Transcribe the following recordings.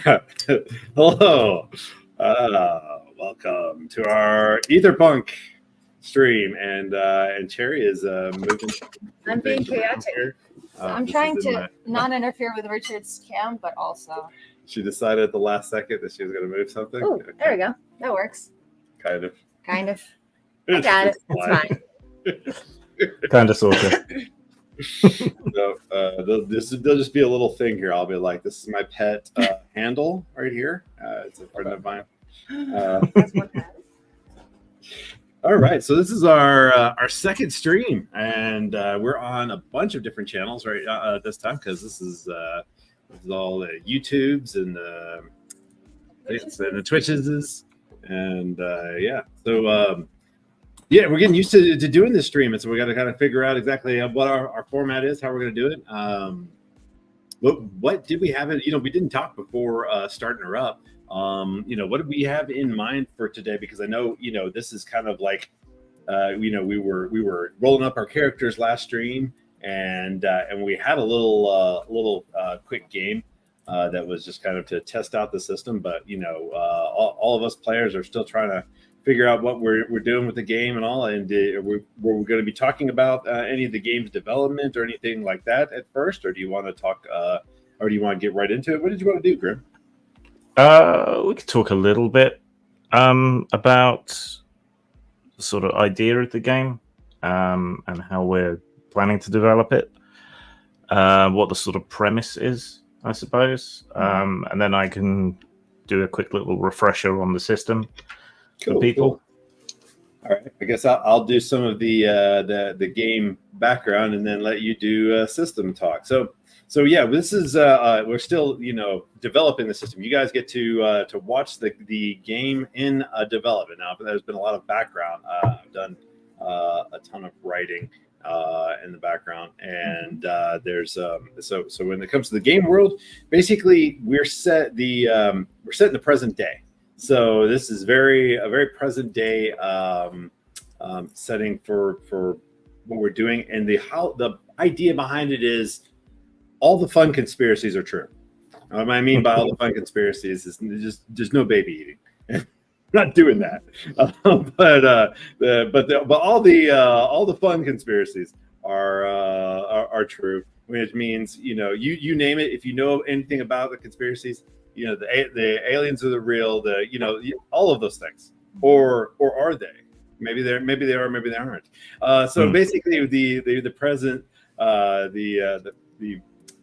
Hello. Welcome to our AetherPunk stream, and Cherry is moving. I'm being chaotic. I'm trying to not interfere with Richard's cam, but also. She decided at the last second that she was going to move something. Oh, okay. There we go. That works. Kind of. I got it. It's fine. Kind of, sort of. So there'll just be a little thing here. I'll be like, this is my pet handle right here. It's a friend of mine. All right, so this is our second stream, and we're on a bunch of different channels right this time because this is all the YouTubes and the Twitches, and yeah. So yeah, we're getting used to doing this stream, and so we got to kind of figure out exactly what our format is, how we're going to do it. What did we have? We didn't talk before starting her up. What did we have in mind for today? Because I know, this is kind of like, we were rolling up our characters last stream, and we had a little quick game that was just kind of to test out the system. But all of us players are still trying to figure out what we're doing with the game and all. And were we going to be talking about any of the game's development or anything like that at first, or do you want to talk, or do you want to get right into it? What did you want to do, Grim? We could talk a little bit about the sort of idea of the game and how we're planning to develop it, what the sort of premise is, I suppose, and then I can do a quick little refresher on the system for people. Cool. All right, I guess I'll do some of the game background and then let you do system talk. So yeah, this is we're still developing the system. You guys get to watch the game in development. Now, there's been a lot of background. I've done a ton of writing in the background, and there's so when it comes to the game world, basically we're set in the present day. So this is a very present day setting for what we're doing, and the idea behind it is all the fun conspiracies are true. What I mean by all the fun conspiracies is just no baby eating. Not doing that, but all the fun conspiracies are true. Which means you name it. If you know anything about the conspiracies, the aliens are the real. All of those things, or are they? Maybe they are. Maybe they aren't. So basically, the present,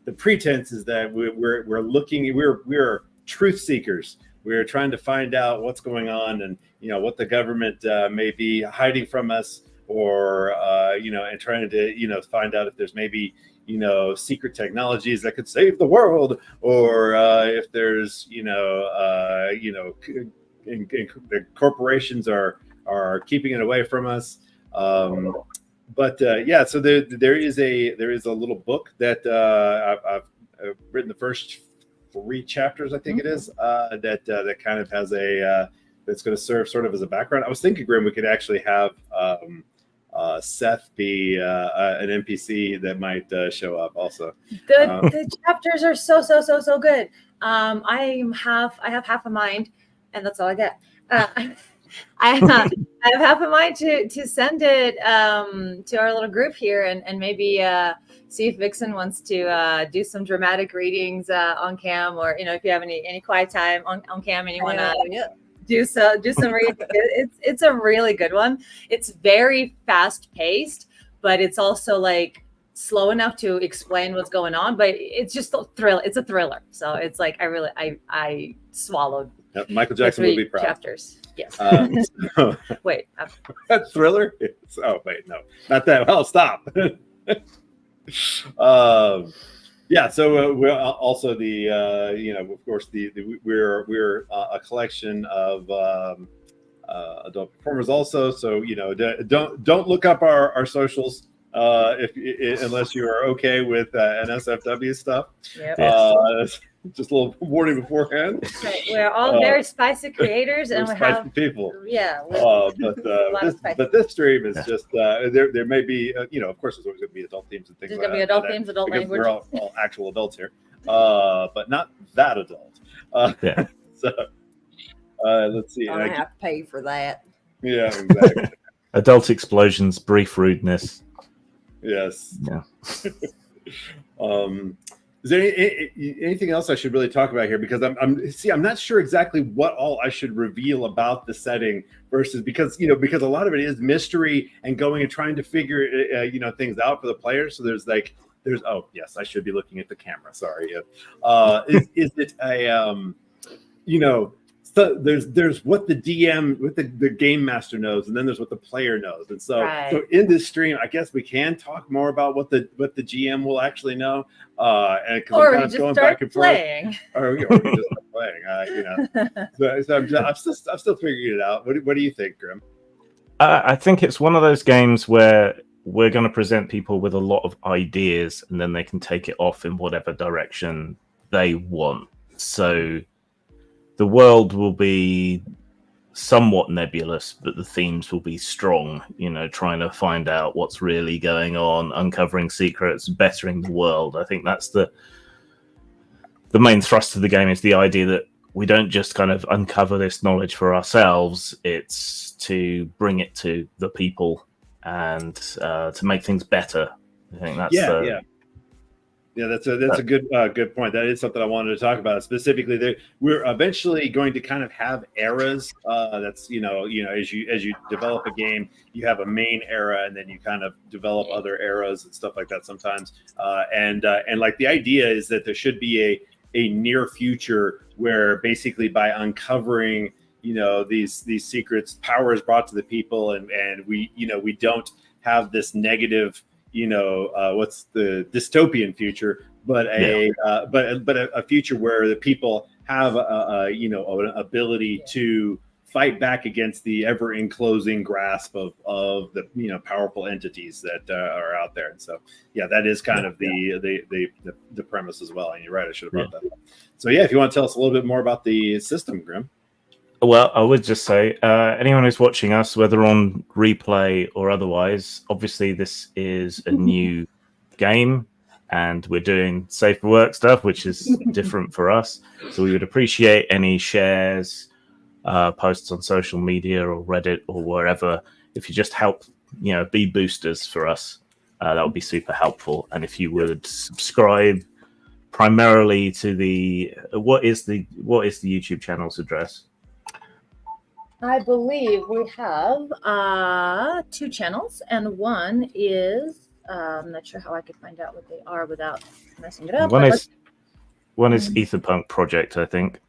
the pretense is that we're truth seekers. We're trying to find out what's going on and what the government may be hiding from us, or and trying to find out if there's maybe secret technologies that could save the world, or if there's the corporations are keeping it away from us. But yeah, so there is a little book that I've written the first 3 chapters, I think it is, that kind of has that's going to serve sort of as a background. I was thinking, Grim, we could actually have Seth be an NPC that might show up also. The chapters are so good. I have half a mind, and that's all I get. I have half a mind to send it to our little group here, and maybe see if Vixen wants to do some dramatic readings on cam, or if you have any quiet time on cam and you want to do some reading. It's a really good one. It's very fast paced, but it's also like slow enough to explain what's going on. But it's just a thrill. It's a thriller. So it's like I swallowed. Michael Jackson will be proud. Chapters. Yes. Wait. Thriller? Oh, wait, no, not that. Well, stop. Yeah. So we're also of course, we're a collection of adult performers also. So don't look up our socials unless you are okay with NSFW stuff. Yep. Just a little warning beforehand. Right. We're all very spicy creators, and we have people. Yeah. But this stream is just there may be of course there's always going to be adult themes and things. There's going to be adult themes, adult language. We're all actual adults here, but not that adult. Yeah. So let's see. I have to pay for that. Yeah, exactly. Adult explosions, brief rudeness. Yes. Yeah. Is there anything else I should really talk about here? Because I'm not sure exactly what all I should reveal about the setting versus because a lot of it is mystery and going and trying to figure things out for the players. So there's oh yes, I should be looking at the camera. Sorry. Is it a so there's what the DM, what the game master knows, and then there's what the player knows. And so, so in this stream, I guess we can talk more about what the GM will actually know. And because I'm kind of going back and playing. forth, or we just start playing. So I'm still figuring it out. What do you think, Grim? I think it's one of those games where we're going to present people with a lot of ideas, and then they can take it off in whatever direction they want. So the world will be somewhat nebulous, but the themes will be strong, trying to find out what's really going on, uncovering secrets, bettering the world. I think that's the main thrust of the game, is the idea that we don't just kind of uncover this knowledge for ourselves, it's to bring it to the people and to make things better. I think that's Yeah, that's a good point. That is something I wanted to talk about specifically. We're eventually going to kind of have eras. That's as you develop a game, you have a main era, and then you kind of develop other eras and stuff like that sometimes. And like the idea is that there should be a near future where basically by uncovering these secrets, power is brought to the people, and we don't have this negative. What's the dystopian future, but a future where the people have an ability to fight back against the ever enclosing grasp of the powerful entities that are out there. And so that is kind of the premise as well. And you're right, I should have brought that up. So if you want to tell us a little bit more about the system, Grim. Well, I would just say, anyone who's watching us, whether on replay or otherwise, obviously this is a new game and we're doing safe for work stuff, which is different for us. So we would appreciate any shares, posts on social media or Reddit or wherever. If you just help, be boosters for us, that would be super helpful. And if you would subscribe primarily to what is the YouTube channel's address? I believe we have 2 channels, and one is I'm not sure how I could find out what they are without messing it up. One is AetherPunk Project, I think.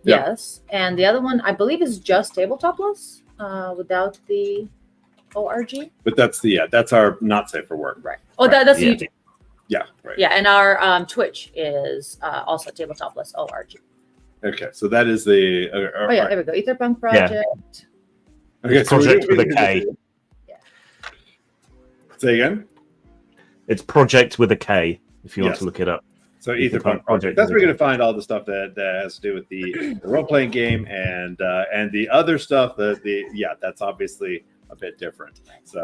Yes, and the other one I believe is just Tabletop-less without the org. But that's our not safe for work, right? Oh, that's YouTube. Yeah, right. Yeah, and our Twitch is also Tabletop-less org. Okay, so that is the. There we go. AetherPunk Project. Yeah. Okay, project with a K. Yeah. Say again. It's project with a K. If you want to look it up. So AetherPunk Project. That's where you're going to find all the stuff that has to do with the role-playing game and the other stuff. That's obviously a bit different. So.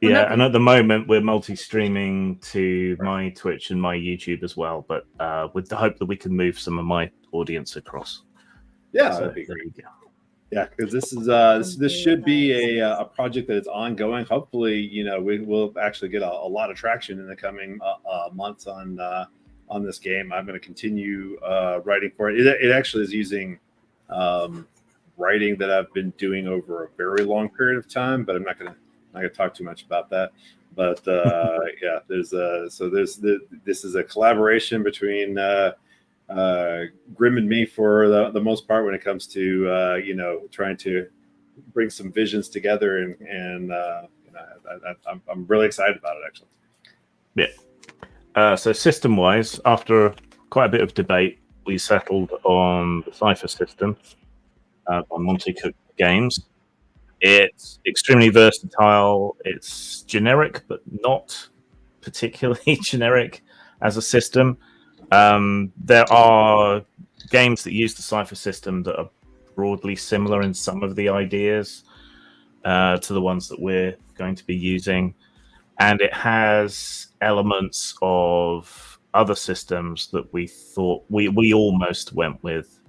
And at the moment we're multi-streaming to my Twitch and my YouTube as well, but with the hope that we can move some of my audience across. Yeah, that'd be great. Yeah, because this is this should be a project that is ongoing. Hopefully, we will actually get a lot of traction in the coming months on this game. I'm going to continue writing for it. It actually is using writing that I've been doing over a very long period of time, but I'm not going to talk too much about that. But this is a collaboration between Grim and me for the most part when it comes to trying to bring some visions together, and I'm really excited about it actually. Yeah. So system wise, after quite a bit of debate, we settled on the Cypher system by Monte Cook Games. It's extremely versatile. It's generic, but not particularly generic as a system. There are games that use the Cypher system that are broadly similar in some of the ideas to the ones that we're going to be using. And it has elements of other systems that we thought we almost went with.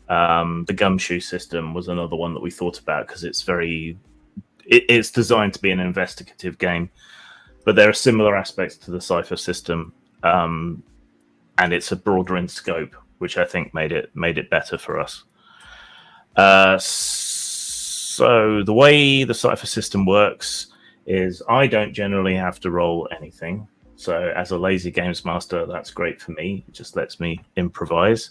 The gumshoe system was another one that we thought about because it's designed to be an investigative game, but there are similar aspects to the Cypher system, and it's a broader in scope, which I think made it better for us. So the way the Cypher system works is I don't generally have to roll anything. So as a lazy games master, that's great for me. It just lets me improvise.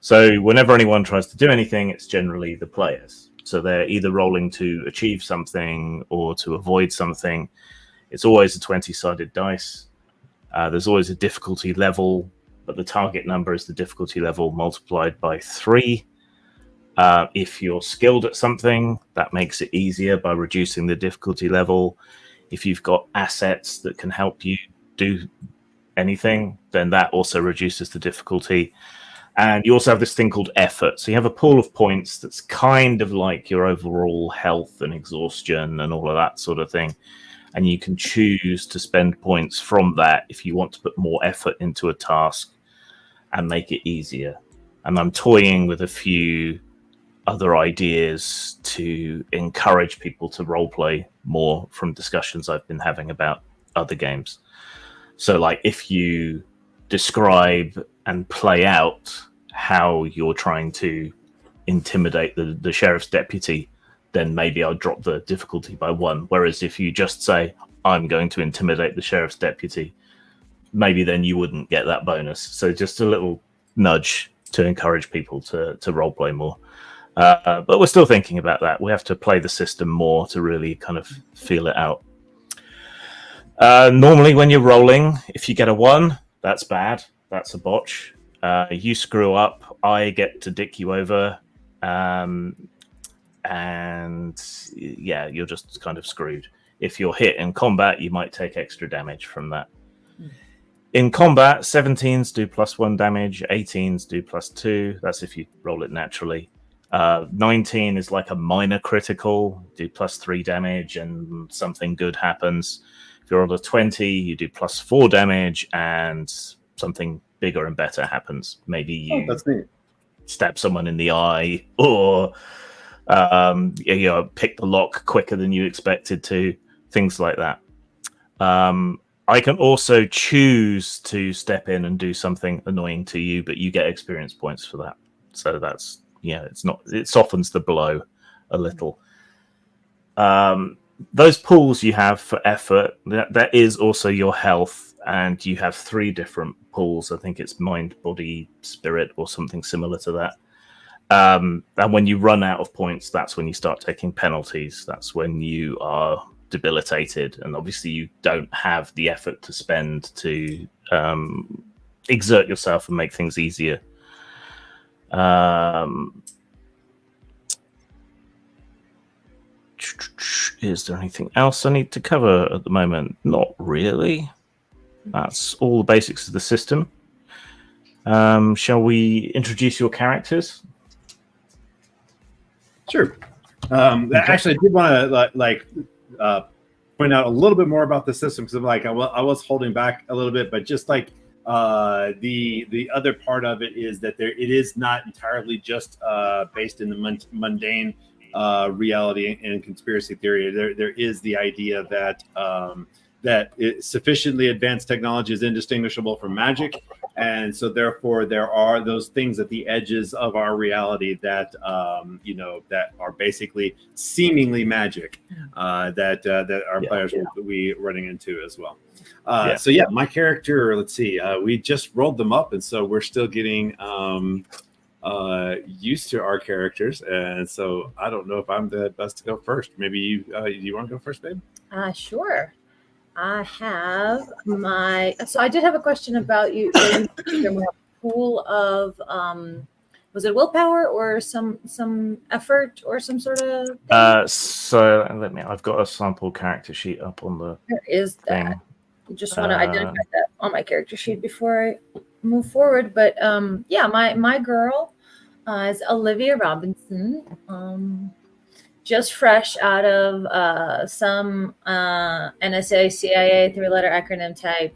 So whenever anyone tries to do anything, it's generally the players. So they're either rolling to achieve something or to avoid something. It's always a 20-sided dice. There's always a difficulty level, but the target number is the difficulty level multiplied by 3. If you're skilled at something, that makes it easier by reducing the difficulty level. If you've got assets that can help you do anything, then that also reduces the difficulty. And you also have this thing called effort. So you have a pool of points that's kind of like your overall health and exhaustion and all of that sort of thing. And you can choose to spend points from that if you want to put more effort into a task and make it easier. And I'm toying with a few other ideas to encourage people to roleplay more from discussions I've been having about other games. So like if you describe and play out how you're trying to intimidate the sheriff's deputy, then maybe I'll drop the difficulty by 1. Whereas if you just say, I'm going to intimidate the sheriff's deputy, maybe then you wouldn't get that bonus. So just a little nudge to encourage people to roleplay more. But we're still thinking about that. We have to play the system more to really kind of feel it out. Normally when you're rolling, if you get a 1, that's bad. That's a botch. You screw up, I get to dick you over. And yeah, you're just kind of screwed. If you're hit in combat, you might take extra damage from that. In combat, 17s do +1 damage, 18s do +2. That's if you roll it naturally. 19 is like a minor critical, do +3 damage, and something good happens. If you're on a 20, you do +4 damage, and something bigger and better happens. Maybe you that's neat. Stab someone in the eye, or pick the lock quicker than you expected to. Things like that. I can also choose to step in and do something annoying to you, but you get experience points for that. So that's it softens the blow a little. Those pools you have for effort, that is also your health, and you have 3 different pools. I think it's mind, body, spirit, or something similar to that. And when you run out of points, that's when you start taking penalties. That's when you are debilitated, and obviously you don't have the effort to spend to exert yourself and make things easier. Is there anything else I need to cover at the moment? Not really. That's all the basics of the system. Shall we introduce your characters? Sure. Actually, I did want to point out a little bit more about the system, because I was holding back a little bit, but just like the other part of it is that it is not entirely just based in the mundane reality and conspiracy theory. There is the idea that sufficiently advanced technology is indistinguishable from magic, and so therefore there are those things at the edges of our reality that that are basically seemingly magic that our players will be running into as well. So yeah, my character, let's see, we just rolled them up, and so we're still getting used to our characters, and so I don't know if I'm the best to go first. Maybe you want to go first, babe? Sure. I have so I did have a question about you. A pool of was it willpower or some effort or some sort of thing? So I've got a sample character sheet up on the There is that. thing. Just want to identify that on my character sheet before I move forward. But my girl is Olivia Robinson. Just fresh out of some NSA, CIA 3-letter acronym type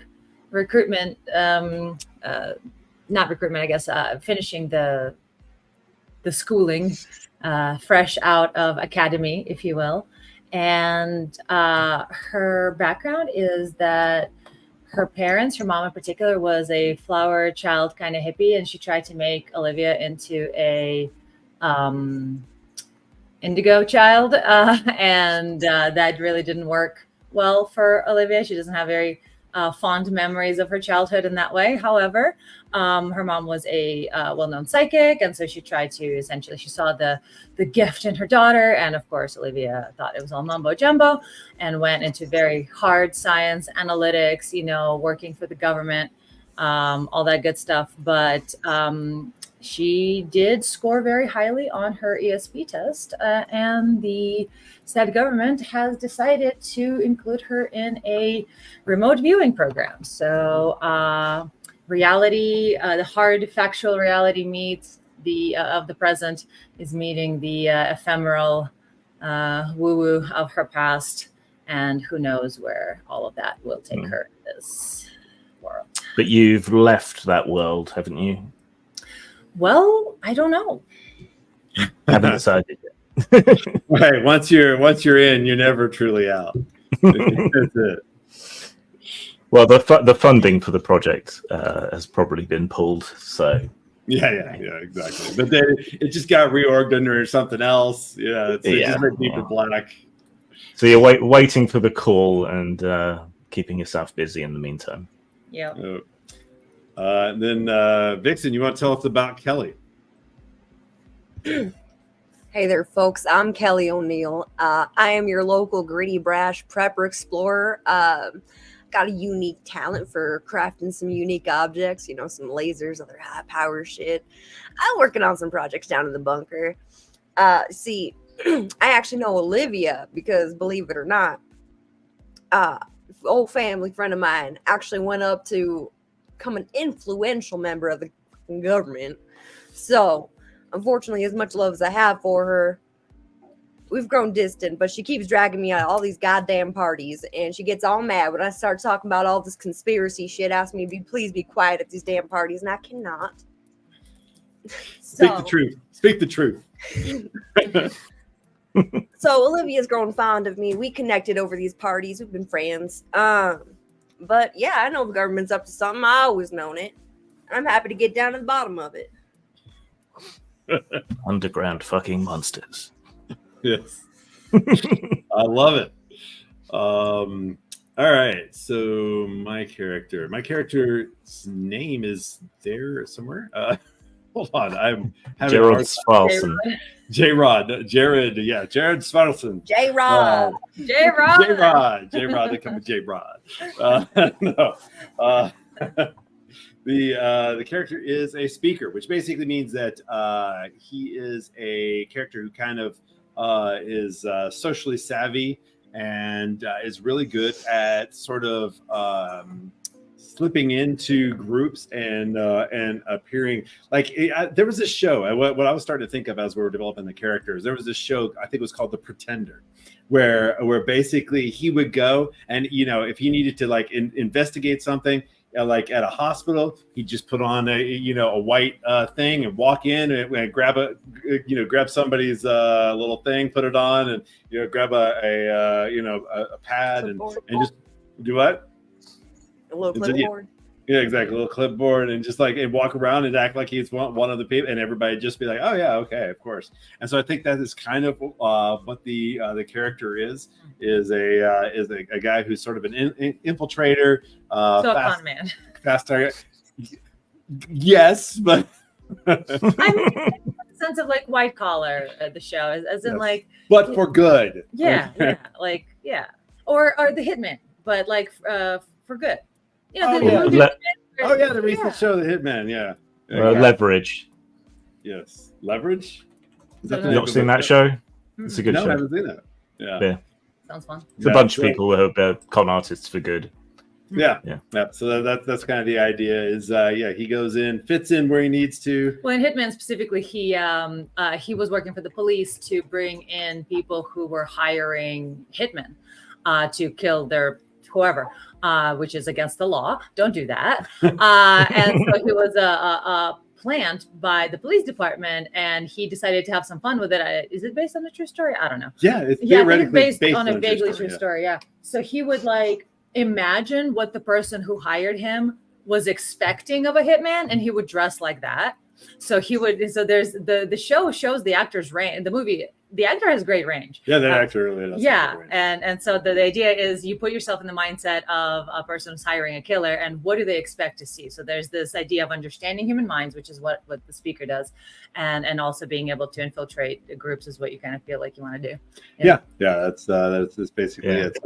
recruitment, not recruitment, I guess, finishing the schooling, fresh out of academy, if you will. And her background is that her parents, her mom in particular, was a flower child kind of hippie, and she tried to make Olivia into a indigo child, and that really didn't work well for Olivia. She doesn't have very fond memories of her childhood in that way. However, her mom was a well-known psychic, and so she tried to essentially, she saw the gift in her daughter, and of course Olivia thought it was all mumbo jumbo and went into very hard science, analytics, working for the government, all that good stuff. But she did score very highly on her ESP test, and the said government has decided to include her in a remote viewing program. So reality, the hard factual reality meets of the present is meeting the ephemeral woo-woo of her past, and who knows where all of that will take her in this world. But you've left that world, haven't you? Well, I don't know. Haven't decided yet. Right. Once you're in, you're never truly out. That's it. Well, the funding for the project has probably been pulled. So yeah, exactly. But then it just got reorged under something else. It just went deeper black. So you're waiting for the call and keeping yourself busy in the meantime. Yeah. Then Vixen, you want to tell us about Kelly? Hey there, folks. I'm Kelly O'Neill. I am your local gritty, brash prepper explorer. Got a unique talent for crafting some unique objects, some lasers, other high power shit. I'm working on some projects down in the bunker. See, I actually know Olivia because, believe it or not, old family friend of mine actually went up to become an influential member of the government. So, unfortunately, as much love as I have for her, we've grown distant, but she keeps dragging me out of all these goddamn parties, and she gets all mad when I start talking about all this conspiracy shit, asking me to please be quiet at these damn parties, and I cannot. Speak the truth. Speak the truth. So Olivia's grown fond of me. We connected over these parties. We've been friends. But yeah, I know the government's up to something. I always known it. I'm happy to get down to the bottom of it. Underground fucking monsters. Yes. I love it. All right. So my character's name is there somewhere. Hold on. I'm having Jared Svalson. Jared Svalson. J-Rod. J-Rod. J-Rod, they come with J-Rod. No. The character is a speaker, which basically means that he is a character who kind of is socially savvy and is really good at sort of slipping into groups and appearing like there was this show. What I was starting to think of as we were developing the characters, there was this show, I think it was called The Pretender, where basically he would go and if he needed to like investigate something like at a hospital, he'd just put on a white thing and walk in and grab somebody's little thing, put it on, and grab a pad and just do what? A little clipboard. Yeah, exactly. A little clipboard and just and walk around and act like he's one of the people, and everybody just be like, "Oh yeah, okay, of course." And so I think that is kind of what the character is a guy who's sort of an infiltrator, so a con man, fast target. Yes, but I mean, sense of like white collar the show, as in like, but for good. Yeah, or the hitman, but like for good. The recent show, The Hitman. Yeah. Leverage. Yes, Leverage. You not seen that show? It's a good show. I haven't seen that. Yeah. Sounds fun. It's a bunch of people who are con artists for good. Yeah. So that's kind of the idea. Is he goes in, fits in where he needs to. Well, in Hitman specifically, he was working for the police to bring in people who were hiring hitmen to kill their whoever, which is against the law. Don't do that. And so he was a plant by the police department, and he decided to have some fun with it. Is it based on a true story? I don't know. Yeah, it's I think theoretically it's based on a vaguely true yeah. story. Yeah. So he would like imagine what the person who hired him was expecting of a hitman, and he would dress like that. So he would. So there's the show shows the actor's range. The movie, the actor has great range. Yeah, that actor really does. Yeah, and so the idea is you put yourself in the mindset of a person who's hiring a killer, and what do they expect to see? So there's this idea of understanding human minds, which is what the speaker does, and also being able to infiltrate the groups is what you kind of feel like you want to do. Yeah, that's basically it.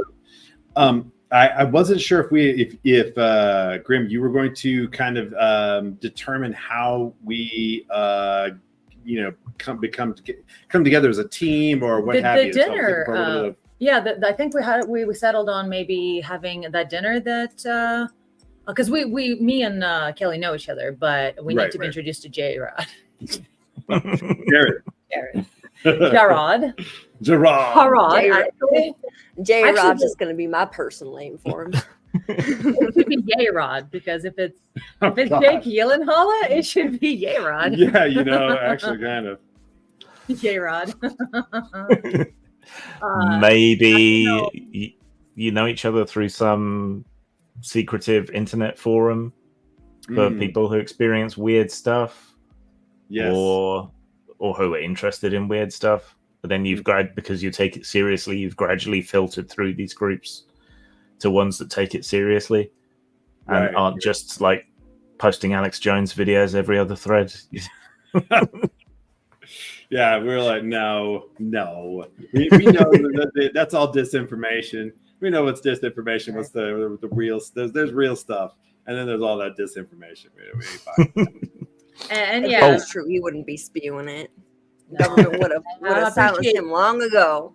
I wasn't sure if Grim, you were going to kind of determine how we come together as a team or what have you. The dinner, I think we settled on maybe having that dinner that because me and Kelly know each other, but we need to be introduced to J-Rod. Jared. Jarrod. J-Rod's just going to be my personal name for him. It should be J-Rod, because if it's Jake Gyllenhaal, it should be J-Rod. Yeah, actually kind of. J-Rod. Maybe you know each other through some secretive internet forum for people who experience weird stuff. Yes. Or who are interested in weird stuff. But then because you take it seriously, you've gradually filtered through these groups to ones that take it seriously and aren't just like posting Alex Jones videos every other thread. Yeah, we're like, no. We know that's all disinformation. We know what's disinformation. What's the real? There's real stuff, and then there's all that disinformation. And that's true. He wouldn't be spewing it. The government would have silenced him long ago.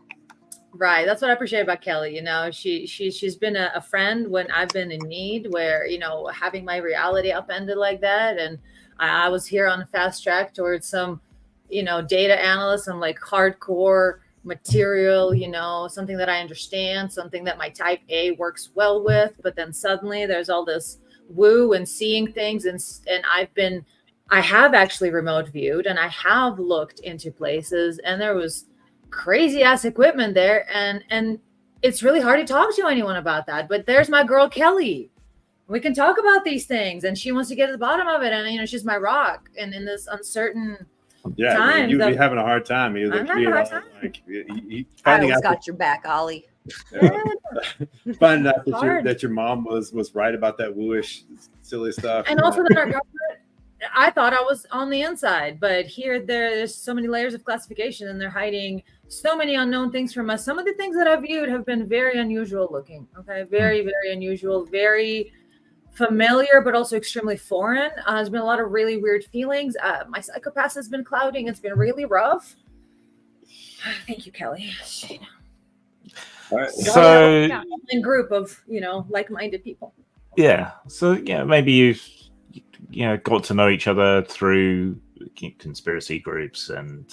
Right. That's what I appreciate about Kelly. She's been a friend when I've been in need, where, having my reality upended like that. And I was here on a fast track towards some, data analyst, some like hardcore material, something that I understand, something that my type A works well with. But then suddenly there's all this woo and seeing things. And I have actually remote viewed, and I have looked into places, and there was crazy ass equipment there, and it's really hard to talk to anyone about that. But there's my girl Kelly. We can talk about these things, and she wants to get to the bottom of it. And she's my rock. And in this uncertain time, you'd be having a hard time. I'm having a hard time. I always got your back, Ollie. Finding out that your mom was right about that wooish silly stuff, and also that our government. I thought I was on the inside, but there's so many layers of classification, and they're hiding so many unknown things from us. Some of the things that I've viewed have been very unusual looking. Okay. Very, very unusual, very familiar, but also extremely foreign. There's been a lot of really weird feelings. My psychopath has been clouding. It's been really rough. Thank you, Kelly. All right. So a group of, like-minded people. Yeah. So maybe you've got to know each other through conspiracy groups and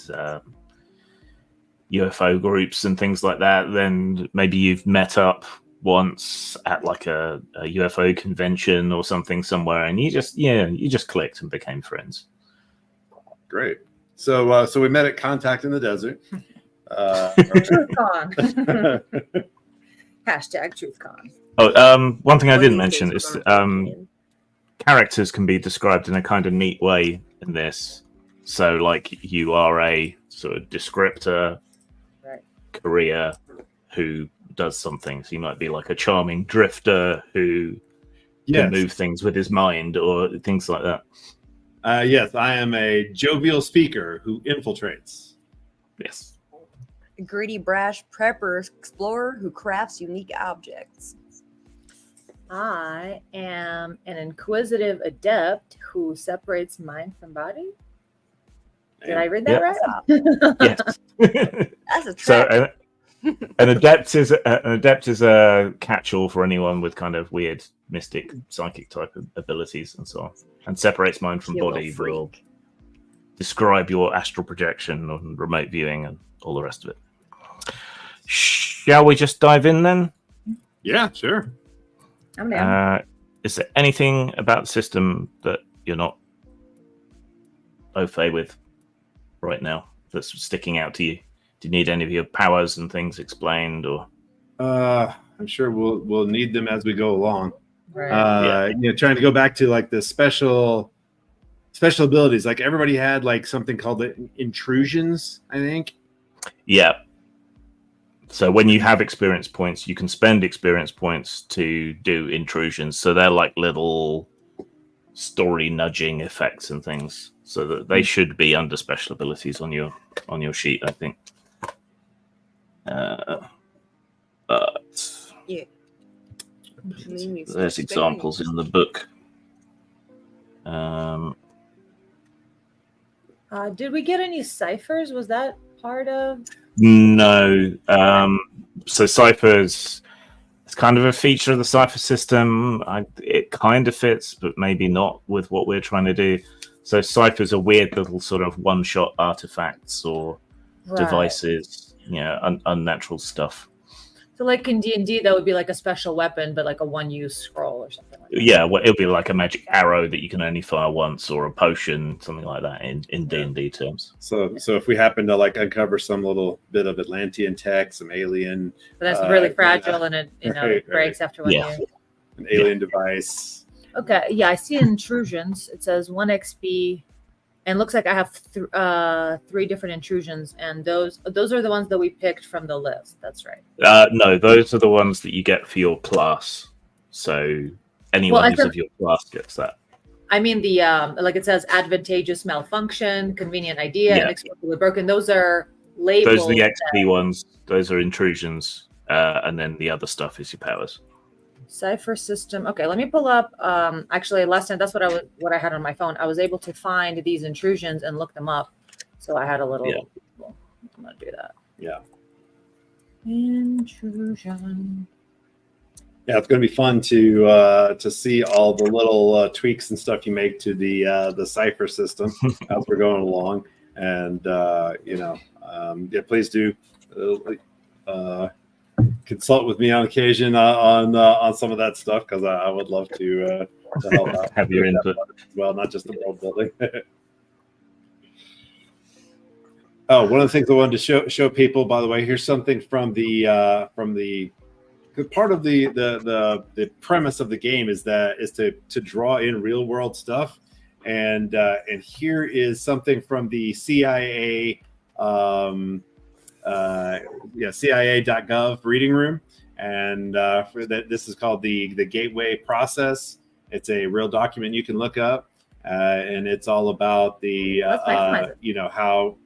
UFO groups and things like that. Then maybe you've met up once at like a UFO convention or something somewhere, and you just clicked and became friends. Great. So we met at Contact in the Desert. TruthCon. Hashtag TruthCon. Oh, one thing I didn't mention is characters can be described in a kind of neat way in this. So, like, you are a sort of descriptor, career who does something. So you might be like a charming drifter who can move things with his mind or things like that. Yes, I am a jovial speaker who infiltrates. Yes. A greedy, brash prepper explorer who crafts unique objects. I am an inquisitive adept who separates mind from body. Did I read that right? Yes. That's a trap. So an adept is a catch-all for anyone with kind of weird mystic psychic type of abilities and so on. And separates mind from body will describe your astral projection and remote viewing and all the rest of it. Shall we just dive in then? Yeah, sure. I'm down. Is there anything about the system that you're not au fait with right now that's sticking out to you? Do you need any of your powers and things explained, or? I'm sure we'll need them as we go along. Right. Trying to go back to like the special abilities. Like everybody had like something called the intrusions, I think. Yeah. So when you have experience points, you can spend experience points to do intrusions. So they're like little story nudging effects and things. So that they should be under special abilities on your sheet, I think. Yeah. There's examples in the book. Did we get any ciphers? Was that part of? No. So ciphers, it's kind of a feature of the cipher system. It kind of fits, but maybe not with what we're trying to do. So ciphers are weird little sort of one-shot artifacts or devices, unnatural stuff. So like in D&D, that would be like a special weapon, but like a one-use scroll or something like that. Yeah, well, it'll be like a magic arrow that you can only fire once, or a potion, something like that in D&D terms. So if we happen to like uncover some little bit of Atlantean tech, some alien, but that's really fragile and it breaks after 1 year. An alien device. Okay, yeah, I see intrusions. It says 1 XP, and looks like I have 3 different intrusions, and those are the ones that we picked from the list. That's right. No, those are the ones that you get for your class. So anyone who's of your class gets that. I mean the like it says advantageous malfunction, convenient idea, inexplicably broken. Those are labeled. Those are the XP ones. Those are intrusions, and then the other stuff is your powers. Cipher system. Okay, let me pull up. Actually, last time that's what I had on my phone. I was able to find these intrusions and look them up. So I had a little. Yeah. Well, I'm gonna do that. Yeah. Intrusion. Yeah, it's going to be fun to see all the little tweaks and stuff you make to the cipher system as we're going along, and please do consult with me on occasion on some of that stuff, because I would love to help out. Have your input as well, not just the world building. Oh, one of the things I wanted to show people, by the way, here's something from the part of the premise of the game is to draw in real world stuff, and here is something from the CIA CIA.gov reading room, and this is called the Gateway Process. It's a real document you can look up, and it's all about the how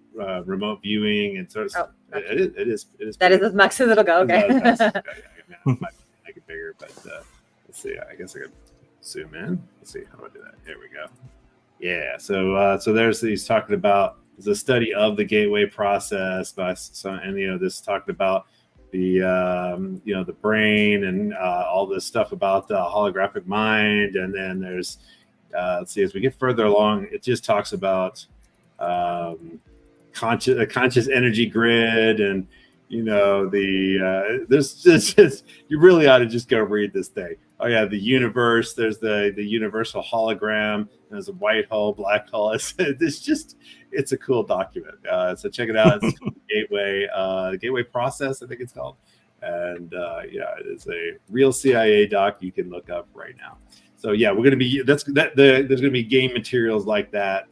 remote viewing and sort of. It is. That is as much as it'll go. Okay. I make it bigger, but let's see. I guess I could zoom in. Let's see. How do I do that? There we go. Yeah. So he's talking about the study of the gateway process by some, and this talked about the the brain and all this stuff about the holographic mind, and then there's let's see, as we get further along, it just talks about conscious energy grid, and there's just you really ought to just go read this thing. Oh yeah, the universe. There's the universal hologram. There's a white hole, black hole. It's a cool document. So check it out. It's Gateway Process, I think it's called. And it is a real CIA doc you can look up right now. So yeah, we're gonna be there's gonna be game materials like that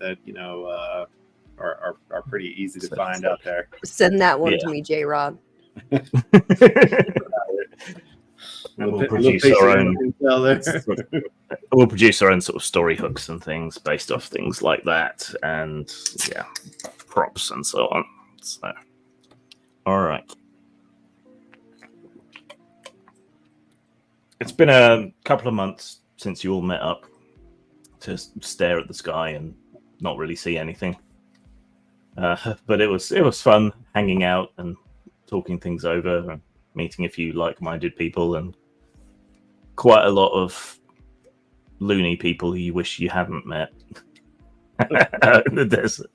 are pretty easy to find out there. Send that one to me, J-Rod. We'll produce our own. We'll produce our own sort of story hooks and things based off things like that, and props and so on. So, all right. It's been a couple of months since you all met up to stare at the sky and not really see anything. But it was fun hanging out and talking things over and meeting a few like-minded people and quite a lot of loony people who you wish you hadn't met in the desert,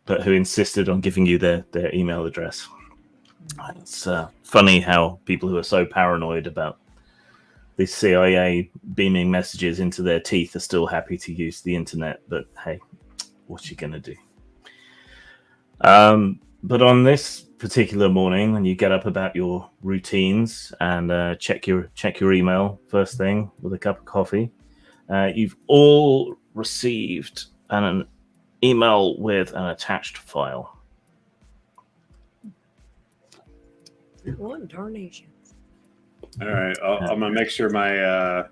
but who insisted on giving you their email address. It's funny how people who are so paranoid about the CIA beaming messages into their teeth are still happy to use the internet. But hey, what you gonna do? But on this particular morning, when you get up about your routines and check your email first thing with a cup of coffee, you've all received an email with an attached file. What darnation? All right, I'm gonna make sure my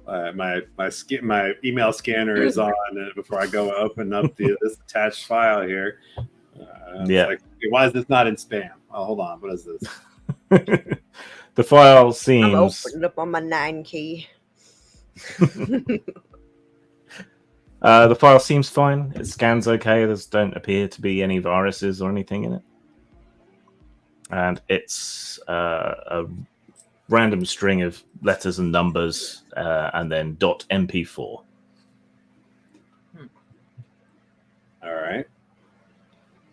my email scanner is on before I go open up this attached file here. Yeah. Like, why is this not in spam? Oh, hold on. What is this? The file I'm seems. opening up on my 9 key. The file seems fine. It scans okay. There don't appear to be any viruses or anything in it. And it's a random string of letters and numbers, and then .mp4. All right.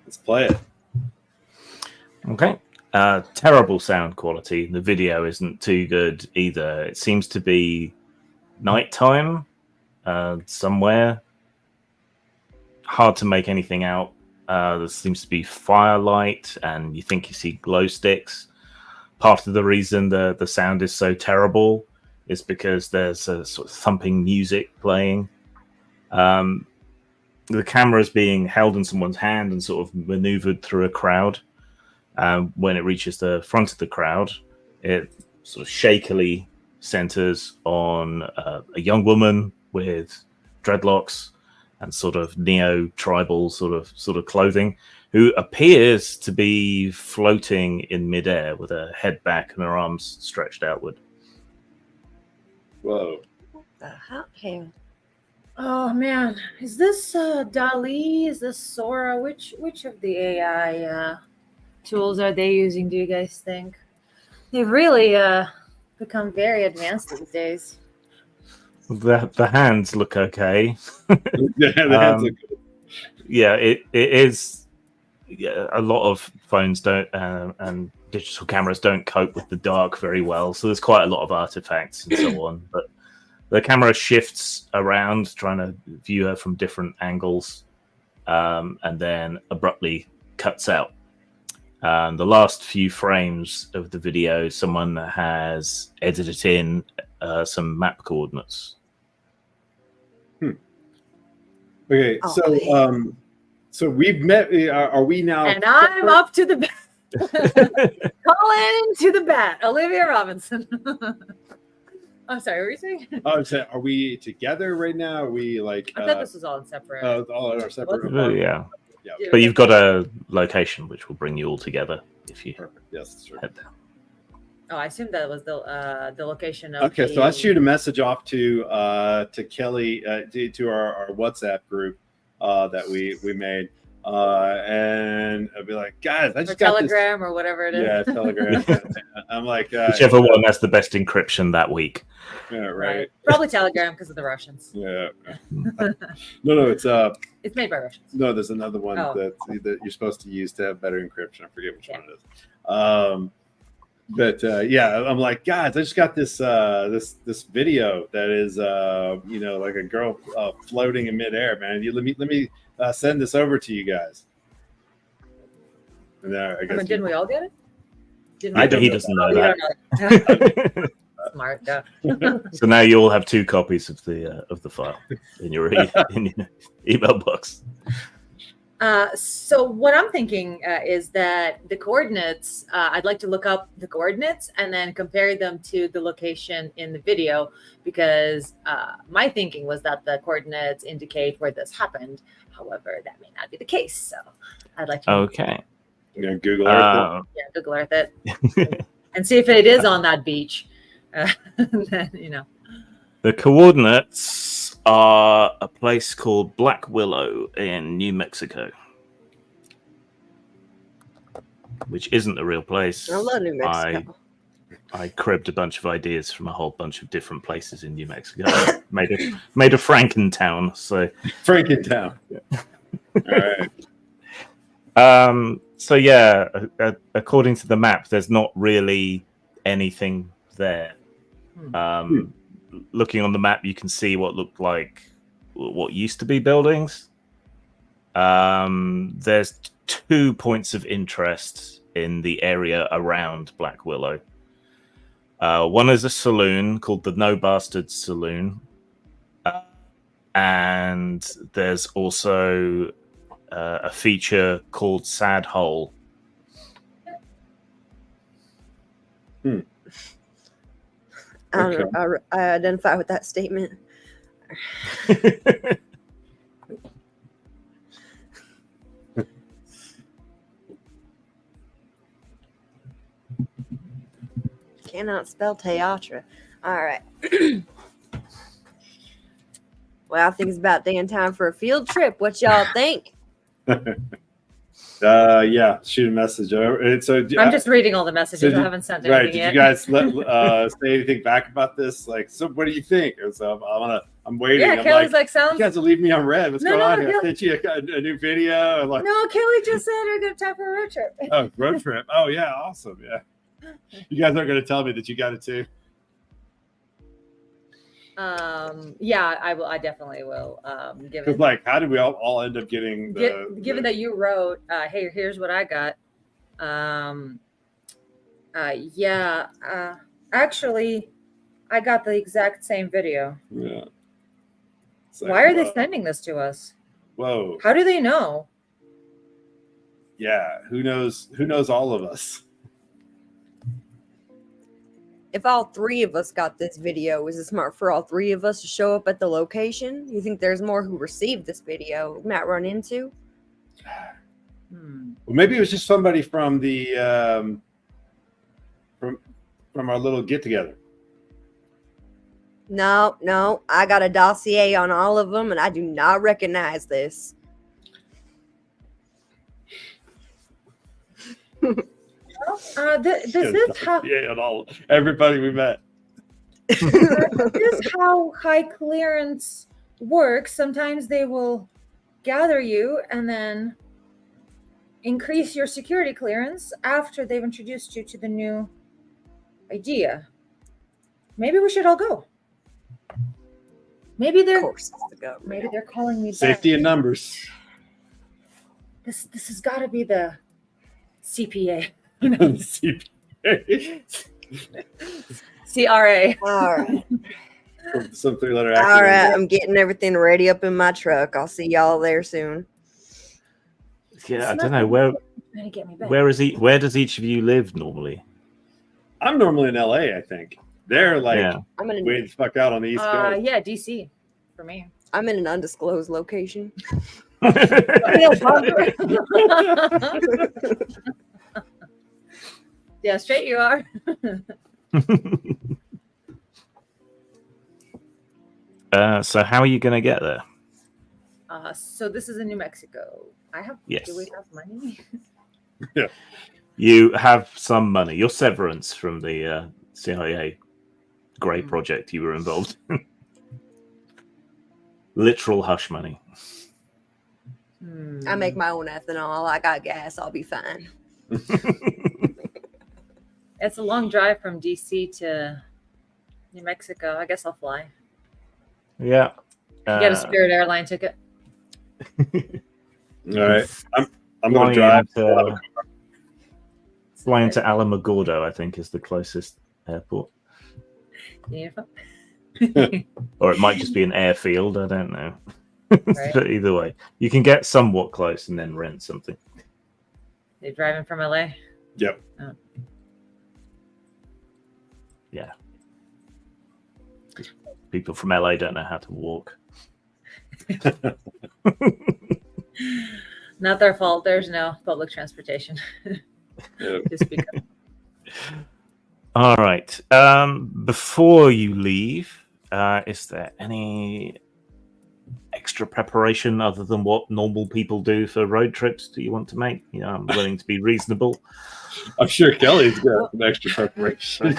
Let's play it. Okay. Terrible sound quality. The video isn't too good either. It seems to be nighttime somewhere. Hard to make anything out. There seems to be firelight, and you think you see glow sticks. Part of the reason the sound is so terrible is because there's a sort of thumping music playing. The camera is being held in someone's hand and sort of maneuvered through a crowd. When it reaches the front of the crowd, it sort of shakily centers on a young woman with dreadlocks and sort of neo-tribal sort of clothing, who appears to be floating in midair with her head back and her arms stretched outward. Whoa. What the hell? Oh man, is this Dali? Is this Sora? Which of the AI tools are they using? Do you guys think they've really become very advanced these days? The hands look okay. Yeah, that's a good. Yeah, it is. Yeah, a lot of phones don't and digital cameras don't cope with the dark very well, so there's quite a lot of artifacts and so on. But the camera shifts around, trying to view her from different angles, and then abruptly cuts out. The last few frames of the video, someone has edited in some map coordinates. Okay, Oh, so we've met. Are we now? And I'm up to the bat. Calling to the bat, Olivia Robinson. I'm sorry, what were you saying? Oh, so are we together right now? Are we like? I thought this was all in separate. All in our separate. Yeah, Yeah. but you've got a location which will bring you all together if you Perfect. Yes, that's right. head there. Oh, I assumed that was the location of. Okay, so I shoot a message off to Kelly to our WhatsApp group that we made, and I'll be like, guys, I or just got Telegram or whatever it is. Yeah, Telegram. I'm like, Whichever one has the best encryption that week. yeah, right. Probably Telegram because of the Russians. Yeah. No, It's made by Russians. no. There's another one Oh. that you're supposed to use to have better encryption. I forget which one it is. But yeah, I'm like, guys, I just got this this video that is like a girl floating in midair, man. Let me send this over to you guys. And I guess Didn't we all get it? Didn't I we? don't He know doesn't Oh, know you that. don't know. Smart. Yeah. So now you all have 2 copies of the file in your email box. So what I'm thinking is that the coordinates, I'd like to look up the coordinates and then compare them to the location in the video, because my thinking was that the coordinates indicate where this happened. However, that may not be the case. So I'd like to Okay. Google Earth. Google Earth it and see if it is on that beach. Then, The coordinates are a place called Black Willow in New Mexico, which isn't a real place. I love New Mexico. I cribbed a bunch of ideas from a whole bunch of different places in New Mexico. made a Frankentown. So Frankentown. All right. So yeah, according to the map, there's not really anything there. Looking on the map, you can see what looked like what used to be buildings. There's 2 points of interest in the area around Black Willow. One is a saloon called the No Bastard Saloon. And there's also a feature called Sad Hole. I don't know. I identify with that statement. Cannot spell theatra. All right. Well, I think it's about damn time for a field trip. What y'all think? Yeah, shoot a message. So I'm just reading all the messages. I haven't sent anything right. Did yet. you guys say anything back about this? Like, so what do you think? So I'm waiting. Yeah, I'm Kelly's like, you sounds. guys will leave me on red. What's going on here? Kelly- I sent you a new video. I'm like, No, Kelly just said we're gonna time for a road trip. oh, road trip. Oh yeah, awesome. Yeah. You guys aren't going to tell me that you got it too. Yeah, I will. I definitely will. Because like, how did we all end up getting given that you wrote, hey, here's what I got. Actually, I got the exact same video. Yeah. Like, why are they sending this to us? Whoa. How do they know? Yeah. Who knows? Who knows all of us? If all 3 of us got this video, is it smart for all 3 of us to show up at the location? You think there's more who received this video we might run into? Well, maybe it was just somebody from the from our little get together. No, I got a dossier on all of them, and I do not recognize this. This is how everybody we met. this is how high clearance works. Sometimes they will gather you and then increase your security clearance after they've introduced you to the new idea. Maybe we should all go. Maybe they're calling me Safety back. in numbers. This has got to be the CPA. CPA. CRA. All right. Some 3-letter acronym. All right, I'm getting everything ready up in my truck. I'll see y'all there soon. Yeah, I don't know where does each of you live normally? I'm normally in LA, I think. They're like I'm in way the fuck out on the East Coast. Yeah, DC for me. I'm in an undisclosed location. Yeah, straight you are. So how are you going to get there? So this is in New Mexico. Yes. Do we have money? Yeah. You have some money. Your severance from the CIA Grey project you were involved in. Literal hush money. I make my own ethanol. I got gas. I'll be fine. It's a long drive from DC to New Mexico. I guess I'll fly. Yeah. Get a Spirit airline ticket. All right. I'm going to drive. Flying to Alamogordo, I think, is the closest airport. Yeah. Or it might just be an airfield. I don't know. Right. But either way, you can get somewhat close and then rent something. You're driving from LA? Yep. Oh. Yeah. People from LA don't know how to walk. Not their fault. There's no public transportation. Just because. All right. Before you leave, is there any extra preparation other than what normal people do for road trips do you want to make? You know, I'm willing to be reasonable. I'm sure Kelly's got some extra preparation.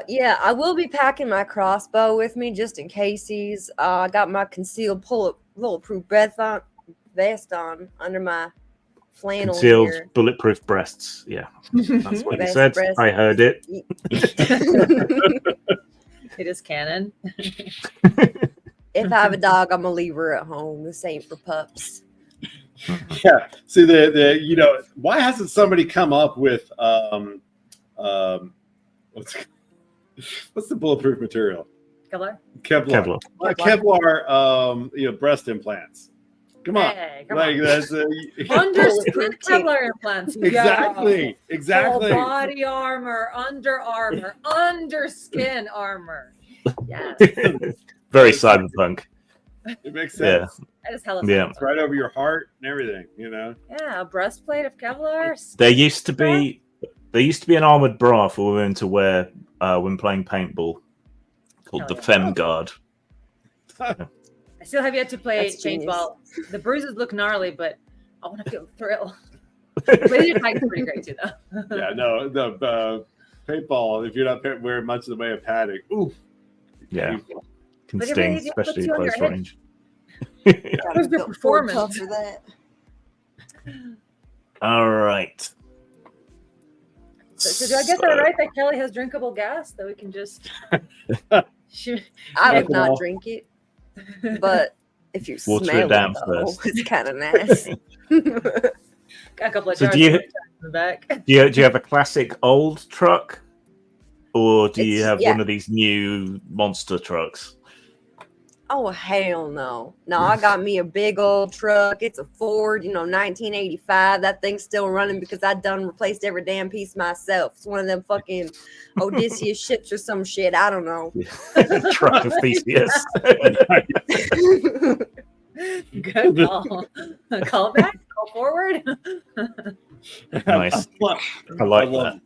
Yeah, I will be packing my crossbow with me just in case. I got my concealed bulletproof vest on under my flannel Concealed here. bulletproof breasts. Yeah, that's what you Best said. breasts. I heard it. It is canon. If I have a dog, I'm gonna leave her at home. This ain't for pups. Yeah. See the why hasn't somebody come up with what's the bulletproof material? Kevlar. Kevlar. Kevlar breast implants. Come on. Hey, come Like on. that's Underskin Kevlar implants. exactly. Full body armor, under armor, underskin armor. Yes. Very cyberpunk. It makes sense. That is hella Yeah. It's right over your heart and everything, Yeah, a breastplate of Kevlar. There used to be an armored bra for women to wear when playing paintball, called the Femme Guard. I still have yet to play That's genius. paintball. The bruises look gnarly, but I want to feel the thrill. Laser tag is pretty great too, though. Yeah, no, the paintball, if you're not wearing much in the way of padding, oof. Yeah, can But it sting, really puts especially you at on your close head. range. Where's the performance? Tough for that. All right. So do I get that right? That Kelly has drinkable gas that we can just shoot? I would Alcohol. not drink it, but if you Water it smell down it, though, first. it's kind of nasty. Got a couple of So jars do you- in the back. Do you have a classic old truck, or do you It's- have yeah. one of these new monster trucks? Oh hell no! No, I got me a big old truck. It's a Ford, 1985. That thing's still running because I done replaced every damn piece myself. It's one of them fucking Odysseus ships or some shit. I don't know. Truck of Theseus. Good call. Call back. Call forward. Nice. I like that.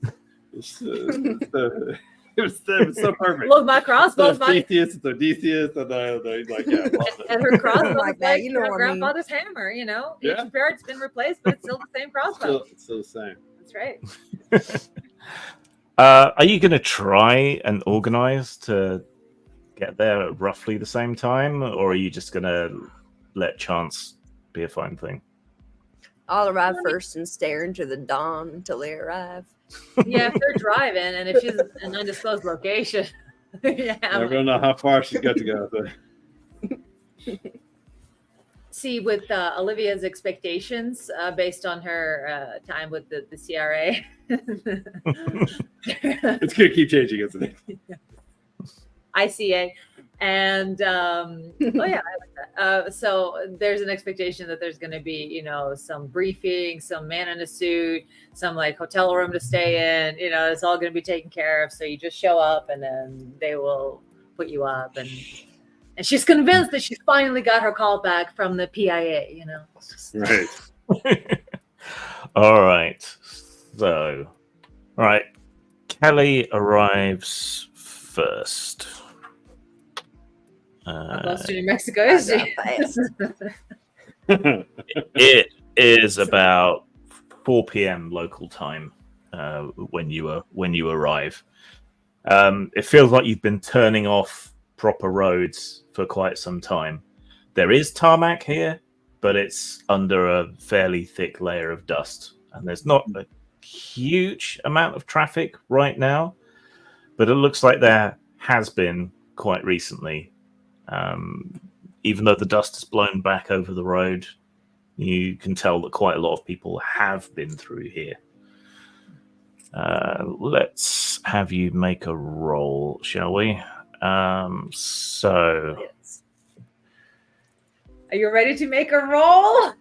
It was so perfect. Look, my crossbow's my Theseus, the Odysseus, and the like, yeah. love it. and her crossbow Like is that, like you know her what I mean. grandfather's hammer. Yeah. Each parrot's been replaced, but it's still the same crossbow. Still the same. That's right. Are you going to try and organize to get there at roughly the same time, or are you just going to let chance be a fine thing? I'll arrive first and stare into the dawn until they arrive. Yeah, if they're driving and if she's in an undisclosed location. Yeah. I don't know how far she's got to go. See, with Olivia's expectations based on her time with the CRA. It's gonna keep changing, isn't it? ICA. And oh yeah, I like that. So there's an expectation that there's going to be, some briefing, some man in a suit, some like hotel room to stay in. It's all going to be taken care of. So you just show up, and then they will put you up, and she's convinced that she's finally got her call back from the PIA. Right. All right. So, all right. Kelly arrives first. How close to New Mexico is Not she? fast. It is about 4 p.m. local time when you arrive. It feels like you've been turning off proper roads for quite some time. There is tarmac here, but it's under a fairly thick layer of dust, and there's not a huge amount of traffic right now, but it looks like there has been quite recently. Even though the dust has blown back over the road, you can tell that quite a lot of people have been through here. Let's have you make a roll, shall we? So, Yes. Are you ready to make a roll?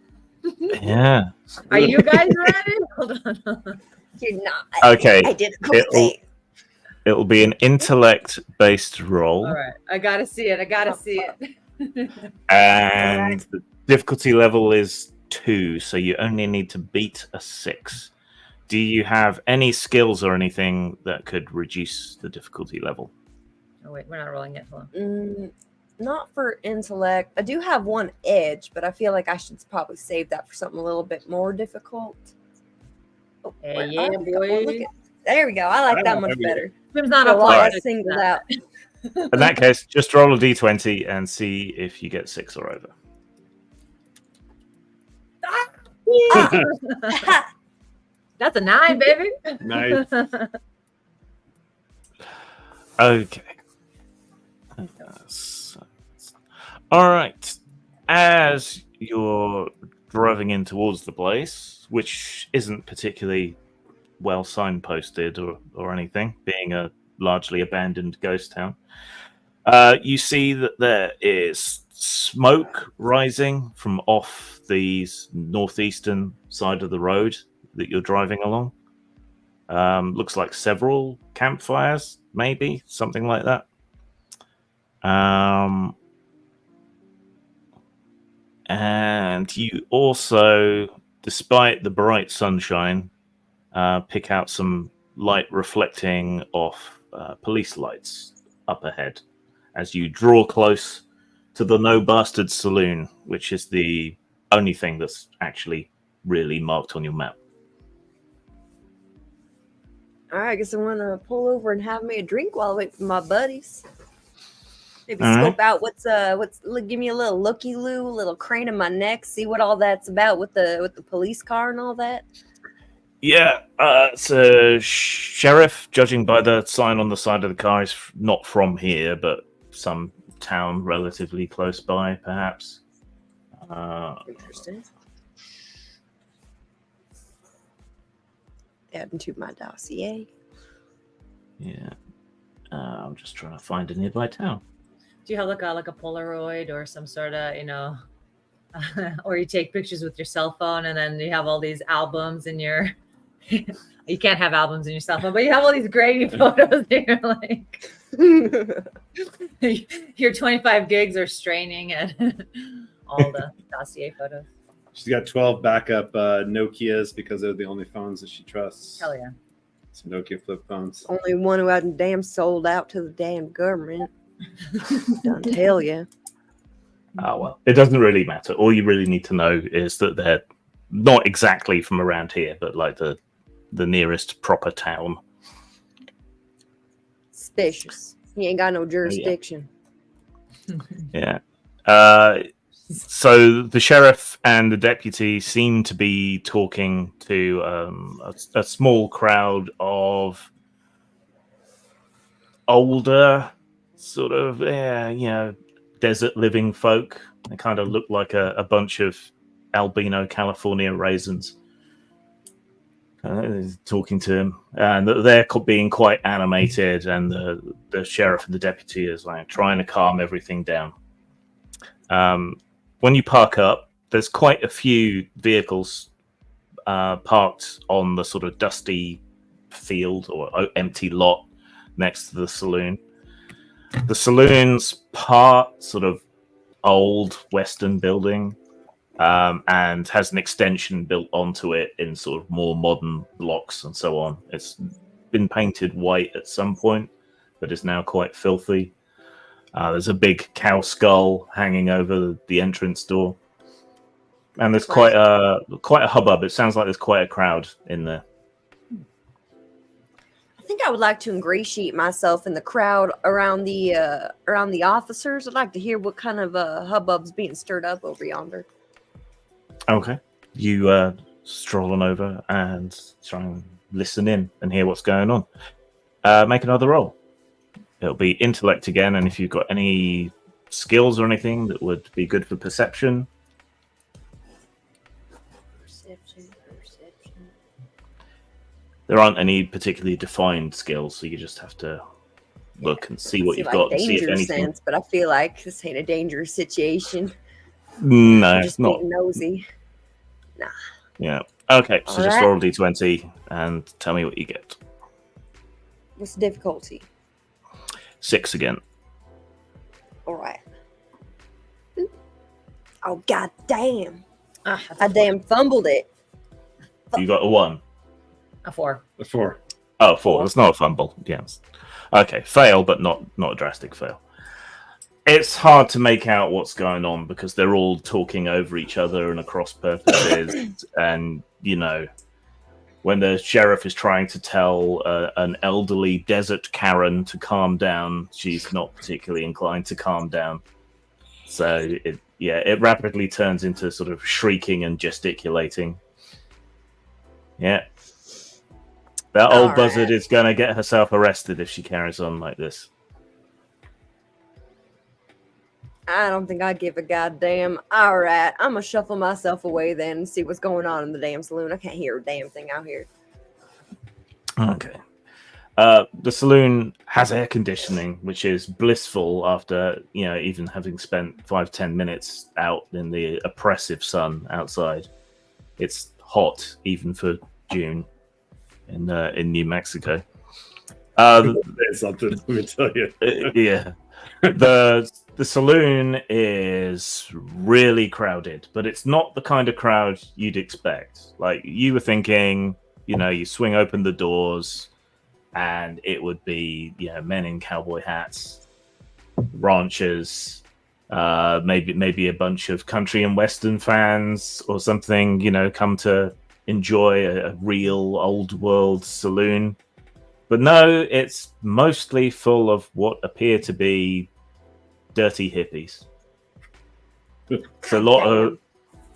yeah. Are you guys ready? Hold on. You're not. Okay. I didn't It'll be an intellect-based roll. All right. I got to see it. And the difficulty level is 2, so you only need to beat a 6. Do you have any skills or anything that could reduce the difficulty level? Oh, wait. We're not rolling yet. Hold on. Not for intellect. I do have one edge, but I feel like I should probably save that for something a little bit more difficult. Oh, Hey, where yeah, are we? Oh, boy. look at- there we go. I like that much better. Tim's not Feel like applying. I singled out. In that case, just roll a d20 and see if you get 6 or over. That's a 9, baby. Nice. Okay. All right. As you're driving in towards the place, which isn't particularly well signposted or anything, being a largely abandoned ghost town, you see that there is smoke rising from off the northeastern side of the road that you're driving along. Looks like several campfires, maybe something like that. And you also, despite the bright sunshine, pick out some light reflecting off police lights up ahead as you draw close to the No Bastard Saloon, which is the only thing that's actually really marked on your map. All right, I guess I want to pull over and have me a drink while I wait for my buddies. Maybe All scope out what's give me a little looky-loo, a little crane in my neck, see what all that's about with the police car and all that. Yeah, it's a sheriff, judging by the sign on the side of the car, is not from here, but some town relatively close by, perhaps. Interesting. Adding to my dossier. Yeah. I'm just trying to find a nearby town. Do you have like a Polaroid or some sort of, or you take pictures with your cell phone and then you have all these albums in your you can't have albums in your cell phone, but you have all these grainy photos that you're like your 25 gigs are straining at all the dossier photos. She's got 12 backup Nokias because they're the only phones that she trusts. Hell yeah. Some Nokia flip phones. Only one who hadn't damn sold out to the damn government. Don't tell you. Oh, well, it doesn't really matter. All you really need to know is that they're not exactly from around here, but like the nearest proper town. Suspicious. He ain't got no jurisdiction. Yeah. So the sheriff and the deputy seem to be talking to a small crowd of older, sort of, desert living folk. They kind of look like a bunch of albino California raisins. Talking to him, and they're being quite animated, and the sheriff and the deputy is like trying to calm everything down. When you park up, there's quite a few vehicles parked on the sort of dusty field or empty lot next to the saloon. The saloon's part sort of old Western building, and has an extension built onto it in sort of more modern blocks and so on. It's been painted white at some point, but is now quite filthy. There's a big cow skull hanging over the entrance door, and there's quite a hubbub. It sounds like there's quite a crowd in there. I think I would like to ingratiate myself in the crowd around the officers. I'd like to hear what kind of hubbub's being stirred up over yonder. Okay, you stroll on over and try and listen in and hear what's going on. Make another roll. It'll be intellect again, and if you've got any skills or anything that would be good for perception. Perception. There aren't any particularly defined skills, so you just have to look and see what you've got and see if anything. Sense, but I feel like this ain't a dangerous situation. No, I'm it's just not. being nosy. Nah. Yeah. Okay, so All just right. roll a d20 and tell me what you get. What's the difficulty? 6 again. All right. Oh, god damn. Ah, I damn fumbled it. You got a 1. a 4. A 4. Oh, 4. That's not a fumble. Yes. Okay, fail, but not a drastic fail. It's hard to make out what's going on because they're all talking over each other and across purposes. And, when the sheriff is trying to tell an elderly desert Karen to calm down, she's not particularly inclined to calm down. So, it rapidly turns into sort of shrieking and gesticulating. Yeah. That old All buzzard right. is going to get herself arrested if she carries on like this. I don't think I'd give a goddamn. All right, I'm gonna shuffle myself away then and see what's going on in the damn saloon. I can't hear a damn thing out here. Okay. The saloon has air conditioning, which is blissful after, even having spent 5-10 minutes out in the oppressive sun outside. It's hot even for June in New Mexico. It's something, let me tell you. Yeah. The saloon is really crowded, but it's not the kind of crowd you'd expect. Like, you were thinking, you swing open the doors and it would be, men in cowboy hats, ranchers, maybe a bunch of country and western fans or something, come to enjoy a real old world saloon. But no, it's mostly full of what appear to be dirty hippies. It's a lot of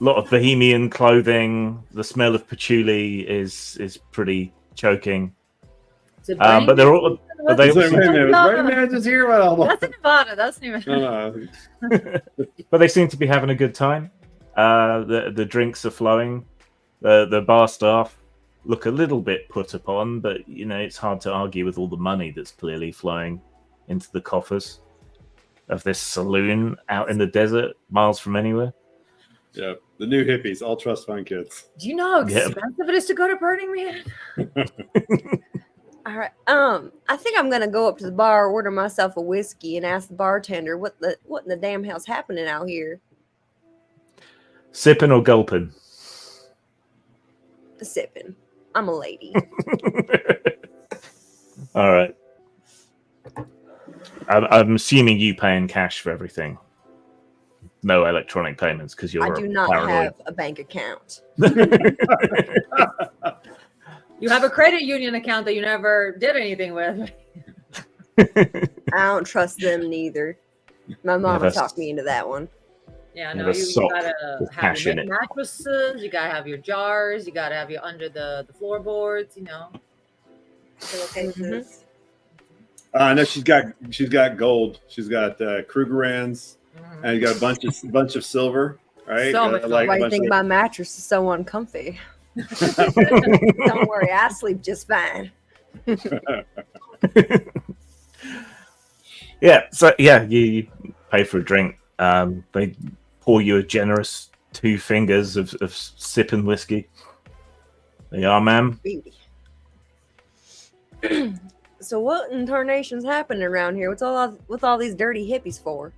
bohemian clothing. The smell of patchouli is pretty choking. But they're all. But they Wait a minute, No. Burning Man just here? Well, That's in Nevada. That's New Mexico. but they seem to be having a good time. The drinks are flowing. The bar staff look a little bit put upon, but it's hard to argue with all the money that's clearly flowing into the coffers of this saloon out in the desert, miles from anywhere. Yeah, the new hippies, all trust fund kids. Do you know how expensive it is to go to Burning Man? All right. I think I'm gonna go up to the bar, order myself a whiskey, and ask the bartender what in the damn hell's happening out here. Sipping or gulping? Sipping. I'm a lady. All right. I'm assuming you pay in cash for everything. No electronic payments because you're I do not paranoid. have a bank account. You have a credit union account that you never did anything with. I don't trust them neither. My mama that's- talked me into that one. Yeah, You no, have a you sock gotta with have cash your in it. mattresses, you gotta have your jars, you gotta have your under the floorboards, Pillowcases. No, she's got gold. She's got Krugerrands, and you got a bunch of silver, right? So much like Why a do you bunch think of- my mattress is so uncomfy? Don't worry, I sleep just fine. Yeah, so you pay for a drink. They pour you a generous 2 fingers of sipping whiskey. There you are, ma'am. Beauty. So what in tarnation's happening around here? What's all these dirty hippies for?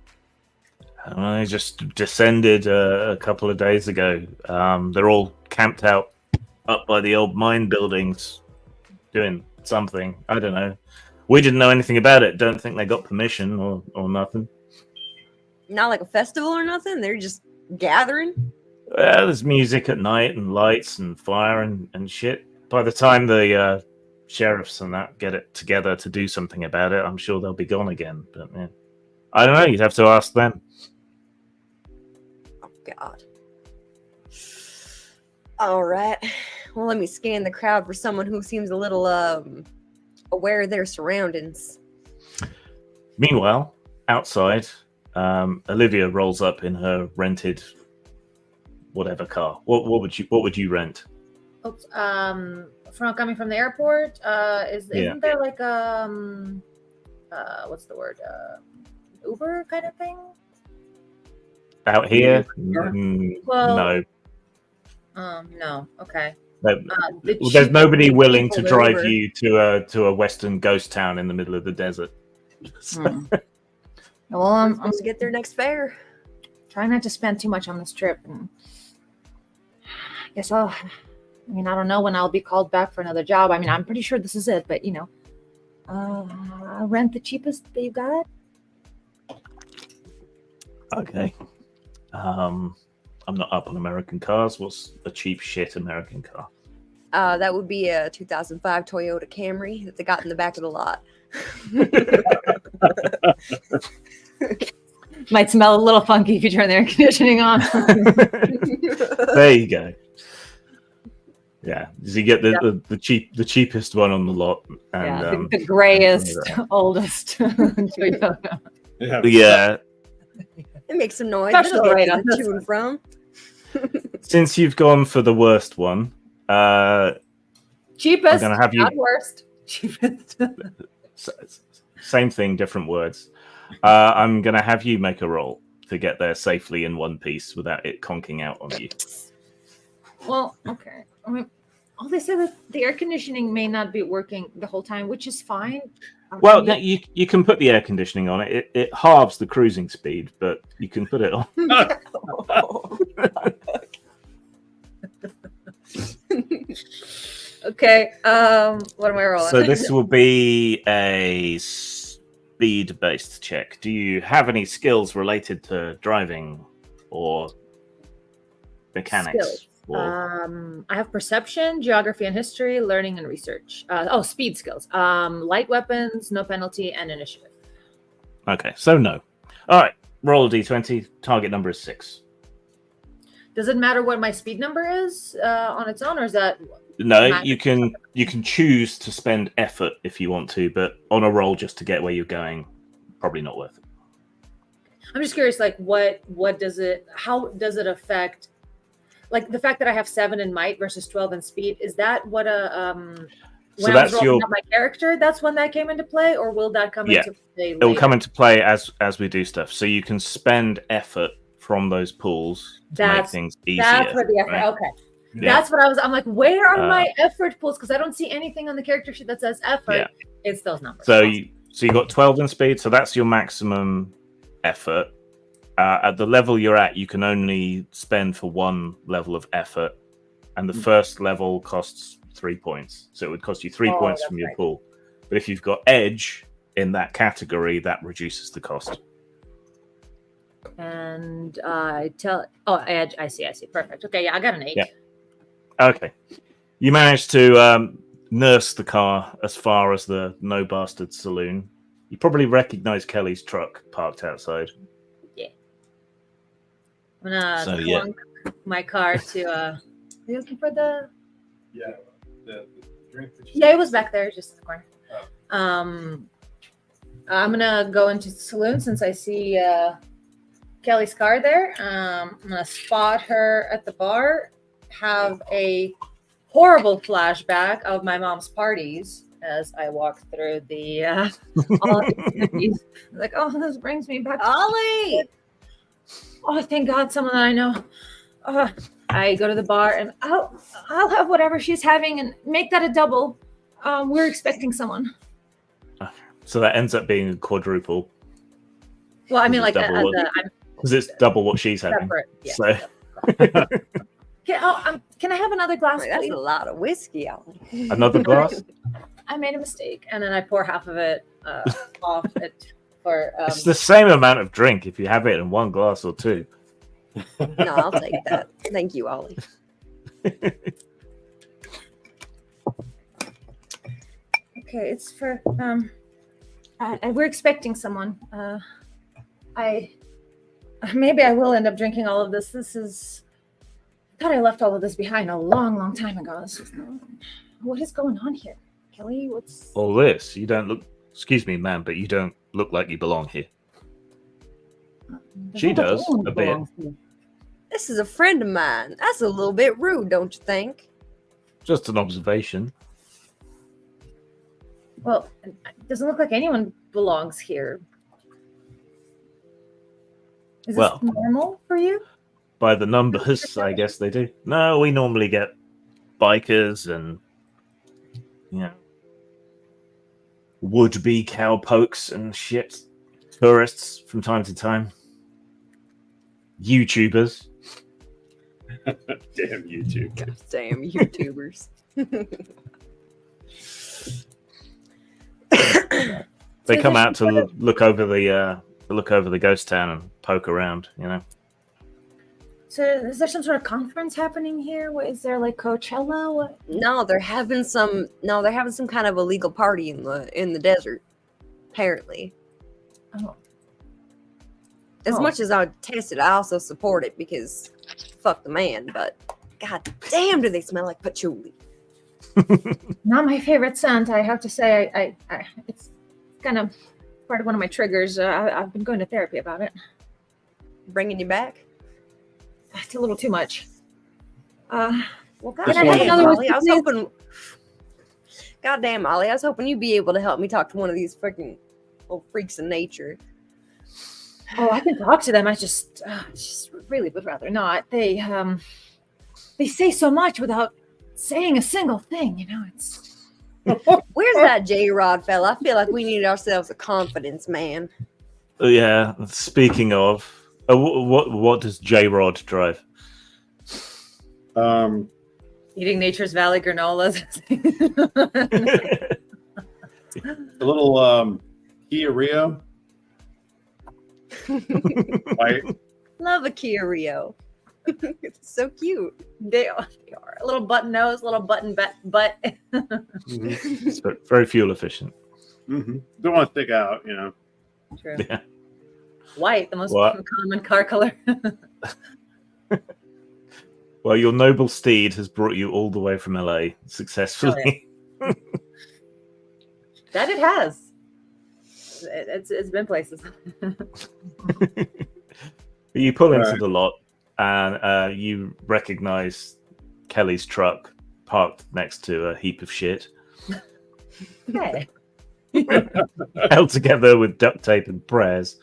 I just descended a couple of days ago. They're all camped out up by the old mine buildings doing something. I don't know. We didn't know anything about it. Don't think they got permission or nothing. Not like a festival or nothing? They're just gathering? Well, there's music at night and lights and fire and shit. By the time the sheriffs and that get it together to do something about it, I'm sure they'll be gone again. But yeah. I don't know. You'd have to ask them. Oh, God. All right. Well, let me scan the crowd for someone who seems a little aware of their surroundings. Meanwhile, outside, Olivia rolls up in her rented whatever car. What would you rent? Oops, from coming from the airport, isn't there like what's the word? Uber kind of thing? Out here? Well, No. no. Okay. There's nobody willing to people drive Uber. you to a western ghost town in the middle of the desert. Well, I'm I'm supposed to get their next fare. trying not to spend too much on this trip. And I guess I don't know when I'll be called back for another job. I'm pretty sure this is it, but I'll rent the cheapest that you got. Okay. I'm not up on American cars. What's a cheap shit American car? That would be a 2005 Toyota Camry that they got in the back of the lot. Might smell a little funky if you turn the air conditioning on. There you go. Yeah, so you get the cheapest one on the lot, and the grayest, oldest Toyota. yeah. It makes some noise. Special It'll get rate to on the this to and one. from. Since you've gone for the worst one, Cheapest, I'm gonna have you- not worst. Cheapest. same thing, different words. I'm gonna have you make a roll to get there safely in one piece without it conking out on you. Well, okay. I mean, they said that the air conditioning may not be working the whole time, which is fine. Well, you can put the air conditioning on it. It halves the cruising speed, but you can put it on. Okay. What am I rolling? So this will be a speed-based check. Do you have any skills related to driving or mechanics? Skills. Or... I have perception, geography and history, learning and research. Speed skills. Light weapons, no penalty, and initiative. Okay, so no. All right, roll a d20. Target number is 6. Does it matter what my speed number is on its own, or is that? No, matter? you can choose to spend effort if you want to, but on a roll just to get where you're going, probably not worth it. I'm just curious, like what does it? How does it affect? Like the fact that I have 7 in might versus 12 in speed, is that what when I was rolling up my character, that's when that came into play, or will that come into play later? It will come into play as we do stuff. So you can spend effort from those pools to make things easier. That's where the effort. Right? Okay, Yeah. that's what I'm like, where are my effort pools? Because I don't see anything on the character sheet that says effort. Yeah. It's those numbers. So you got 12 in speed, so that's your maximum effort. At the level you're at, you can only spend for one level of effort, and the first level costs 3 points. So it would cost you 3 points from your pool. But if you've got edge in that category, that reduces the cost. And edge. I see. Perfect. Okay, yeah, I got an 8. Yeah. Okay. You managed to nurse the car as far as the No Bastard Saloon. You probably recognize Kelly's truck parked outside. I'm gonna clunk my car to. Are you looking for the? Yeah, the drink. It was back there, just in the corner. Oh. I'm gonna go into the saloon since I see Kelly's car there. I'm gonna spot her at the bar. Have a horrible flashback of my mom's parties as I walk through the. All these like, oh, this brings me back. Ollie. Oh, thank God, someone that I know. I go to the bar and I'll have whatever she's having and make that a double. We're expecting someone. So that ends up being a quadruple. Well, I mean, like because it's double what she's having. Yeah, so. Can I have another glass? That's a lot of whiskey, Ollie. Another glass? I made a mistake, and then I pour half of it off it. It's the same amount of drink if you have it in one glass or two. No, I'll take that. Thank you, Ollie. Okay, it's for we're expecting someone. Maybe I will end up drinking all of this. This is. I thought I left all of this behind a long, long time ago. What is going on here, Kelly? What's all this? You don't look. Excuse me, ma'am, but you don't look like you belong here. She does a bit. This is a friend of mine. That's a little bit rude, don't you think? Just an observation. Well, it doesn't look like anyone belongs here. Is this normal for you? By the numbers, I guess they do. No, we normally get bikers and, would-be cowpokes and shit. Tourists from time to time. YouTubers. Damn YouTube. God damn YouTubers. They come out to look over the ghost town and poke around, So is there some sort of conference happening here? What is there, like Coachella? What? No, they're having some kind of illegal party in the desert. Apparently. Oh. As much as I would test it, I also support it because fuck the man, but God damn, do they smell like patchouli? Not my favorite scent, I have to say. I it's kind of part of one of my triggers. I've been going to therapy about it. Bringing you back? It's a little too much. Well, God, Just can I have one- another Ollie, I was whiskey, hoping. Goddamn, Ollie, I was hoping you'd be able to help me talk to one of these freaking little freaks of nature. please? Oh, I can talk to them. I just really would rather not. They say so much without saying a single thing. You know, it's. Where's that J-Rod fella? I feel like we need ourselves a confidence man. Yeah. Speaking of, what does J-Rod drive? Eating Nature's Valley granolas. A little Kia Rio. White. Love a Kia Rio. It's so cute. They are a little button nose, little button butt. Mm-hmm. It's very fuel efficient. Mm-hmm. Don't want to stick out, you know. True. Yeah. White, the most What? common car color. Well, your noble steed has brought you all the way from LA successfully. That it has. It's been places. You pull into Right. the lot and you recognize Kelly's truck parked next to a heap of shit, Hey. held together with duct tape and prayers.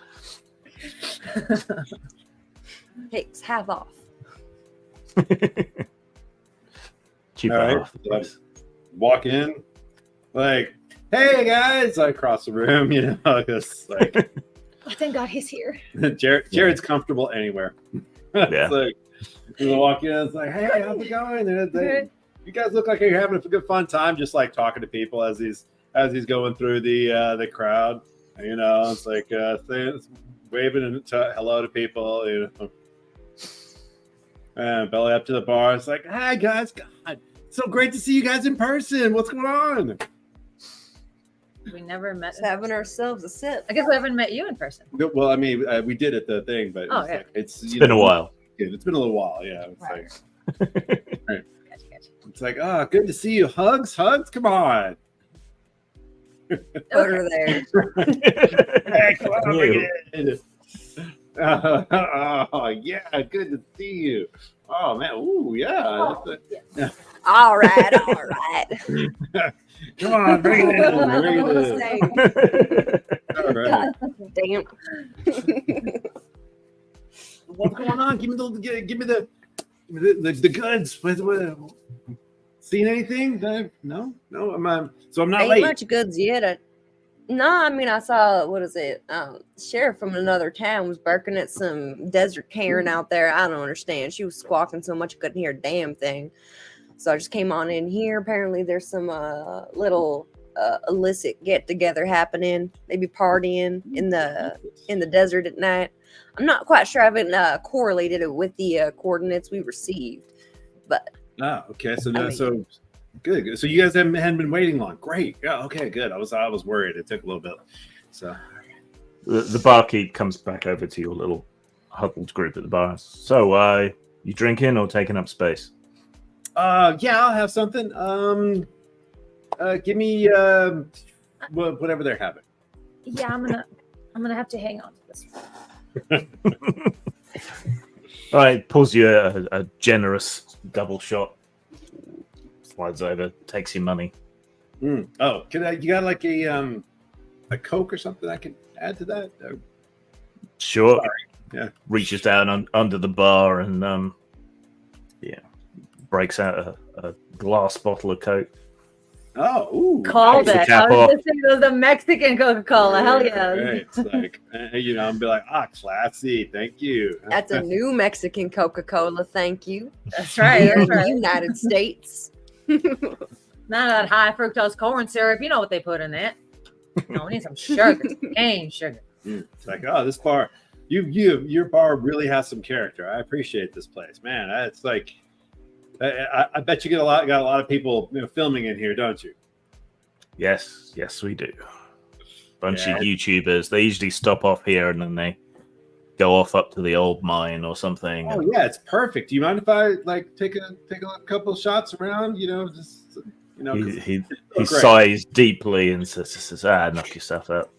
Hey, it's half off. Cheap All right. half the price. Walk in, like, hey guys, I cross the room, you know, because like Oh, thank God he's here. Jared's comfortable anywhere. Yeah. It's like you walk in, it's like, hey, how's it going? And you guys look like you're having a good fun time, just like talking to people as he's going through the crowd. You know, it's like waving and hello to people. You know, and belly up to the bar. It's like, hi guys, God, so great to see you guys in person. What's going on? We never met. Just having ourselves a sip. I guess we haven't met you in person. Well, I mean, we did at the thing, but Oh, it's, yeah. like, it's Been a while. It's been a little while. Yeah, it's Right. like Gotcha. it's like, oh, good to see you. Hugs, come on. Put her there. Hey, come on, You. bring it in. Oh, yeah, good to see you. Oh man, ooh, yeah. Oh, yeah. All right, all right. Come on, bring it in. Bring it in. All right. Damn. What's going on? Give me the goods. Seen anything? No. So I'm not Ain't late. much goods yet. No, I mean I saw sheriff from another town was barking at some desert Karen out there. I don't understand. She was squawking so much I couldn't hear a damn thing. So I just came on in here. Apparently there's some little illicit get together happening, maybe partying in the desert at night. I'm not quite sure. I haven't correlated it with the coordinates we received, but Oh, okay. So I mean- so good. So you guys hadn't been waiting long. Great. Yeah. Okay. Good. I was worried. It took a little bit. So The barkeep comes back over to your little huddled group at the bar. So, you drinking or taking up space? yeah, I'll have something. Give me whatever they're having. Yeah, I'm gonna have to hang on to this. All right, pulls you a generous double shot. Slides over, takes your money. Oh, you got like a Coke or something I can add to that? Sure. Yeah. Reaches down under the bar and breaks out a glass bottle of Coke. Oh, ooh. Called Takes the it. cap I was off. just saying it was a Mexican Coca-Cola. Hell yeah. Right. It's like, I'm be like, classy. Thank you. that's a new Mexican Coca-Cola. Thank you. That's right. That's In the right. United States. None of that high fructose corn syrup. You know what they put in it. No, we need some sugar. Cane sugar. It's like, oh, this bar, your bar really has some character. I appreciate this place, man. It's like, I bet you got a lot of people filming in here, don't you? Yes, we do. Bunch Yeah. of YouTubers. They usually stop off here and then they go off up to the old mine or something. Oh and yeah, it's perfect. Do you mind if I like take a couple shots around? Just 'cause he it's so great. sighs deeply and says, knock yourself out.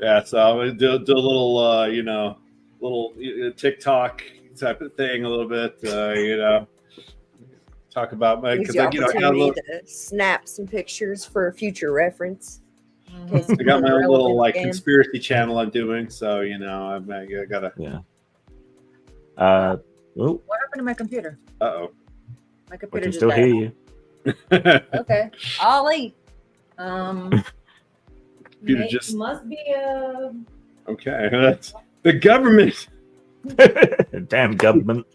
Yeah, so I'm gonna do a little little TikTok type of thing a little bit. Talk about my Gives because you I got a opportunity little. to snap some pictures for future reference. Mhm. I got my own little Relevant like again. conspiracy channel I'm doing, so I gotta. Yeah. Oh, What happened to my computer? Uh My we computer can just still died. hear you. oh. Okay. Ollie, Computer just must be okay. That's the government. Damn government.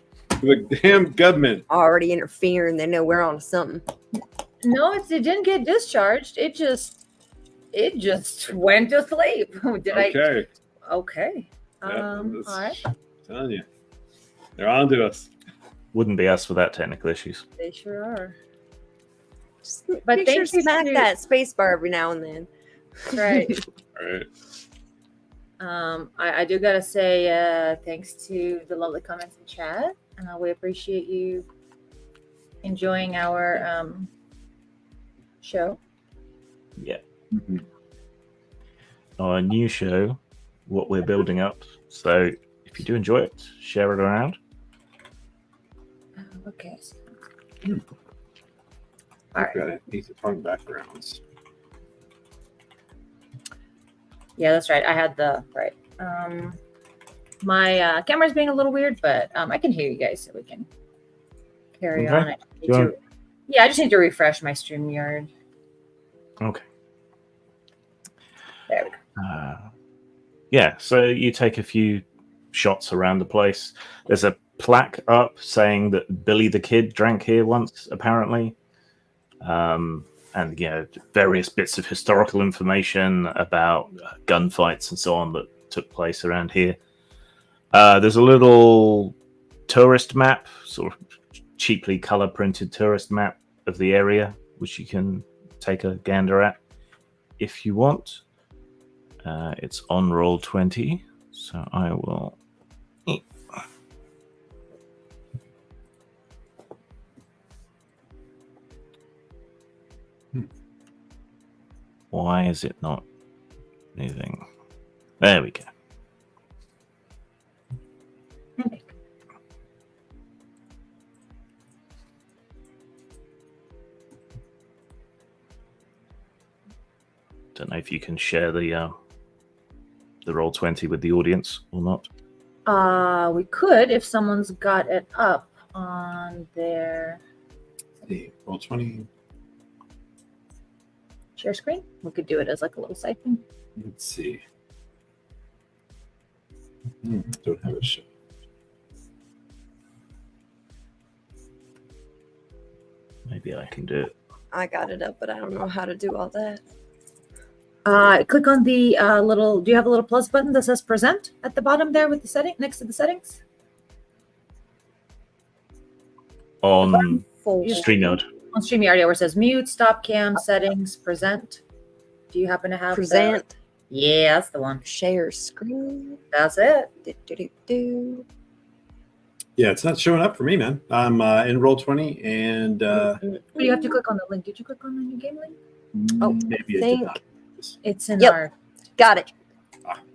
The damn government. already interfering. They know we're on something. no. It didn't get discharged. It just went to sleep. Did Okay. I? Okay. Yeah, All right. Telling you, they're on to us. Wouldn't be us without technical issues. They sure are. Just But make sure thank you smack to- that space bar every now and then. Right. All right. I do gotta say thanks to the lovely comments in chat. We appreciate you enjoying our show. Yeah. Mhm. Our new show, what we're building up. So if you do enjoy it, share it around. Okay. Hmm. All right. Got AetherPunk backgrounds. Yeah, that's right. I had the right. My camera's being a little weird, but I can hear you guys, so we can carry Okay. on. Go Yeah, I just need to refresh my StreamYard. Okay. There we go. Yeah, so you take a few shots around the place. There's a plaque up saying that Billy the Kid drank here once, apparently. And various bits of historical information about gunfights and so on that took place around here. There's a little tourist map, sort of cheaply color printed tourist map of the area, which you can take a gander at if you want. It's on Roll20, so I will. Why is it not moving? There we go. Don't know if you can share the Roll20 with the audience or not. We could if someone's got it up on their Hey, Roll20. share screen. We could do it as like a little side thing. Let's see. Don't have it show. Maybe I can do it. I got it up, but I don't know how to do all that. Click on the little. Do you have a little plus button that says "Present" at the bottom there with the setting next to the settings? On Full StreamYard. On StreamYard, where it says "Mute," "Stop Cam," "Settings," "Present." Do you happen to have present, Yeah, that's the one. share screen. That's it. Do. Yeah, it's not showing up for me, man. I'm in Roll20 and But you have to click on the link. Did you click on the new game link? Oh, maybe I did think- not. It's in Yep. our Got it.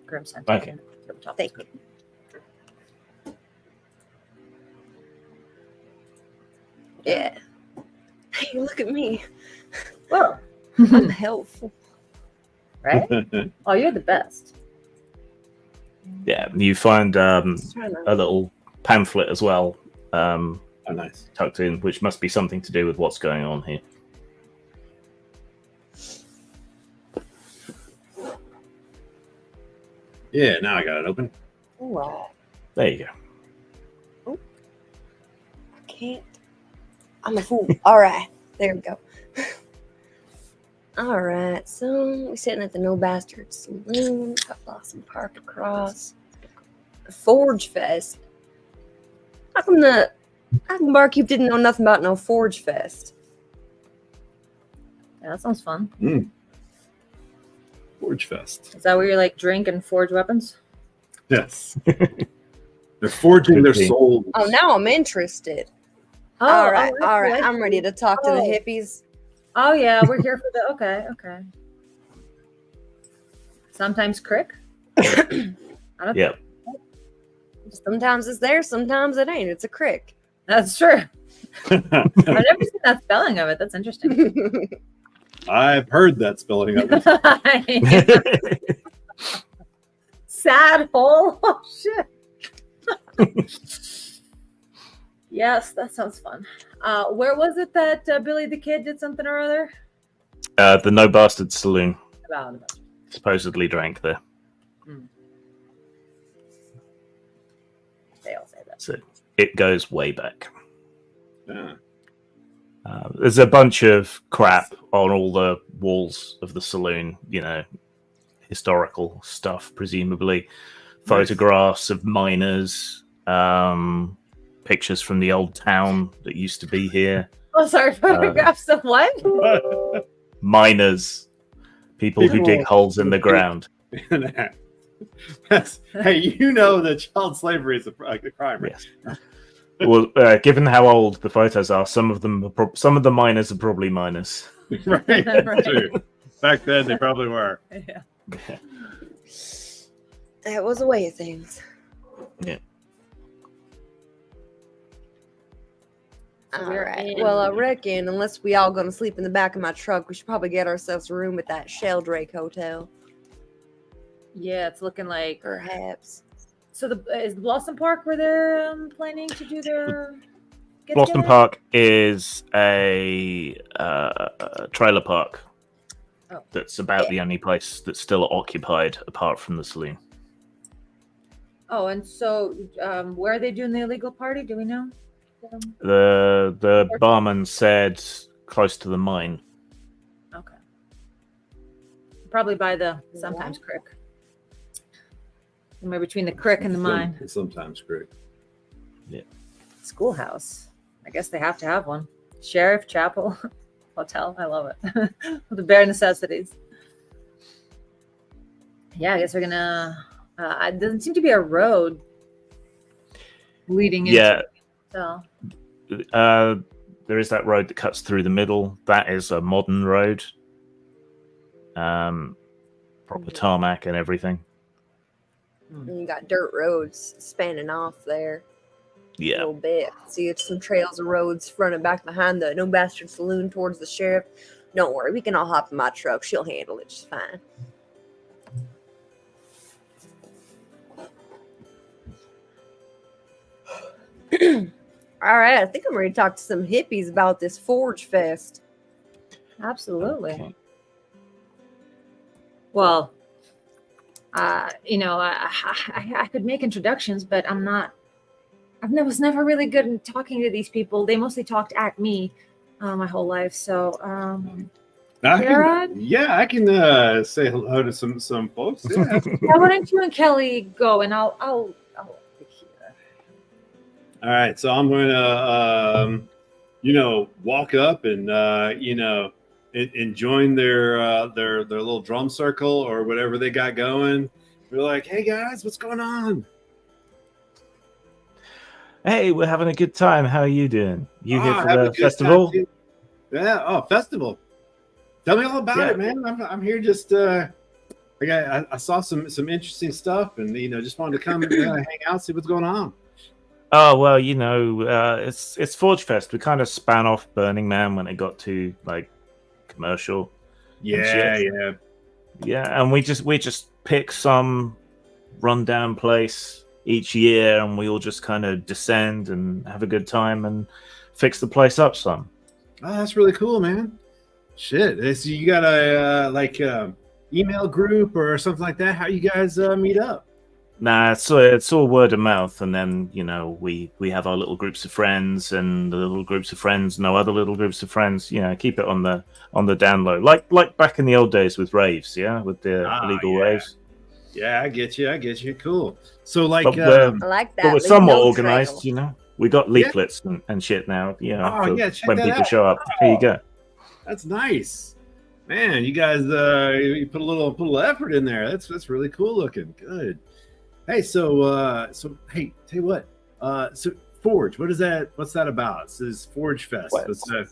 Grim Center. Okay. Thank you. Yeah. Hey, look at me. Whoa. I'm helpful. Right? Oh, you're the best. Yeah, you find Just trying to- a little pamphlet as well Oh, nice. tucked in, which must be something to do with what's going on here. Yeah, now I got it open. Right. There you go. I can't. I'm a fool. All right. There we go. All right. So we're sitting at the No Bastard Saloon. Got Blossom Park across. Forge Fest. How come Barkeep didn't know nothing about no Forge Fest? Yeah, that sounds fun. Forge Fest. Is that where you like drink and forge weapons? Yes. They're forging their souls. Oh, now I'm interested. Oh, all right. I I'm ready to talk to the hippies. Oh yeah, we're here for the okay. Sometimes crick. Yeah. Sometimes it's there, sometimes it ain't. It's a crick. That's true. I've never seen that spelling of it. That's interesting. I've heard that spelling of it. Sad hole. Oh shit. Yes, that sounds fun. Where was it that Billy the Kid did something or other? The No Bastard Saloon. About. Supposedly drank there. They all say that. So it goes way back. Yeah. There's a bunch of crap on all the walls of the saloon, historical stuff, presumably. Photographs of miners, pictures from the old town that used to be here. Oh, sorry, photographs of what? Miners. People who dig holes in the ground. Hey, you know that child slavery is a crime, right? Yes. Well, given how old the photos are, some of the miners are probably miners. Right. Right. True. Back then, they probably were. Yeah. That was a way of things. Yeah. All right. Well, I reckon unless we all gonna sleep in the back of my truck, we should probably get ourselves a room at that Sheldrake Hotel. Yeah, it's looking like. Perhaps. So is the Blossom Park where they're planning to do their Blossom get-together? Park is a trailer park. Oh. That's about the only place that's still occupied apart from the saloon. Oh, and so where are they doing the illegal party? Do we know? The barman said close to the mine. Okay. Probably by the sometimes creek. Somewhere between the creek and the mine. Sometimes correct. Schoolhouse. I guess they have to have one. Sheriff, chapel, hotel. I love it. The bare necessities. Yeah, I guess we're gonna. It doesn't seem to be a road leading into. Yeah. So. There is that road that cuts through the middle. That is a modern road. Proper tarmac and everything. And you got dirt roads spanning off there. A Yeah. little bit. See, it's some trails of roads front and back behind the No Bastard Saloon towards the sheriff. Don't worry, we can all hop in my truck. She'll handle it just fine. All right, I think I'm ready to talk to some hippies about this Forge Fest. Absolutely. Okay. Well, I could make introductions, but I'm not. Was never really good in talking to these people. They mostly talked at me my whole life. So, I can say hello to some folks. Yeah. why don't you and Kelly go, and I'll be here. All right, so I'm going to, walk up and, and join their little drum circle or whatever they got going. We're like, hey guys, what's going on? Hey, we're having a good time. How are you doing? You here having for a the good festival? time, too. Yeah. Oh, festival. Tell me all about it, man. I'm here just. I saw some interesting stuff, and just wanted to come hang out, see what's going on. Oh well, it's Forge Fest. We kind of span off Burning Man when it got to commercial. Yeah. And we just pick some rundown place each year, and we all just kind of descend and have a good time and fix the place up some. Oh, that's really cool, man. Shit, so you got a email group or something like that? How you guys meet up? Nah, it's all word of mouth, and then we have our little groups of friends, and the little groups of friends know other little groups of friends. Keep it on the down low, like back in the old days with raves, with the illegal raves. Yeah, I get you. Cool. So But I like that. but we're leave somewhat no organized, trail. We got leaflets and shit now, Oh, yeah, check when that people out. show up. Here you go. That's nice, Man, you guys, you put a little effort in there. That's really cool looking. Good. Hey, so hey, tell you what. So Forge, what's that about? This is Forge Fest. What? What's that?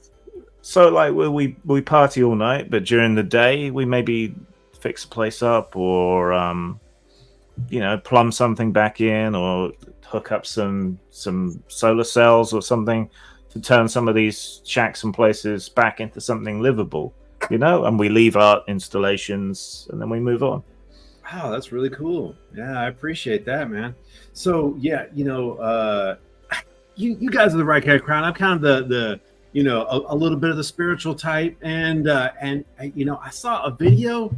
So like we party all night, but during the day we maybe fix a place up or plumb something back in or hook up some solar cells or something to turn some of these shacks and places back into something livable, and we leave our installations and then we move on. Wow, that's really cool. Yeah, I appreciate that, man. So yeah, you guys are the right kind of crowd. I'm kind of the a little bit of the spiritual type, and I saw a video.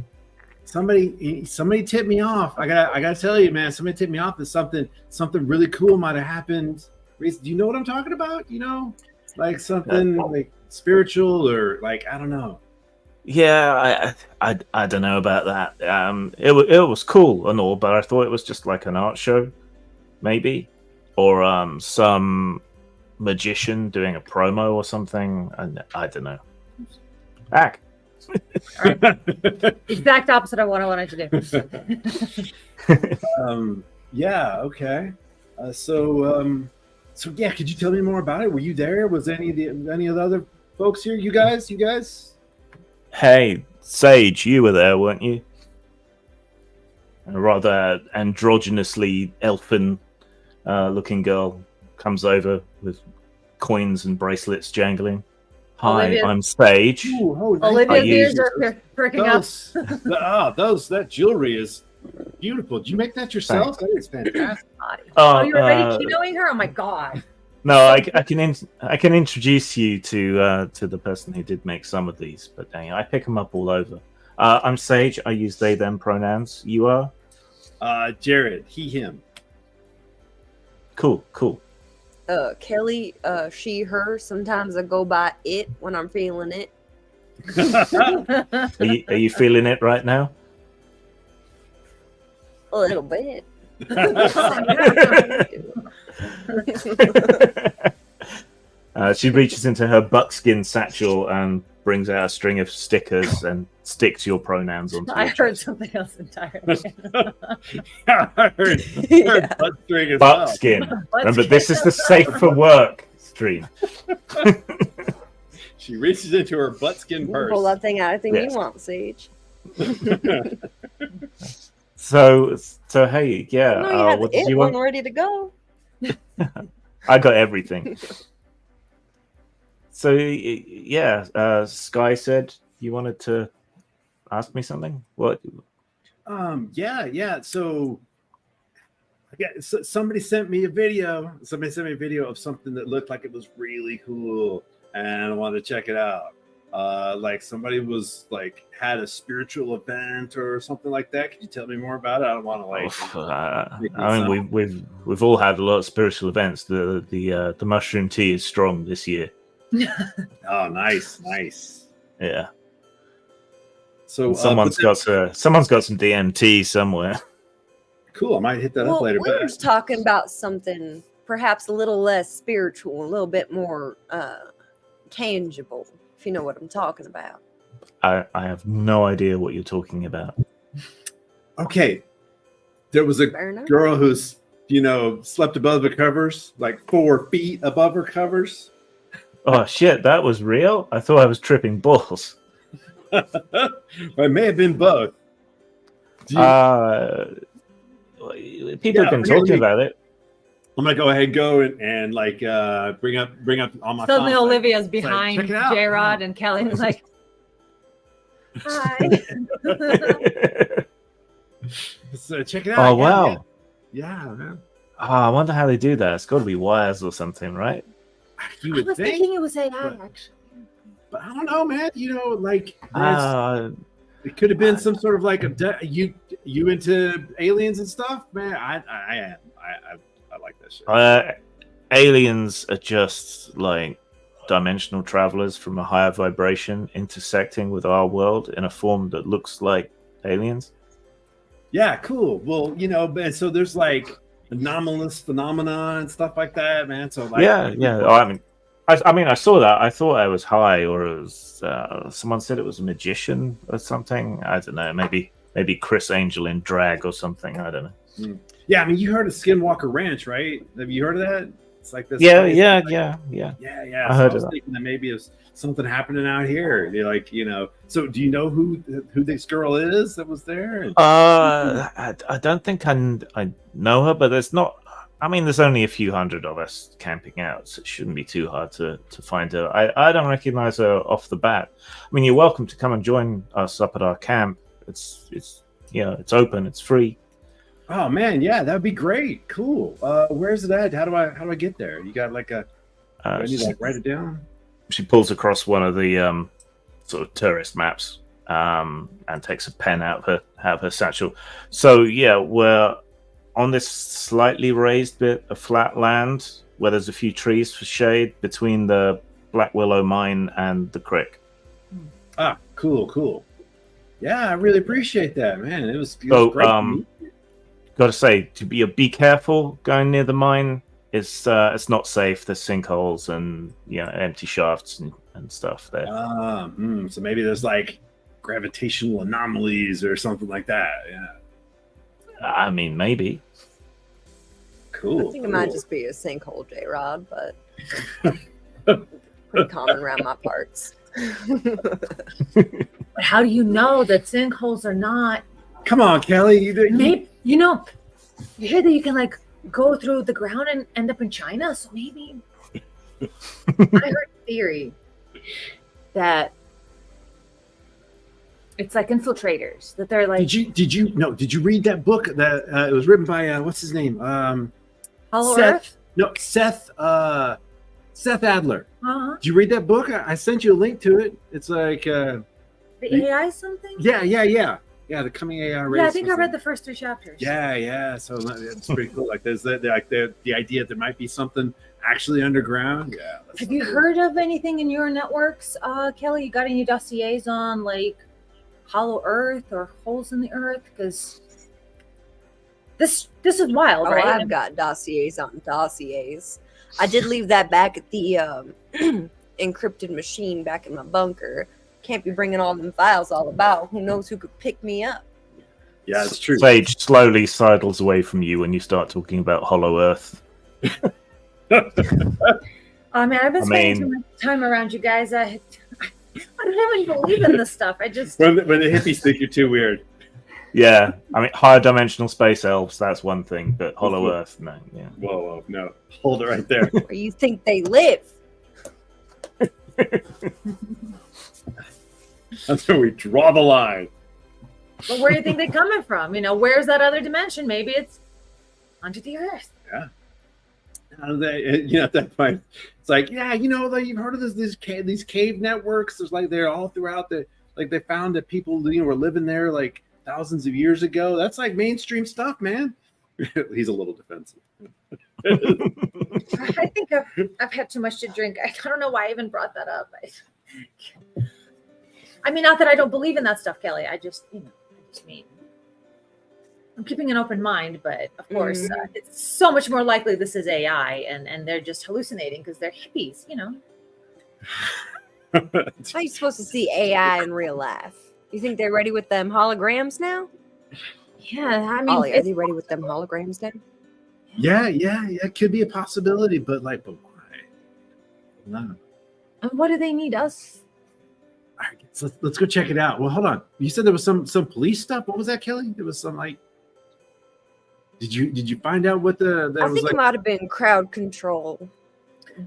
Somebody tipped me off. I gotta tell you, man. Somebody tipped me off that something really cool might have happened. Do you know what I'm talking about? Like something like spiritual or like I don't know. Yeah, I don't know about that. It was cool and all, but I thought it was just like an art show, maybe, or some magician doing a promo or something. I don't know. Back. Exact opposite of what I wanted to do. Yeah. Okay. So yeah, could you tell me more about it? Were you there? Was any of the other folks here? You guys? Hey, Sage, you were there, weren't you? A rather androgynously elfin looking girl comes over with coins and bracelets jangling. Hi, Olivia. I'm Sage. Ooh, Olivia's ears are perking up. That jewelry is beautiful. Did you make that yourself? That is fantastic. Oh, you're already keynoting her? Oh my god. No, I can introduce you to the person who did make some of these, but I pick them up all over. I'm Sage. I use they them pronouns. You are? Jared, he him. Cool. Kelly, she her. Sometimes I go by it when I'm feeling it. Are you feeling it right now? A little bit. She reaches into her buckskin satchel and brings out a string of stickers and sticks your pronouns onto I your heard chest. something else entirely. I heard Yeah. butt string as Buckskin. Remember, this is the safe for work stream. She reaches into her buttskin purse. Pull that thing out. I think Yes. you want, Sage. So hey, yeah. No, you have What the did it you one want? ready to go. I got everything. So yeah, Sky said you wanted to ask me something. What? Yeah. So somebody sent me a video. Somebody sent me a video of something that looked like it was really cool, and I wanted to check it out. Like somebody was like had a spiritual event or something like that. Could you tell me more about it? I don't want to like. I mean, we've all had a lot of spiritual events. The mushroom tea is strong this year. Oh, nice. Yeah. So someone's got some DMT somewhere. Cool. I might hit that up Well, later. we were just talking about something perhaps a little less spiritual, a little bit more tangible, if you know what I'm talking about. I have no idea what you're talking about. Okay. There was a Fair enough. girl who's slept above the covers, like 4 feet above her covers. Oh shit, that was real? I thought I was tripping balls. It may have been both. People have been talking about it. I'm gonna go ahead and go and like bring up all my Suddenly thoughts, like, Olivia's like, behind check it out. J-Rod and Kelly is like, hi. So check it out. Oh wow. Yeah, man. Oh, I wonder how they do that. It's got to be wires or something, right? You I would was think, thinking it was AI, but- actually. but I don't know, man. Like Uh, it could have been some sort of like you into aliens and stuff, man. I like that shit. Aliens are just like dimensional travelers from a higher vibration intersecting with our world in a form that looks like aliens. Yeah, cool. Well, and so there's like anomalous phenomena and stuff like that, man. So like, Yeah. Oh, I mean, I mean, I saw that. I thought I was high, or it was someone said it was a magician or something. I don't know. Maybe Chris Angel in drag or something. I don't know. Yeah, I mean, you heard of Skinwalker Ranch, right? Have you heard of that? It's like this. Yeah. Yeah. I So heard I was of that. thinking that maybe it's something happening out here. You're like, So do you know who this girl is that was there? I don't think I know her, but there's not. I mean, there's only a few hundred of us camping out, so it shouldn't be too hard to find her. I don't recognize her off the bat. I mean, you're welcome to come and join us up at our camp. It's it's open, it's free. Oh man, yeah, that'd be great. Cool. Where's it at? How do I get there? You got like a? Do I need to like write it down? She pulls across one of the sort of tourist maps and takes a pen out of her satchel. So yeah, we're on this slightly raised bit of flat land where there's a few trees for shade between the Black Willow mine and the creek. Ah, cool. Yeah, I really appreciate that, man. It was So, great. To meet you. Got to say, be careful going near the mine. It's not safe. There's sinkholes and empty shafts and stuff there. So maybe there's like gravitational anomalies or something like that. Yeah. I mean, maybe. Cool. I think it might just be a sinkhole, J-Rod, but pretty common around my parts. But how do you know that sinkholes are not? Come on, Kelly. Maybe you hear that you can like go through the ground and end up in China. So maybe I heard a theory that it's like infiltrators, that they're like. Did you read that book that it was written by what's his name? Hollow Seth. Earth? No, Seth Adler. Uh-huh. Did you read that book? I sent you a link to it. It's like The AI something? yeah, the coming AI race. Yeah, I think I read the first 3 chapters. Yeah. So it's pretty cool. Like there's the idea there might be something actually underground. Yeah. Have you heard of anything in your networks, Kelly? You got any dossiers on like Hollow Earth or holes in the Earth? Because this is wild, Oh, right? I've got dossiers on dossiers. I did leave that back at the encrypted machine back in my bunker. Can't be bringing all them files all about. Who knows who could pick me up? Yeah, it's true. Sage slowly sidles away from you when you start talking about Hollow Earth. Oh man, I've been spending too much time around you guys. I don't even believe in this stuff. I just When the hippies think you're too weird. Yeah, I mean, higher dimensional space elves, that's one thing, but Hollow Earth, no. Yeah. Whoa, no. Hold it right there. Where you think they live? That's where we draw the line. But where do you think they're coming from? Where's that other dimension? Maybe it's under the Earth. Yeah. At that point, it's like, like you've heard of these cave networks. There's like they're all throughout they found that people were living there like thousands of years ago. That's like mainstream stuff, man. He's a little defensive. I think I've had too much to drink. I don't know why I even brought that up. I mean, not that I don't believe in that stuff, Kelly. I just mean I'm keeping an open mind, but of course, it's so much more likely this is AI and they're just hallucinating because they're hippies, How are you supposed to see AI in real life? You think they're ready with them holograms now? Yeah, I mean, Ollie, are they ready with them holograms now? Yeah, it could be a possibility, but why? No. and what do they need us? All right, let's go check it out. Well, hold on. You said there was some police stuff. What was that, Kelly? There was some like. Did you find out what that I was think like? it might have been crowd control,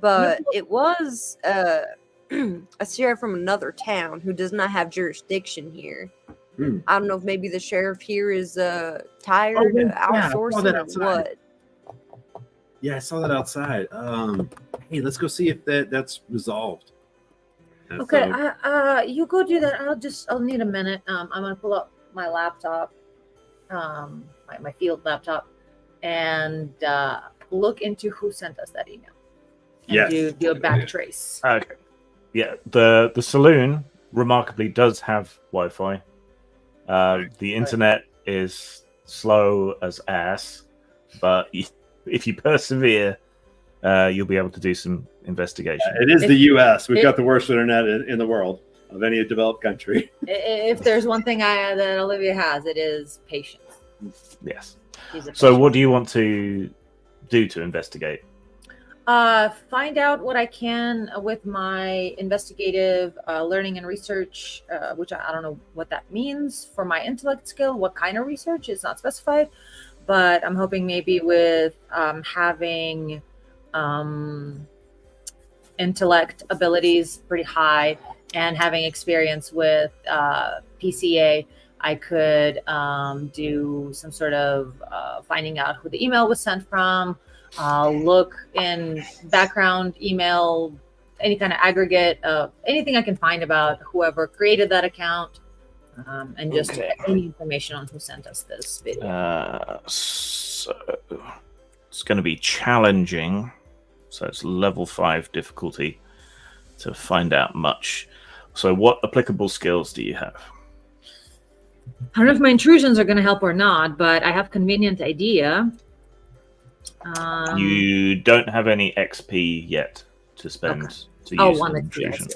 but it was a sheriff from another town who does not have jurisdiction here. I don't know if maybe the sheriff here is tired of outsourcing or what. Yeah, I saw that outside. Hey, let's go see if that's resolved. Okay, you go do that. I'll need a minute. I'm gonna pull up my laptop, my field laptop, and look into who sent us that email. And do a back trace. Okay. Yeah, the saloon remarkably does have Wi-Fi. The internet is slow as ass, but if you persevere, you'll be able to do some investigation. It is the U.S. We've got the worst internet in the world of any developed country. If there's one thing that Olivia has, it is patience. Yes. She's a So patient. what do you want to do to investigate? Find out what I can with my investigative learning and research, which I don't know what that means for my intellect skill. What kind of research is not specified, but I'm hoping maybe with having intellect abilities pretty high and having experience with PCA, I could do some sort of finding out who the email was sent from. Look in background email, any kind of aggregate, anything I can find about whoever created that account, and just any information on who sent us this video. So it's going to be challenging. So it's level 5 difficulty to find out much. So what applicable skills do you have? I don't know if my intrusions are going to help or not, but I have convenient idea. You don't have any XP yet to spend to use one an XP, intrusion.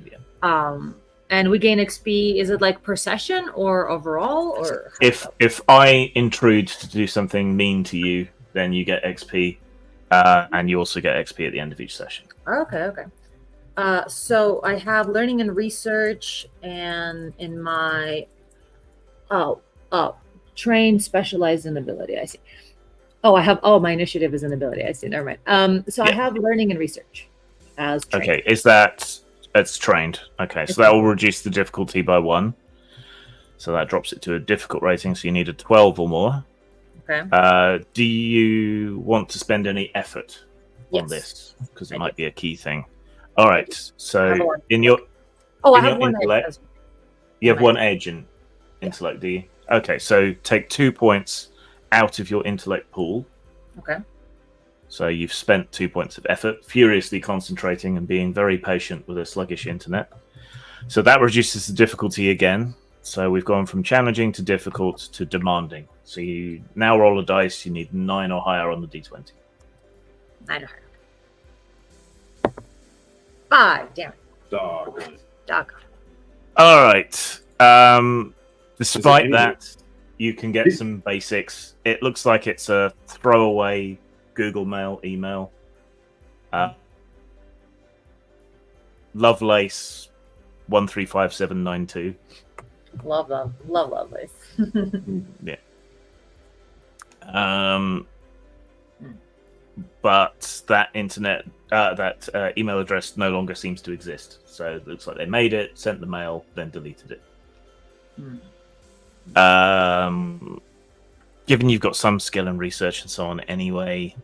Yeah. And we gain XP. Is it like per session or overall, or If I intrude to do something mean to you, then you get XP, and you also get XP at the end of each session. Okay. So I have learning and research, and in my trained, specialized in ability. I see. I have. My initiative is an ability. I see. Never mind. So I have learning and research as trained. Okay. It's trained. Okay, so that will reduce the difficulty by 1. So that drops it to a difficult rating. So you need a 12 or more. Okay. Do you want to spend any effort on Yes. this? Because it might be a key thing. All right. So in your I in have your one. intellect, you have 1 edge in intellect, do you? Okay, so take 2 points out of your intellect pool. Okay. So you've spent 2 points of effort, furiously concentrating and being very patient with a sluggish internet. So that reduces the difficulty again. So we've gone from challenging to difficult to demanding. So you now roll a dice. You need 9 or higher on the d20. 9 or higher. 5. Damn it. Dog. All right. Despite that, you can get some basics. It looks like it's a throwaway Google Mail email. Lovelace 135792. Love Lovelace. Yeah. But that email address no longer seems to exist. So it looks like they made it, sent the mail, then deleted it. Given you've got some skill in research and so on anyway,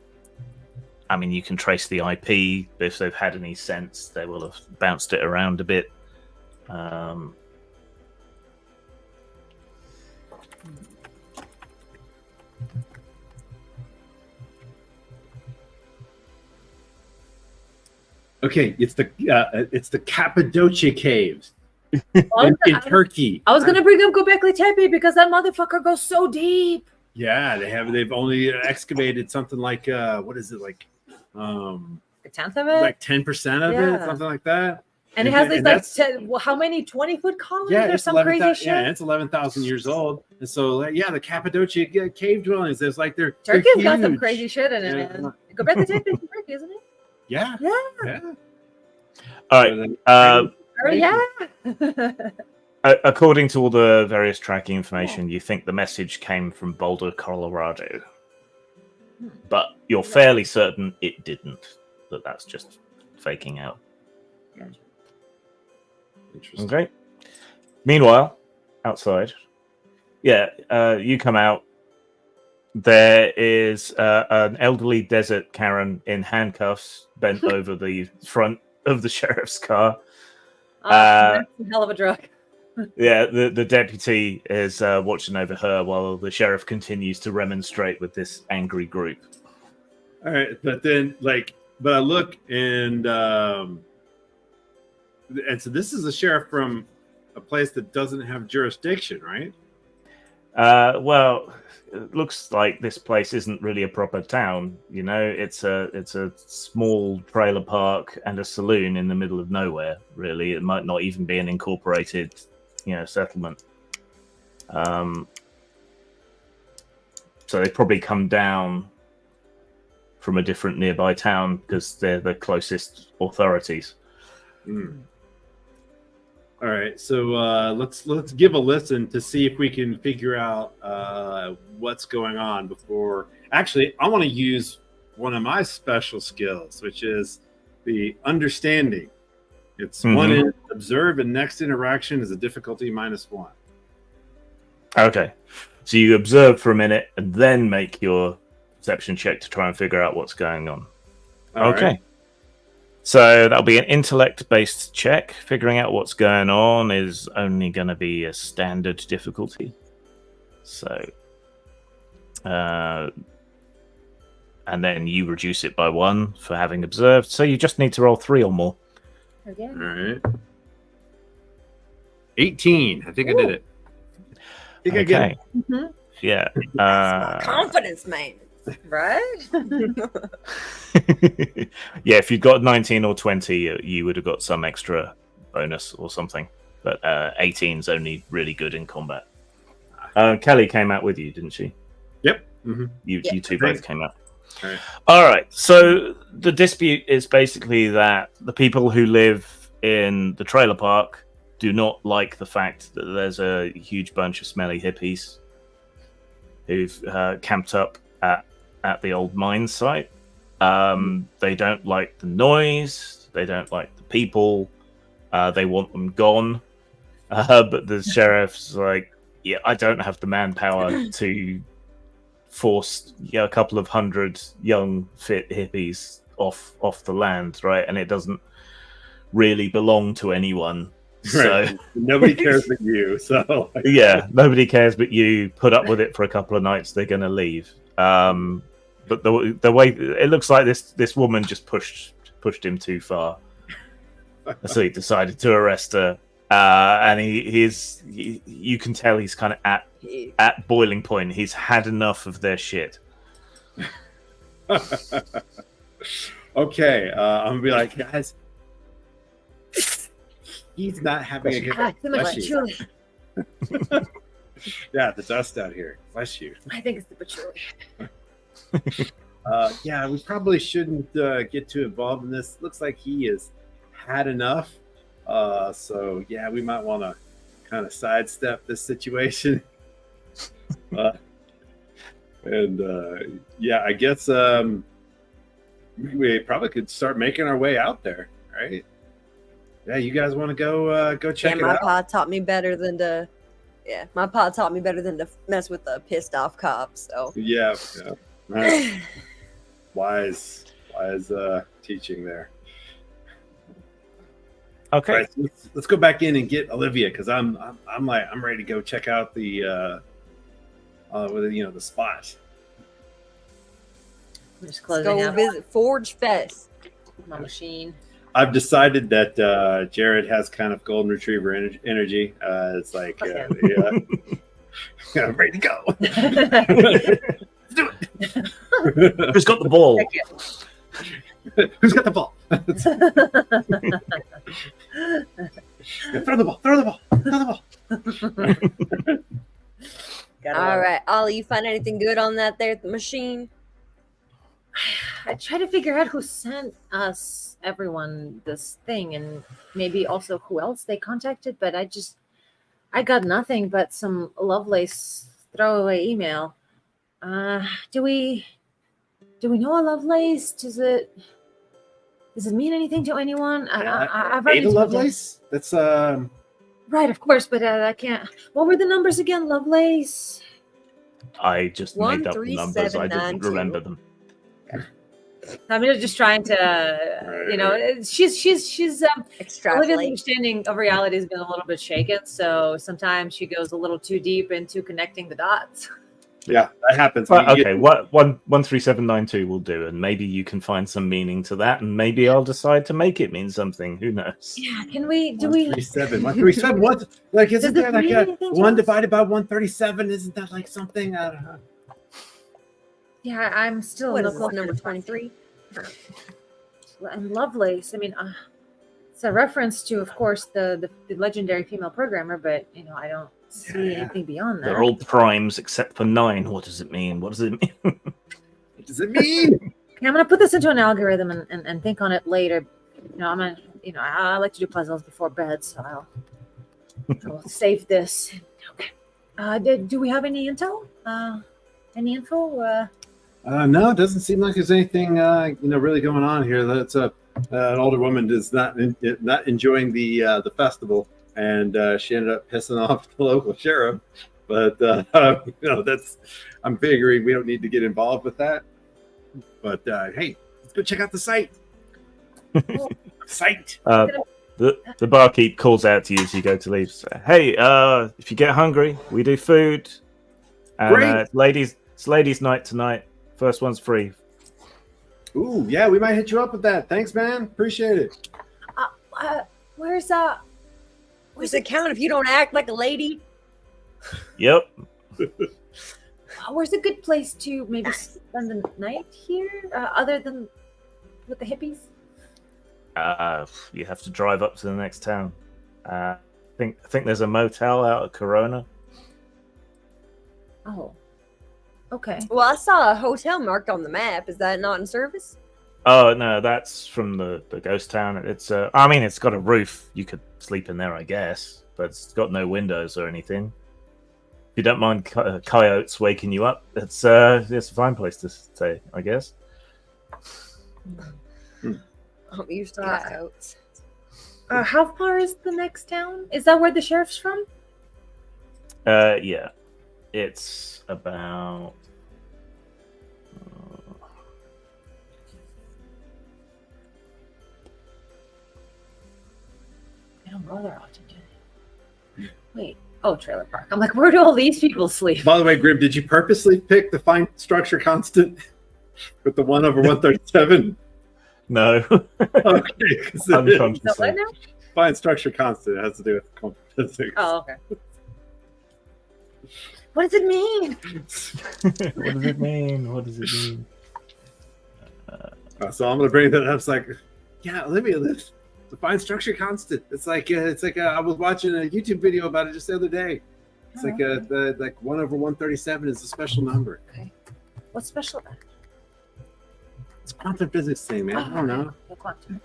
I mean, you can trace the IP, but if they've had any sense, they will have bounced it around a bit. Okay, it's the Cappadocia Caves in Turkey. I was gonna bring up Göbekli Tepe because that motherfucker goes so deep. Yeah, they've only excavated something like what is it, like A tenth of it, like 10% of it, something like that. And it has these how many 20-foot columns or some crazy shit? Yeah, it's 11,000 years old. And so the Cappadocia cave dwellings, there's like Turkey's got some crazy shit in it. Man. Göbekli Tepe is in Turkey, isn't it? Yeah. All right. Yeah. According to all the various tracking information, you think the message came from Boulder, Colorado, but you're fairly certain it didn't. That's just faking out. Interesting. Okay. Meanwhile, outside, you come out. There is an elderly desert Karen in handcuffs, bent over the front of the sheriff's car. That's a hell of a drug. Yeah, the deputy is watching over her while the sheriff continues to remonstrate with this angry group. All right, but then I look and so this is a sheriff from a place that doesn't have jurisdiction, right? Well, it looks like this place isn't really a proper town. You know, it's a small trailer park and a saloon in the middle of nowhere. Really, it might not even be an incorporated, settlement. So they probably come down from a different nearby town because they're the closest authorities. All right, so let's give a listen to see if we can figure out what's going on before. Actually, I want to use one of my special skills, which is the understanding. It's one in observe, and next interaction is a difficulty -1. Okay, so you observe for a minute and then make your perception check to try and figure out what's going on. All Okay. right. So that'll be an intellect-based check. Figuring out what's going on is only going to be a standard difficulty. So, and then you reduce it by 1 for having observed. So you just need to roll 3 or more. Okay. All right. 18. I think I did it. I think I get it. Mhm. Yeah. Confidence, man. Right? Yeah, if you'd got 19 or 20, you would have got some extra bonus or something. But 18's only really good in combat. Kelly came out with you, didn't she? Yep. Mm-hmm. You two Great. both came out. Right. All right. So the dispute is basically that the people who live in the trailer park do not like the fact that there's a huge bunch of smelly hippies who've camped up at the old mine site. They don't like the noise. They don't like the people. They want them gone. But the sheriff's like, yeah, I don't have the manpower to force a couple of hundred young, fit hippies off the land, right? And it doesn't really belong to anyone. Right. So Nobody cares but you. So yeah, nobody cares but you. Put up with it for a couple of nights, they're going to leave. But the way it looks like this woman just pushed him too far, so he decided to arrest her. And you can tell he's kind of at boiling point. He's had enough of their shit. Okay, I'm gonna be like, guys, he's not having a good Ah, the Bless you. patchouli. Yeah, the dust out here. Bless you. I think it's the patchouli. Yeah, we probably shouldn't get too involved in this. Looks like he has had enough. So yeah, we might want to kind of sidestep this situation. Yeah, I guess we probably could start making our way out there, right? Yeah, you guys want to go check it my out? pa taught me better than to. Yeah, my pa taught me better than to mess with the pissed off cops. So Yeah. Right. Wise teaching there. Okay. All right, so let's go back in and get Olivia because I'm ready to go check out the the spot. I'm just let's closing go out visit Forge Fest. my machine. I've decided that Jared has kind of golden retriever energy. It's like, yeah, I'm ready to go. Let's do it. Who's got the ball? Who's got the ball? Throw the ball. Throw the ball. Throw the ball. All right, Ollie, you find anything good on that there machine? I try to figure out who sent everyone this thing and maybe also who else they contacted, but I got nothing but some Lovelace throwaway email. Do we know a Lovelace? Does it mean anything to anyone? I've already Ada told them. Lovelace? That's Right, of course, but I can't. What were the numbers again, Lovelace? I just made up the numbers. I didn't 13792. remember them. I'm just trying to, she's Olivia's Extrapolate. understanding of reality has been a little bit shaken, so sometimes she goes a little too deep into connecting the dots. Yeah, that happens. Well, You okay, get- what 13792 will do, and maybe you can find some meaning to that, and maybe I'll decide to make it mean something. Who knows? Yeah, can we? Do we? 137. What? Like, isn't Does it there like mean a anything to 1 us? divided by 137? Isn't that like something? I don't know. Yeah, I'm still What no is this, closer number to 23? And Lovelace. I mean, it's a reference to, of course, the legendary female programmer, but I don't see Yeah. anything beyond that. They're all primes except for 9. What does it mean? What does it mean? What does it mean? Okay, I'm gonna put this into an algorithm and think on it later. I'm gonna, I like to do puzzles before bed, so I'll save this. Okay. Do we have any intel? Any info? No, it doesn't seem like there's anything really going on here. That's an older woman is not enjoying the festival, and she ended up pissing off the local sheriff. But that's I'm figuring we don't need to get involved with that. But hey, let's go check out the site. Site. The barkeep calls out to you as you go to leave. So, hey, if you get hungry, we do food. And Great. it's ladies' night tonight. First one's free. Ooh, yeah, we might hit you up with that. Thanks, man. Appreciate it. Where's Does it count if you don't act like a lady? Yep. where's a good place to maybe spend the night here, other than with the hippies? You have to drive up to the next town. I think there's a motel out at Corona. Oh, okay. Well, I saw a hotel marked on the map. Is that not in service? Oh no, that's from the ghost town. It's I mean, it's got a roof. You could sleep in there, I guess, but it's got no windows or anything. If you don't mind coyotes waking you up, it's a fine place to stay, I guess. I'm used to coyotes. How far is the next town? Is that where the sheriff's from? Yeah, it's about. I don't go there often, do they? Wait. Oh, trailer park. I'm like, where do all these people sleep? By the way, Grim, did you purposely pick the fine structure constant with the 1/137? No. Okay, 'cause it is Unconsciously. So what now? fine structure constant. It has to do with quantum physics. Oh, okay. What does it mean? What does it mean? What does it mean? So I'm gonna bring that up. It's like, yeah, Olivia, the fine structure constant. It's like I was watching a YouTube video about it just the other day. It's like the 1/137 is a special number. Okay. What's special about it? It's a quantum physics thing, man. I don't know. The quantum.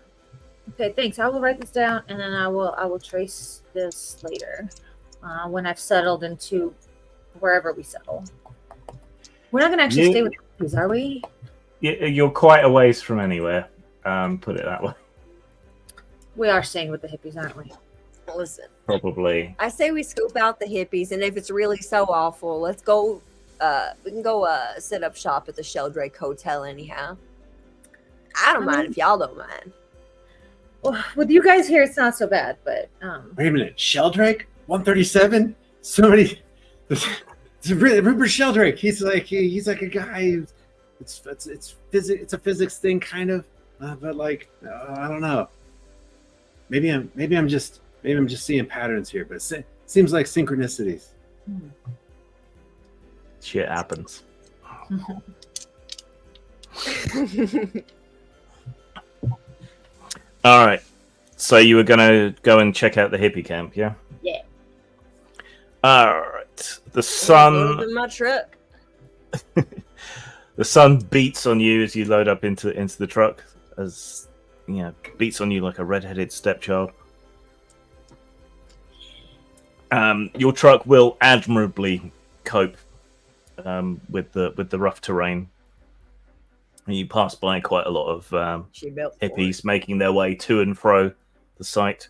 Okay, thanks. I will write this down, and then I will trace this later when I've settled into wherever we settle. We're not gonna actually stay with these, are we? You're quite a ways from anywhere. Put it that way. We are staying with the hippies, aren't we? Listen, Probably. I say we scope out the hippies, and if it's really so awful, let's go. We can go set up shop at the Sheldrake Hotel anyhow. I don't mind if y'all don't mind. Well, with you guys here, it's not so bad, but Wait a minute, Sheldrake 137. Somebody, Rupert Sheldrake. He's like a guy. It's physics. It's a physics thing, kind of, but like I don't know. Maybe I'm just seeing patterns here, but it seems like synchronicities. Shit happens. All right. So you were gonna go and check out the hippie camp, yeah? Yeah. All right. The Loaded sun. in my truck. The sun beats on you as you load up into the truck, as beats on you like a red-headed stepchild. Your truck will admirably cope with the rough terrain. And you pass by quite a lot of She built for it. hippies making their way to and fro the site.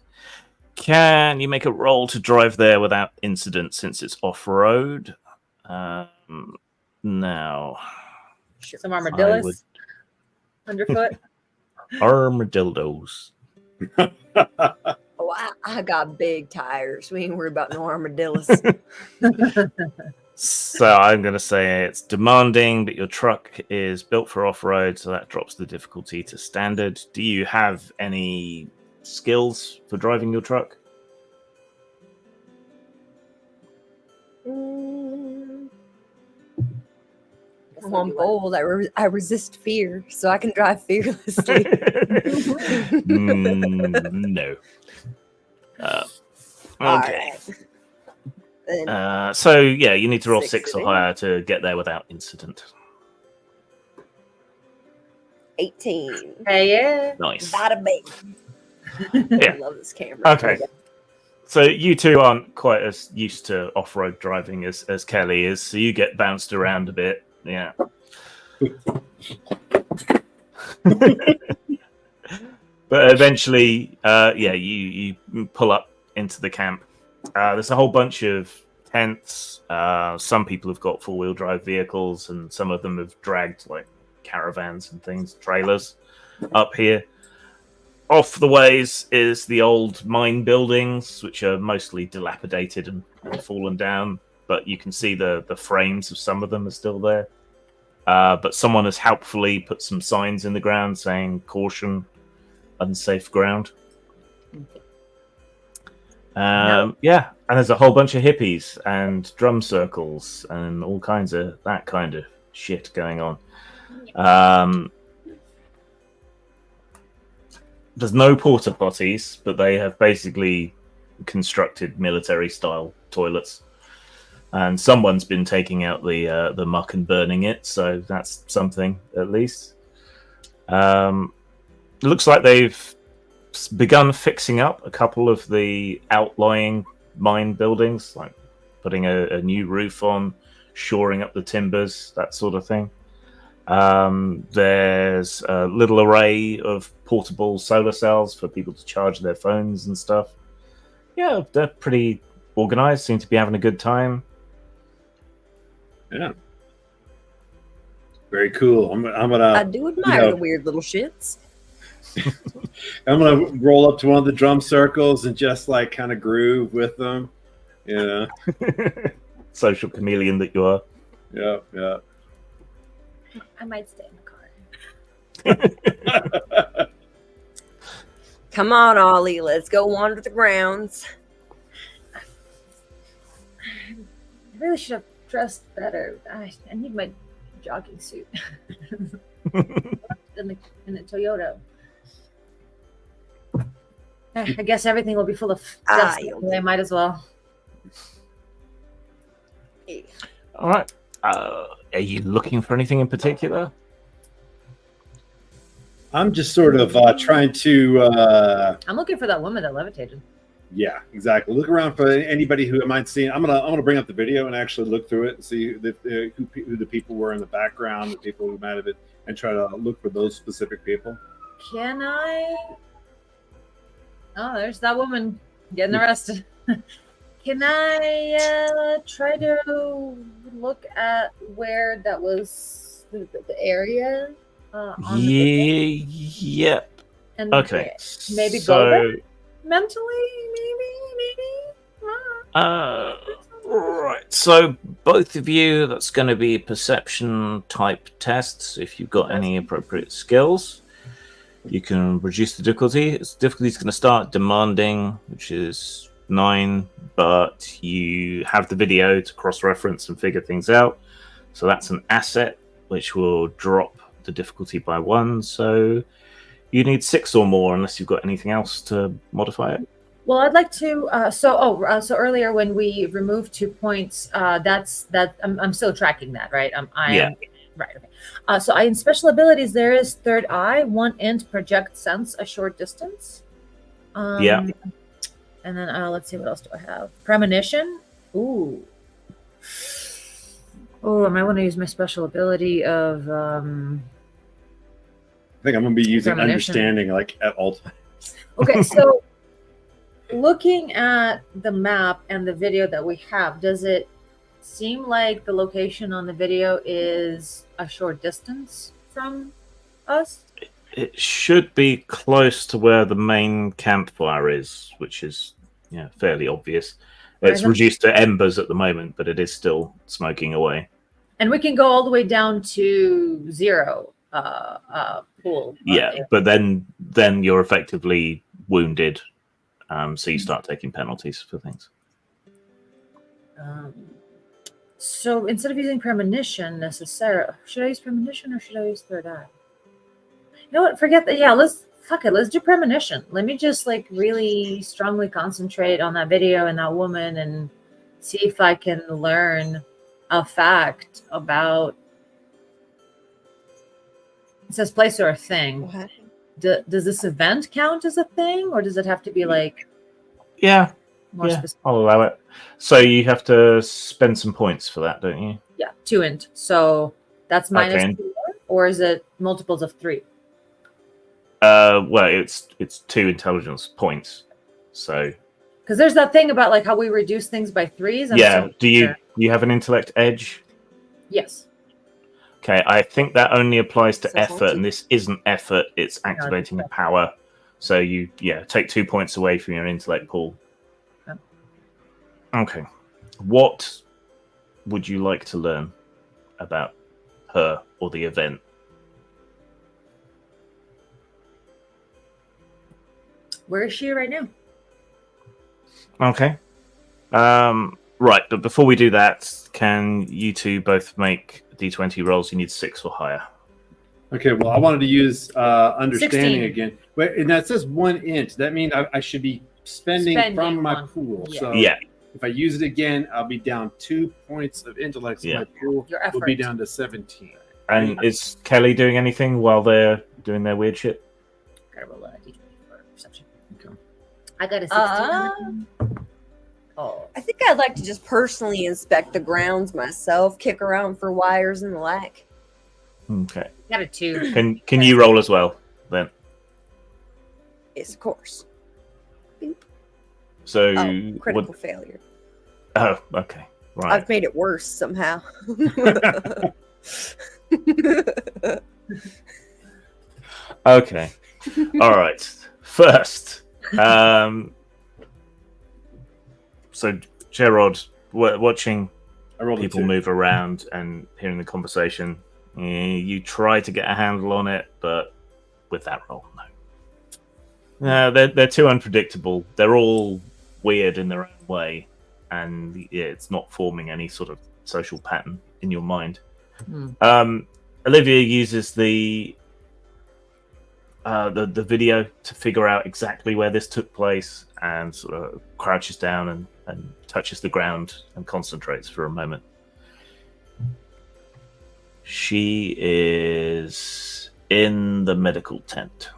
Can you make a roll to drive there without incident since it's off-road? Now, Some armadillos would- underfoot. armadillos. Oh, I got big tires. We ain't worried about no armadillos. So I'm going to say it's demanding, but your truck is built for off-road, so that drops the difficulty to standard. Do you have any skills for driving your truck? I'm bold. I resist fear, so I can drive fearlessly. No. All Okay. right. Then So yeah, you need to roll 6 or Succeeding. higher to get there without incident. 18. Hey, yeah. Nice. Bada bing. Yeah. I love this camera. Okay. So you two aren't quite as used to off-road driving as Kelly is, so you get bounced around a bit. Yeah. But eventually, you pull up into the camp. There's a whole bunch of tents. Some people have got four-wheel drive vehicles, and some of them have dragged like caravans and things, trailers up here. Off the ways is the old mine buildings, which are mostly dilapidated and fallen down, but you can see the frames of some of them are still there. But someone has helpfully put some signs in the ground saying "Caution, unsafe ground." Yeah, and there's a whole bunch of hippies and drum circles and all kinds of that kind of shit going on. There's no porta potties, but they have basically constructed military-style toilets. And someone's been taking out the muck and burning it, so that's something at least. It looks like they've begun fixing up a couple of the outlying mine buildings, like putting a new roof on, shoring up the timbers, that sort of thing. There's a little array of portable solar cells for people to charge their phones and stuff. Yeah, they're pretty organized, seem to be having a good time. Yeah. Very cool. I'm gonna. I do admire the weird little shits. I'm gonna roll up to one of the drum circles and just like kind of groove with them. Yeah. Social chameleon that you are. Yeah. Yeah. I might stay in the car. Come on, Ollie. Let's go wander the grounds. I really should have dressed better. I need my jogging suit in the Toyota. I guess everything will be full of dust. I might as well. All right. Are you looking for anything in particular? I'm just sort of trying to. I'm looking for that woman that levitated. Yeah, exactly. Look around for anybody who might see. I'm gonna bring up the video and actually look through it and see who the people were in the background, the people who might have it, and try to look for those specific people. Can I? Oh, there's that woman getting arrested. Can I try to look at where that was the area? On the Yep. and Okay. maybe so, go there? Mentally, maybe. Right. So both of you, that's going to be perception type tests. If you've got any appropriate skills, you can reduce the difficulty. Difficulty is going to start demanding, which is 9, but you have the video to cross-reference and figure things out. So that's an asset, which will drop the difficulty by 1. So you need 6 or more, unless you've got anything else to modify it. Well, I'd like to. So earlier when we removed 2 points, I'm still tracking that, right? Yeah. Right. Okay. So in special abilities, there is third eye, 1 int, project sense a short distance. Yeah. And then let's see, what else do I have? Premonition. Ooh. Oh, I might want to use my special ability of. I think I'm gonna be using Premonition. understanding like at all times. Okay, so looking at the map and the video that we have, does it seem like the location on the video is a short distance from us? It should be close to where the main campfire is, which is fairly obvious. It's reduced to embers at the moment, but it is still smoking away. And we can go all the way down to 0 pool. Yeah, but then you're effectively wounded, so you start taking penalties for things. So instead of using premonition necessarily, should I use premonition or should I use third eye? You know what? Forget that. Yeah, let's do premonition. Let me just like really strongly concentrate on that video and that woman and see if I can learn a fact about. It says place or a thing. What? Does this event count as a thing, or does it have to be like more specific? I'll allow it. So you have to spend some points for that, don't you? Yeah, 2 int. So that's minus Okay. 4, or is it multiples of 3? Well, it's 2 intelligence points. So Because there's that thing about like how we reduce things by 3s. do you have an intellect edge? Yes. Okay, I think that only applies to So effort, salty. and this isn't effort, it's activating power. So you take 2 points away from your intellect pool. Okay. What would you like to learn about her or the event? Where is she right now? Okay. Right, but before we do that, can you two both make D20 rolls? You need 6 or higher. Okay, well, I wanted to use understanding 16. again. Wait, and that says 1 int. That means I should be spending from my 1. pool. Yeah. So Yeah. if I use it again, I'll be down 2 points of intellect. So Yeah. my pool Your will be effort. down to 17. And is Kelly doing anything while they're doing their weird shit? Gotta roll a D20 for perception. Okay. I got a 16. Oh, I think I'd like to just personally inspect the grounds myself, kick around for wires and the like. Okay. got a 2. Can you roll as well then? Yes, of course. So Oh, critical failure. Oh, okay. Right. I've made it worse somehow. Okay. All right. First, so Gerard, watching I rolled people a 2. move around and hearing the conversation, you try to get a handle on it, but with that roll, no. They're too unpredictable. They're all weird in their own way, and it's not forming any sort of social pattern in your mind. Olivia uses the video to figure out exactly where this took place, and sort of crouches down and touches the ground and concentrates for a moment. She is in the medical tent.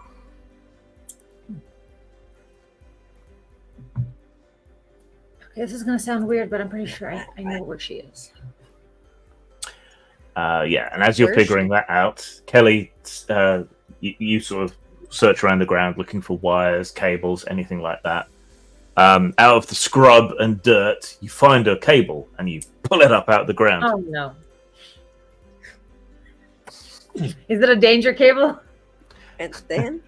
Okay, this is gonna sound weird, but I'm pretty sure I know where she is. Yeah, and as you're Where is figuring that out, Kelly, you sort of search around the ground looking for wires, cables, anything like that. Out of the scrub and dirt, you find a cable and you pull it up out of the ground. Oh no. Is it a danger cable? And then,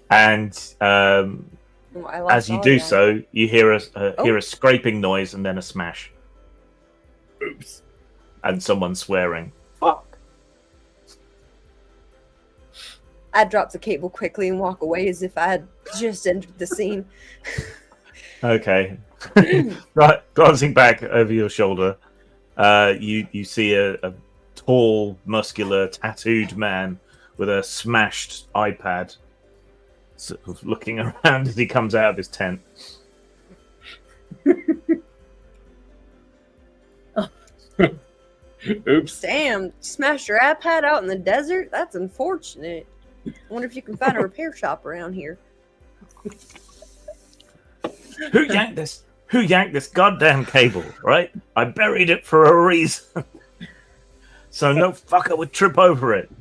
And as you do so, you hear a scraping noise and then a smash. Oops. And someone swearing. fuck. I drop the cable quickly and walk away as if I had just entered the scene. Okay. Right, glancing back over your shoulder, you see a tall, muscular, tattooed man with a smashed iPad, sort of looking around as he comes out of his tent. Oops. Damn, smashed your iPad out in the desert? That's unfortunate. I wonder if you can find a repair shop around here. Who yanked this? Who yanked this goddamn cable? Right? I buried it for a reason, so no fucker would trip over it.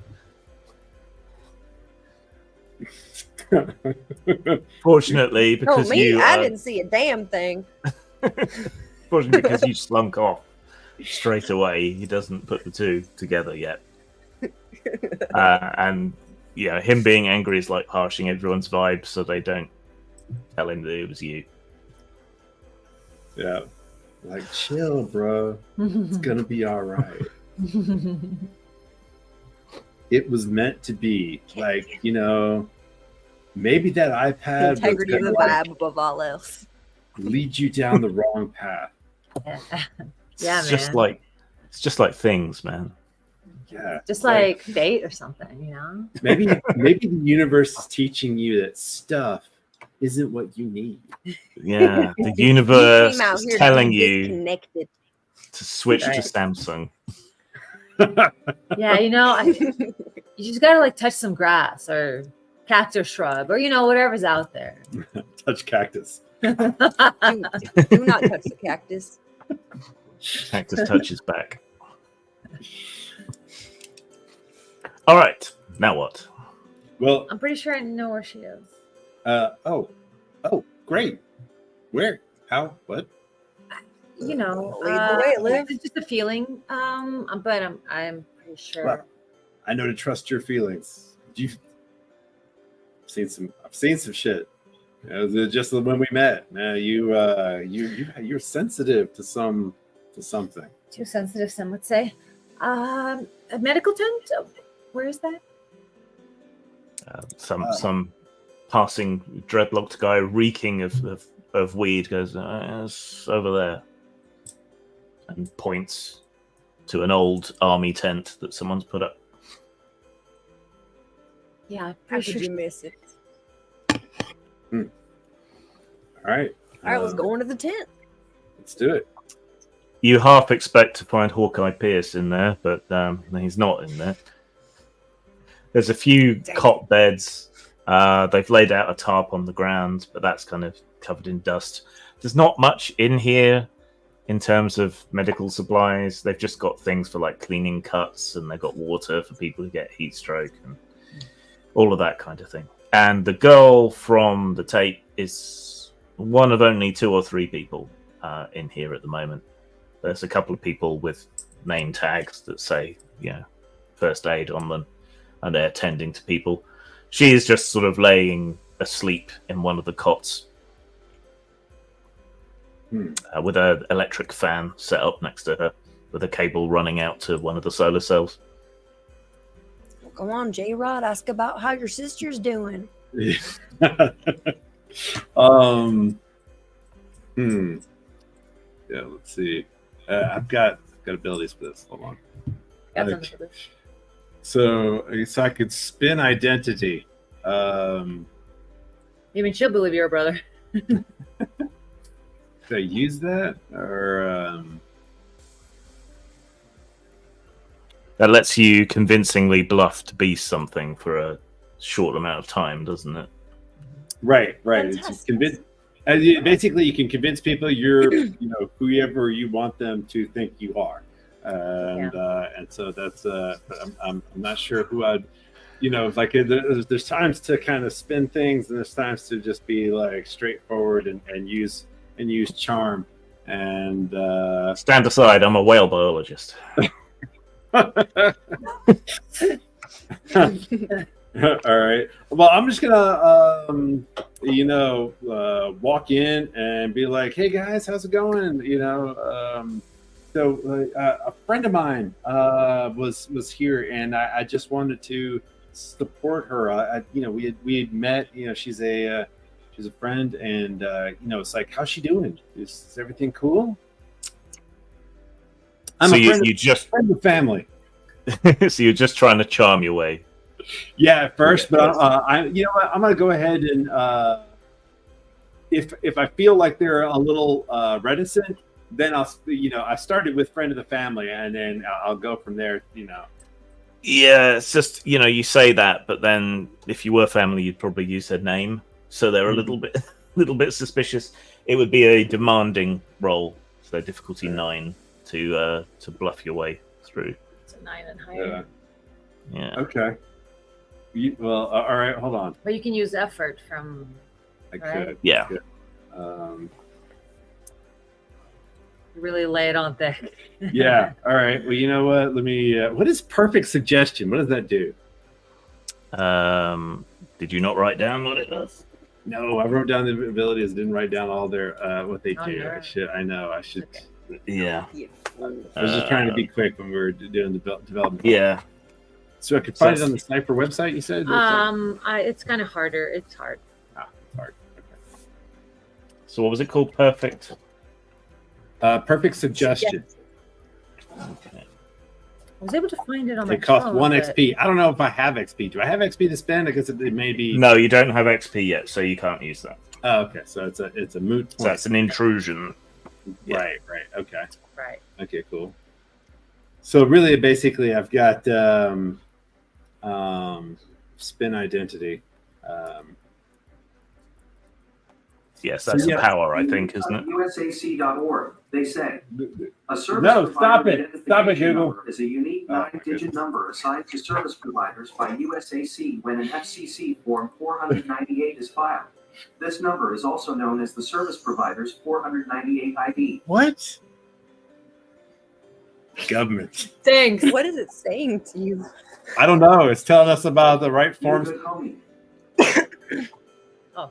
Fortunately, because Oh, me? you, I didn't see a damn thing. fortunately because you slunk off straight away, he doesn't put the two together yet. And yeah, him being angry is like harshing everyone's vibe, so they don't tell him that it was you. Yeah. Like, chill, bro. It's gonna be all right. It was meant to be. Like, maybe that iPad was Integrity of gonna the vibe above all else. lead you down the wrong path. Yeah, It's just man. it's just like things, man. Yeah. Just like fate or something, maybe the universe is teaching you that stuff isn't what you need. Yeah, the You universe came out is here telling to be you disconnected. to switch to Right. Samsung. Yeah, you just gotta like touch some grass or cactus shrub or whatever's out there. Touch cactus. Do not touch the cactus. Cactus touches back. All right, now what? Well, I'm pretty sure I know where she is. oh, great. Where? How? What? Lead the way, Liv. It's just a feeling. But I'm pretty sure. Well, I know to trust your feelings. I've seen some shit. Just when we met, you're sensitive to something. Too sensitive, some would say. A medical tent? Where is that? Some passing dreadlocked guy reeking of weed goes, it's over there, and points to an old army tent that someone's put up. Yeah, How pretty could sure. you miss it? All right. All right, let's go into the tent. Let's do it. You half expect to find Hawkeye Pierce in there, but he's not in there. There's a few cot beds. They've laid out a tarp on the ground, but that's kind of covered in dust. There's not much in here in terms of medical supplies. They've just got things for like cleaning cuts, and they've got water for people who get heat stroke and all of that kind of thing. And the girl from the tape is one of only 2 or 3 people in here at the moment. There's a couple of people with name tags that say, first aid on them, and they're tending to people. She is just sort of laying asleep in one of the cots with an electric fan set up next to her, with a cable running out to one of the solar cells. Go on, J-Rod. Ask about how your sister's doing. Yeah, let's see. I've got abilities for this. Hold on. Got Okay. something for this. So I guess I could spin identity. You mean she'll believe you're a brother? Should I use that or? That lets you convincingly bluff to be something for a short amount of time, doesn't it? Right. It's Fantastic. convince. Basically, you can convince people you're, whoever you want them to think you are, and so that's. But I'm not sure who I'd, like there's times to kind of spin things, and there's times to just be like straightforward and use charm, and. Stand aside, I'm a whale biologist. All right. Well, I'm just gonna, walk in and be like, "Hey guys, how's it going?" So a friend of mine was here, and I just wanted to support her. We had met. She's a friend, and it's like, how's she doing? Is everything cool? I'm So a friend of the family. so you're just trying to charm your way. Yeah, at first, but I'm gonna go ahead and if I feel like they're a little reticent, then I started with friend of the family, and then I'll go from there. Yeah, it's just you say that, but then if you were family, you'd probably use their name, so they're a little bit suspicious. It would be a demanding roll, so difficulty 9 to bluff your way through. It's a 9 and higher. Yeah. Okay. Well, all right. Hold on. But you can use effort from. I Right. could. Yeah. Really lay it on thick. Yeah. All right. Well, you know what? Let me. What is perfect suggestion? What does that do? Did you not write down what it does? No, I wrote down the abilities. Didn't write down all their what they Oh, do. no. I should. I know. I should. Okay. Yeah. I was just trying to be quick when we were doing the development. Yeah. So I could find it on the Sniper website. You said. It's kind of harder. It's hard. It's hard. Okay. So what was it called? Perfect. Perfect suggestion. Okay. I was able to find it on my It costs phone, 1 but- XP. I don't know if I have XP. Do I have XP to spend? I guess it may be. No, you don't have XP yet, so you can't use that. Oh, okay. So it's a moot point. So that's an intrusion. Yeah. Right. Okay. Right. Okay. Cool. So really, basically, I've got spin identity. Yes, that's So, yeah. the power, I think, isn't it? USAC.org. They say a service No, provider stop it. identification Stop it, Google. number is a unique Oh, my 9-digit goodness. number assigned to service providers by USAC when an FCC Form 498 is filed. This number is also known as the service provider's 498 ID. What? Government. Thanks. What is it saying to you? I don't know. It's telling us about the right You forms. good homie.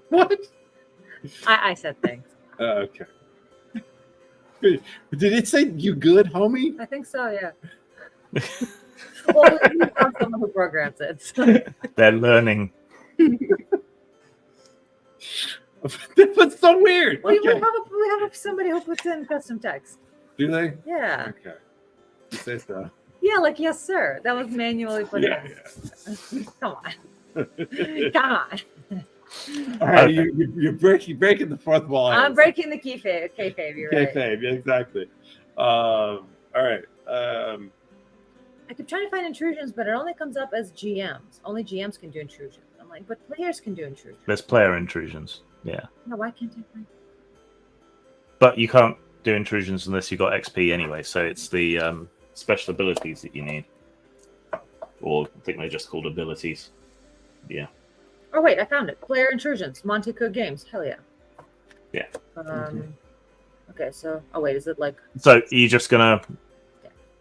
What? I said thanks. Okay. Did it say you good, homie? I think so. Yeah. Well, we found someone who programs it. So. They're learning. That's so weird. We Okay. have somebody who puts in custom text. Do they? Yeah. Okay. You say so. Yeah, like yes, sir. That was manually put Yeah. in. Come on. Come on. All right. Okay. You're breaking the fourth wall. I'm breaking the kayfabe. You're right. Kayfabe, yeah, exactly. All right. I keep trying to find intrusions, but it only comes up as GMs. Only GMs can do intrusions. I'm like, but players can do intrusions. There's player intrusions. Yeah. No, why can't I find? But you can't do intrusions unless you got XP anyway, so it's the special abilities that you need. Or I think they're just called abilities. Yeah. Oh wait, I found it. Player intrusions. Monte Cook Games. Hell yeah. Yeah. Okay, so is it like? So you're just gonna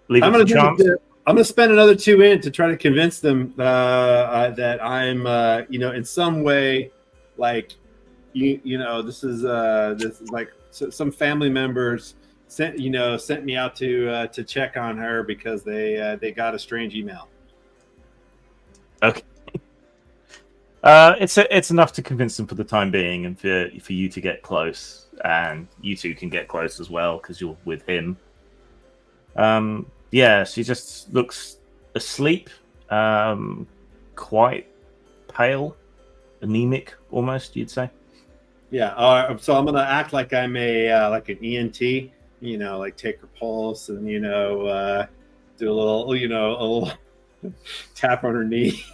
leave I'm it gonna to chance? I'm gonna spend another 2 in to try to convince them that I'm in some way like this is like some family members sent me out to check on her because they got a strange email. Okay. It's enough to convince them for the time being, and for you to get close, and you two can get close as well because you're with him. Yeah, she just looks asleep, quite pale, anemic almost, you'd say. Yeah. So I'm gonna act like I'm like an ENT. Like take her pulse and do a little tap on her knee.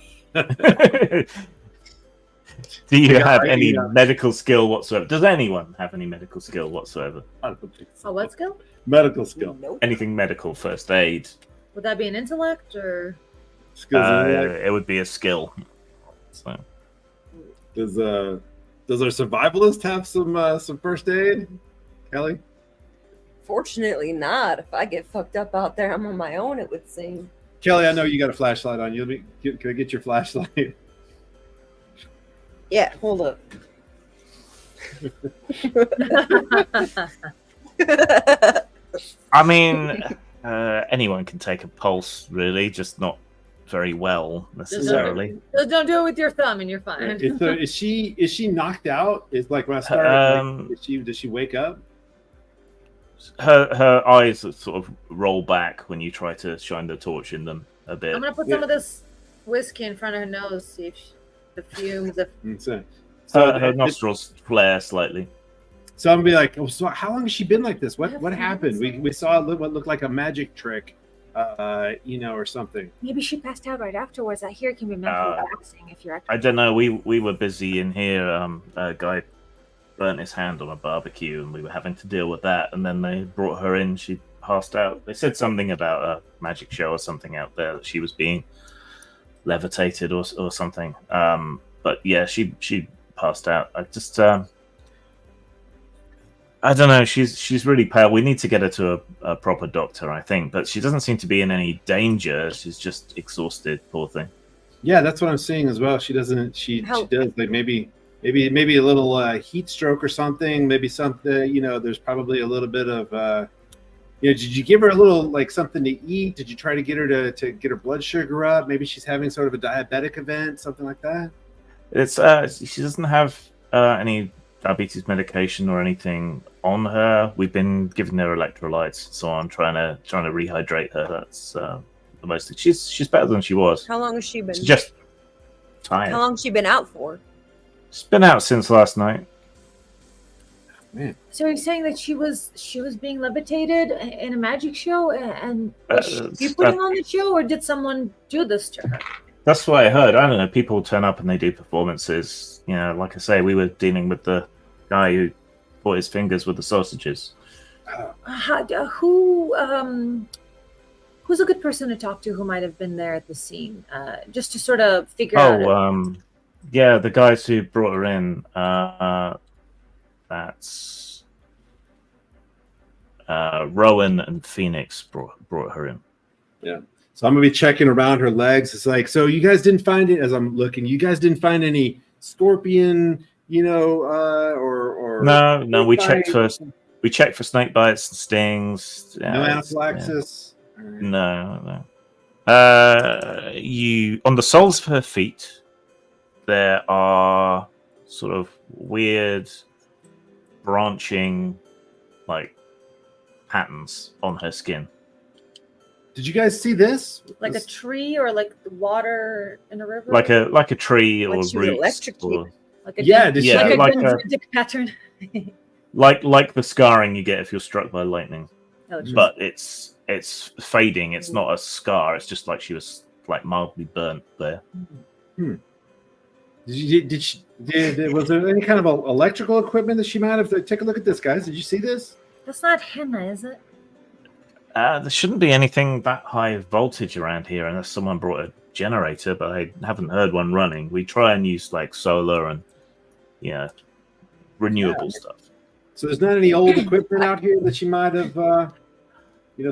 Do you Yeah, have I- any yeah. medical skill whatsoever? Does anyone have any medical skill whatsoever? I don't think so. Oh, what skill? Medical skill. Nope. Anything medical, first aid? Would that be an intellect or? Skills in life. It would be a skill. So Does our survivalist have some first aid, Kelly? Fortunately not. If I get fucked up out there, I'm on my own, it would seem. Kelly, I know you got a flashlight on you. Can I get your flashlight? Yeah, hold up. I mean, anyone can take a pulse, really, just not very well necessarily. Just don't do it with your thumb, and you're fine. So is she knocked out? Is like when I started. Does she wake up? Her eyes sort of roll back when you try to shine the torch in them a bit. I'm gonna put some of this whiskey in front of her nose, see if the fumes. Her nostrils flare slightly. So I'm gonna be like, oh, so how long has she been like this? What Yeah, happened? We saw what looked like a magic trick, or something. Maybe she passed out right afterwards. I hear it can be mentally taxing if you're. I don't know. We were busy in here. A guy burnt his hand on a barbecue, and we were having to deal with that. And then they brought her in. She passed out. They said something about a magic show or something out there that she was being levitated or something. But yeah, she passed out. I don't know. She's really pale. We need to get her to a proper doctor, I think. But she doesn't seem to be in any danger. She's just exhausted, poor thing. Yeah, that's what I'm seeing as well. She doesn't. She does like maybe maybe a little heat stroke or something. Maybe something, there's probably a little bit of, did you give her a little like something to eat? Did you try to get her to get her blood sugar up? Maybe she's having sort of a diabetic event, something like that. It's she doesn't have any diabetes medication or anything on her. We've been giving her electrolytes, so I'm trying to rehydrate her. That's the most thing. She's better than she was. How long has she been? She's just tired. How long has she been out for? She's been out since last night. Man. So you're saying that she was being levitated in a magic show, and was she putting on the show, or did someone do this to her? That's what I heard. I don't know. People turn up and they do performances. Like I say, we were dealing with the guy who bought his fingers with the sausages. Who's a good person to talk to who might have been there at the scene, just to sort of figure out? Yeah, the guys who brought her in. That's Rowan and Phoenix brought her in. Yeah. So I'm gonna be checking around her legs. It's like, so you guys didn't find it as I'm looking. You guys didn't find any scorpion, or no. We checked first. We checked for snake bites and stings. No anaphylaxis. Yeah. No. On the soles of her feet, there are sort of weird branching, like patterns on her skin. Did you guys see this? Like a tree, or like the water in a river? Like a tree or She was roots. electrocuted. Like a like a dick pattern. like the scarring you get if you're struck by lightning, Oh, but it's fading. It's not a scar. It's just like she was like mildly burnt there. Was there any kind of electrical equipment that she might have? Take a look at this, guys. Did you see this? That's not henna, is it? There shouldn't be anything that high voltage around here unless someone brought a generator, but I haven't heard one running. We try and use like solar and renewable stuff. So there's not any old equipment out here that she might have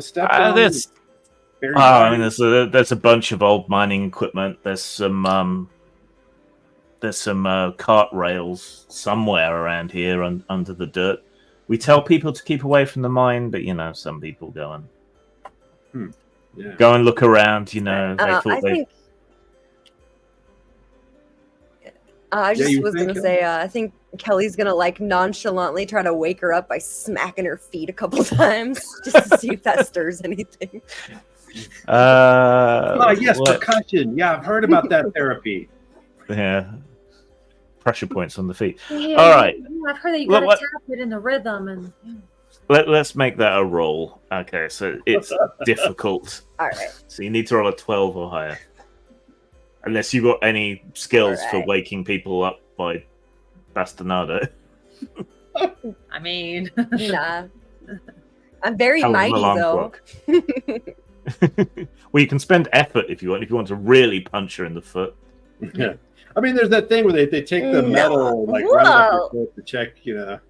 stepped on? There's a bunch of old mining equipment. There's some cart rails somewhere around here under the dirt. We tell people to keep away from the mine, but some people go and go and look around. I was gonna say, I think Kelly's gonna like nonchalantly try to wake her up by smacking her feet a couple times just to see if that stirs anything. Yes, percussion. Yeah, I've heard about that therapy. Yeah. Pressure points on the feet. Yeah, all right. I've heard that you gotta tap it in the rhythm, and let's make that a roll. Okay, so it's difficult. All right. So you need to roll a 12 or higher, unless you've got any skills for waking people up by bastinado. I mean, nah. I'm very mighty though. Well, you can spend effort if you want. If you want to really punch her in the foot. Yeah. I mean, there's that thing where they take the metal, like, run up your foot to check, check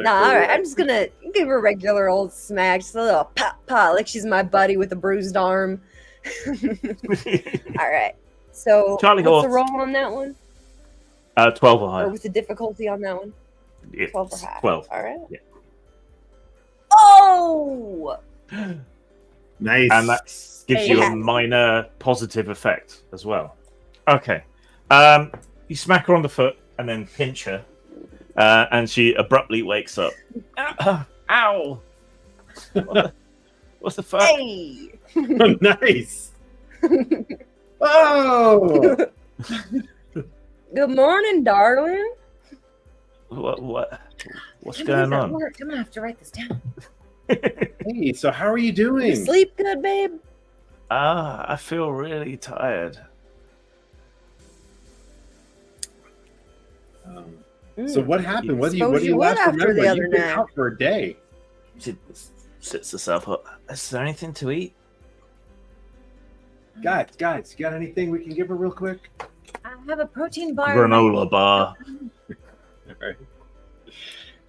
all right. I'm just gonna give her a regular old smack, just a little pop, like she's my buddy with a bruised arm. All right. So, Charlie what's Horse. the roll on that one? 12 or higher. Or what's the difficulty on that one? It's 12 or higher. 12. All right. Yeah. Oh! Nice. And that gives you a minor positive effect as well. Okay. You smack her on the foot and then pinch her, and she abruptly wakes up. Ow! What the fuck? Hey! Nice. Oh! Good morning, darling. What's going on? I'm gonna have to write this down. Hey, so how are you doing? You sleep good, babe? I feel really tired. So what happened? What do Suppose you you would last after remember? the other You've been night. out for a day. She sits herself up. Is there anything to eat? Guys, you got anything we can give her real quick? I have a protein bar. Granola bar. All right.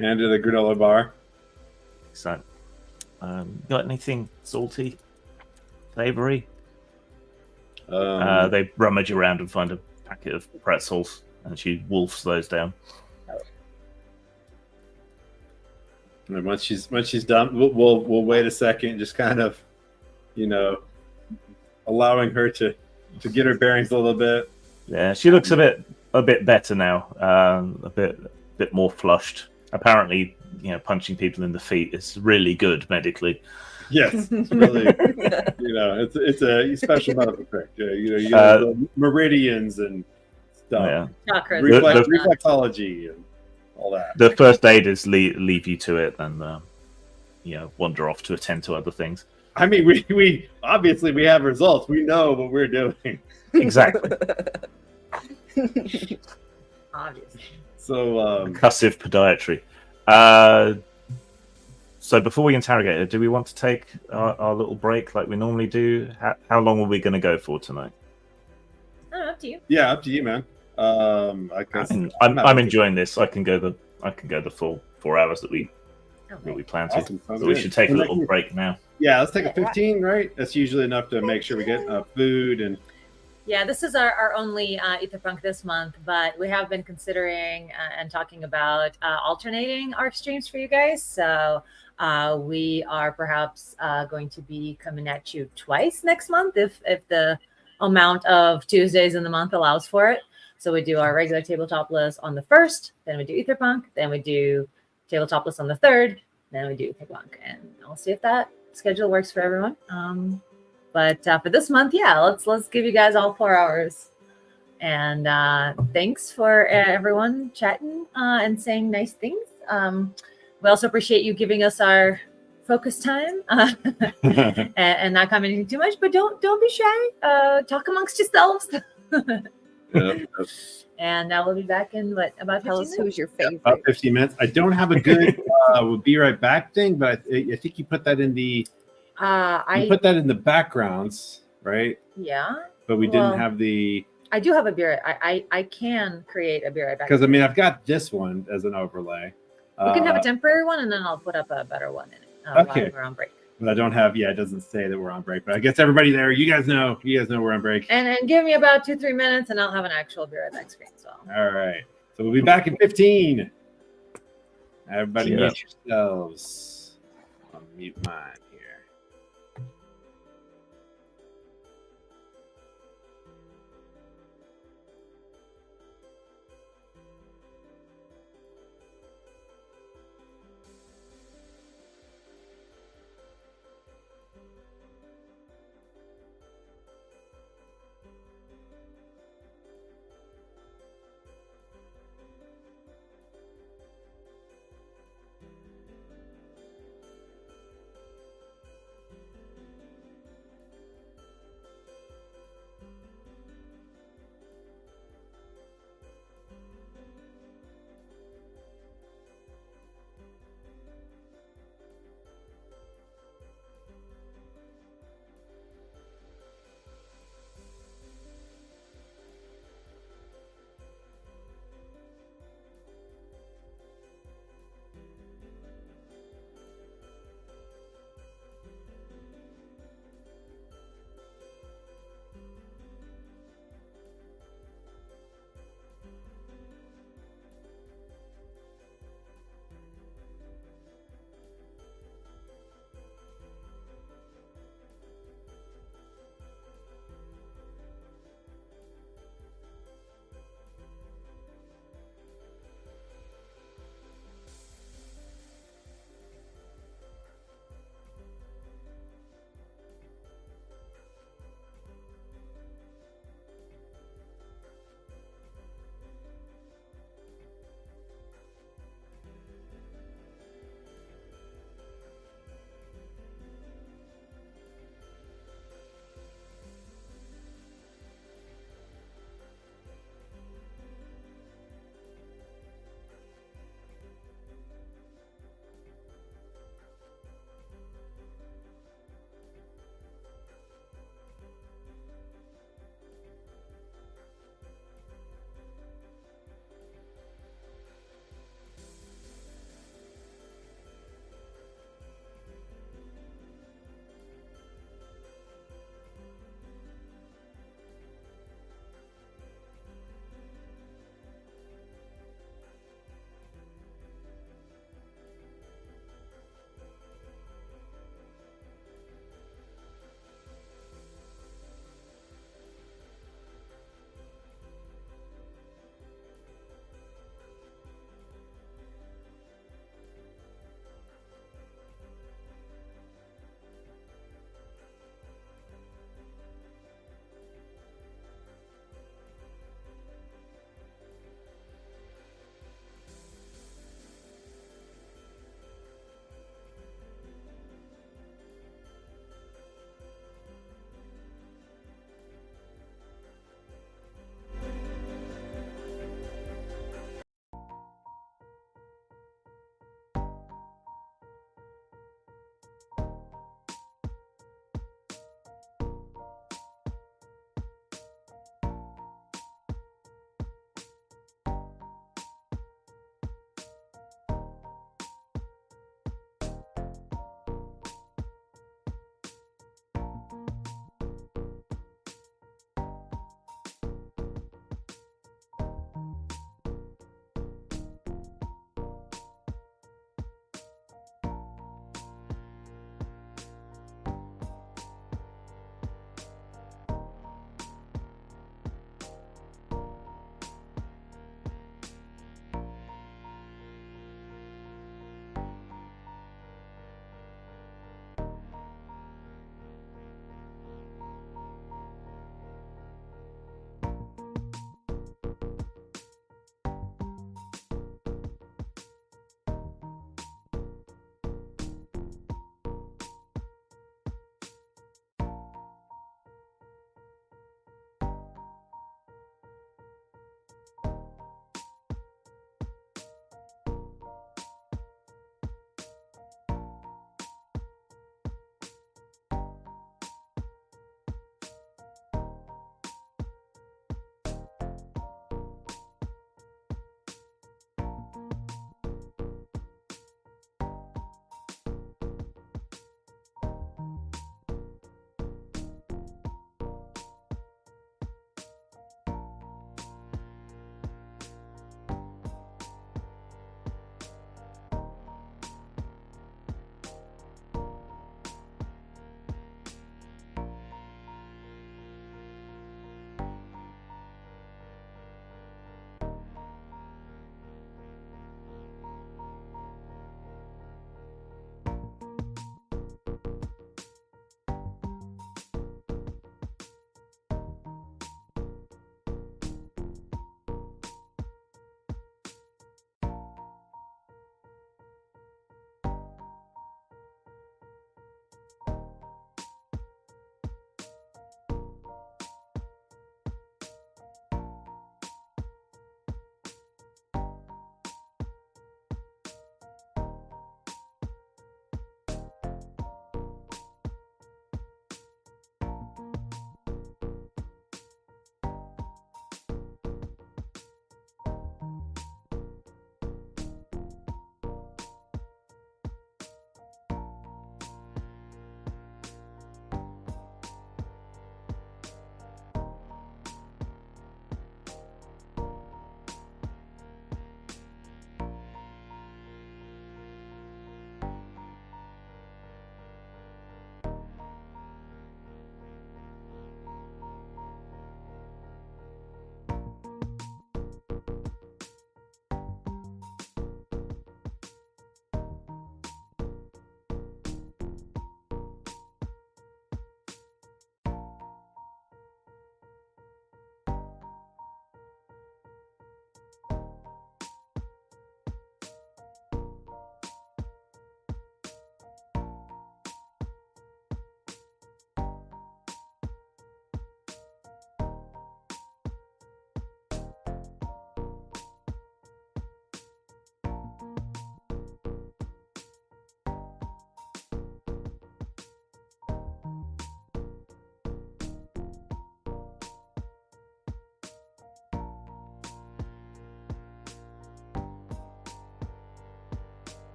Hand her the granola bar. So, got anything salty, savory? They rummage around and find a packet of pretzels, and she wolfs those down. And then once she's done, we'll wait a second, just kind of, allowing her to get her bearings a little bit. Yeah, she looks a bit better now, a bit more flushed. Apparently, punching people in the feet is really good medically. Yes, it's really, it's a special medical trick. You have the meridians and stuff, Yeah. reflexology and all that. The first aid is leave you to it and wander off to attend to other things. I mean, we obviously we have results. We know what we're doing. Exactly. Obviously. So Percussive podiatry. So before we interrogate her, do we want to take our little break like we normally do? How long are we going to go for tonight? Up to you. Yeah, up to you, man. I'm enjoying this. I can go the full 4 hours that we plan to. Awesome. So we should take a little break now. Yeah, let's take a 15, right? That's usually enough to make sure we get food and. Yeah, this is our only AetherPunk this month, but we have been considering and talking about alternating our streams for you guys. So we are perhaps going to be coming at you twice next month if the amount of Tuesdays in the month allows for it. So we do our regular tabletop list on the 1st, then we do AetherPunk, then we do tabletop list on the 3rd, then we do AetherPunk, and I'll see if that schedule works for everyone. But for this month, yeah, let's give you guys all 4 hours. And thanks for everyone chatting and saying nice things. We also appreciate you giving us our focus time and not commenting too much. But don't be shy. Talk amongst yourselves. And we'll be back in about 15 Tell us minutes? who's your favorite. About 15 minutes. I don't have a good we'll be right back thing, but I think you put that in the put that in the backgrounds, right? Yeah. But we didn't have the. I do have a beer. I can create a beer right back. Because I mean, I've got this one as an overlay. We can have a temporary one, and then I'll put up a better one in it. Okay. While we're on break. But I don't have. Yeah, it doesn't say that we're on break. But I guess everybody there, you guys know we're on break. And give me about 2-3 minutes, and I'll have an actual beer at the next screen. So. All right. So we'll be back in 15. Everybody mute yourselves. I'll mute mine here.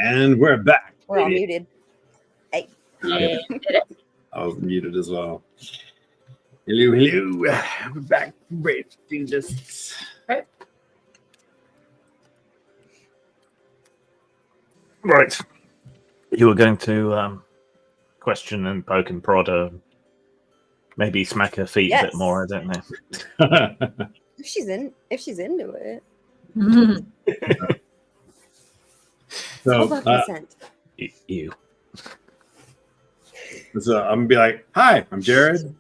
And we're back. We're all baby. muted. Hey. Yeah. I was muted as well. Hello, hello. We're back. Ready to do this. Right. You were going to question and poke and prod her. Maybe smack her feet a bit Yes. more. I don't know. If she's into it. So, All about consent. You. so I'm gonna be like, "Hi, I'm Jared.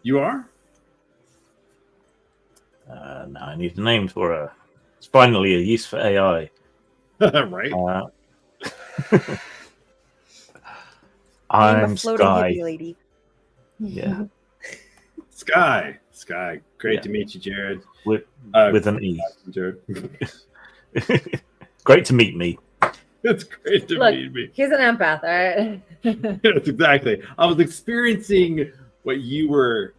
You are?" Now I need a name for her. It's finally a use for AI. Right. Name I'm a floating Sky. hippie lady. Yeah, Sky. Sky. Great Yeah. to meet you, Jared. with an E. Jared. Great to meet me. It's great to Look. meet me. He's an empath, all right? Yes, exactly. I was experiencing what you were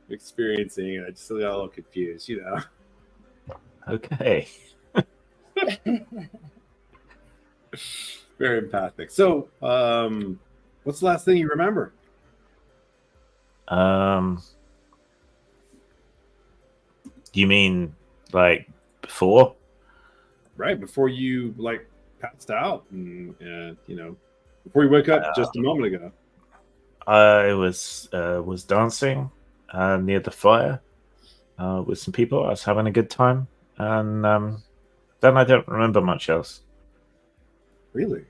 experiencing, and I just got a little confused, you know. Okay. Very empathic. So, what's the last thing you remember? You mean like before? Right before you like passed out, and before you woke up just a moment ago. I was dancing near the fire with some people. I was having a good time, and then I don't remember much else. Really?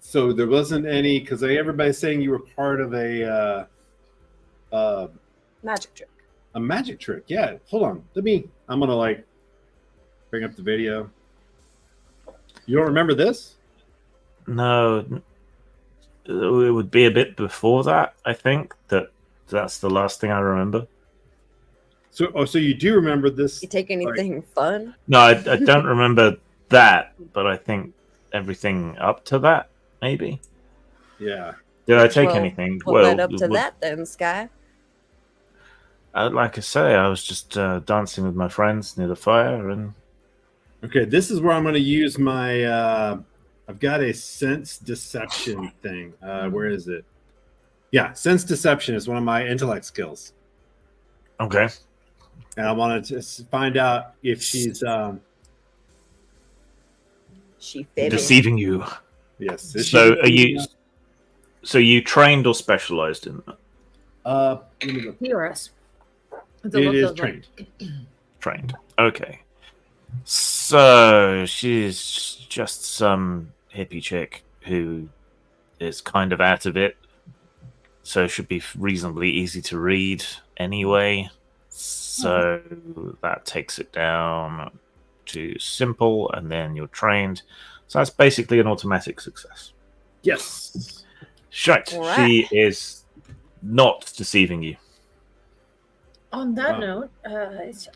So there wasn't any, because everybody's saying you were part of a Magic trick. magic trick. Yeah. Hold on. I'm gonna like bring up the video. You don't remember this? No, it would be a bit before that. I think that's the last thing I remember. So you do remember this? You take anything fun? No, I don't remember that, but I think everything up to that, maybe. Yeah. Did I take Well, anything? What led up to that then, Sky? Like I say, I was just dancing with my friends near the fire, and Okay. This is where I'm gonna use my. I've got a sense deception thing. Where is it? Yeah, sense deception is one of my intellect skills, okay. and I wanted to find out if she's She fibbing. Deceiving you. yes. Is So she are you? So you trained or specialized in that? Let me look. Yours. It is trained. Trained. Okay. So she's just some hippie chick who is kind of out of it. So it should be reasonably easy to read anyway. So that takes it down to simple, and then you're trained. So that's basically an automatic success. Yes. Shite. Alright. She is not deceiving you. On that Wow. note,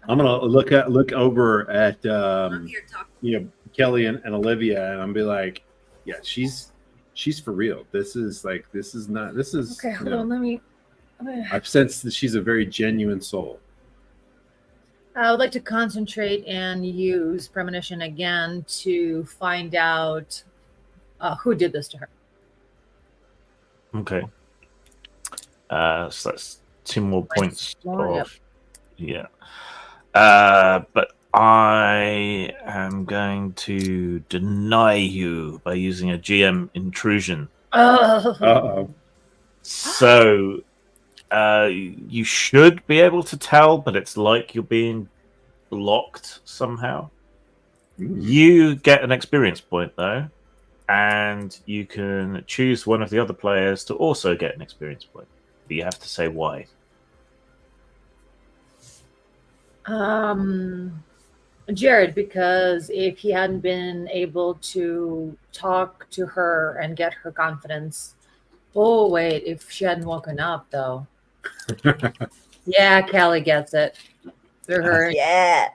I'm gonna look over at Kelly and Olivia, and I'm be like, yeah, she's for real. This is okay. Hold you know, on, let me. I've sensed that she's a very genuine soul. I would like to concentrate and use premonition again to find out who did this to her. Okay. So that's 2 more points Explore, of yeah. But I am going to deny you by using a GM intrusion. Oh, Uh-oh. So you should be able to tell, but it's like you're being blocked somehow. You get an experience point though, and you can choose one of the other players to also get an experience point. But you have to say why. Jared, because if he hadn't been able to talk to her and get her confidence, oh wait, if she hadn't woken up though. Yeah, Kelly gets it. For her Yeah.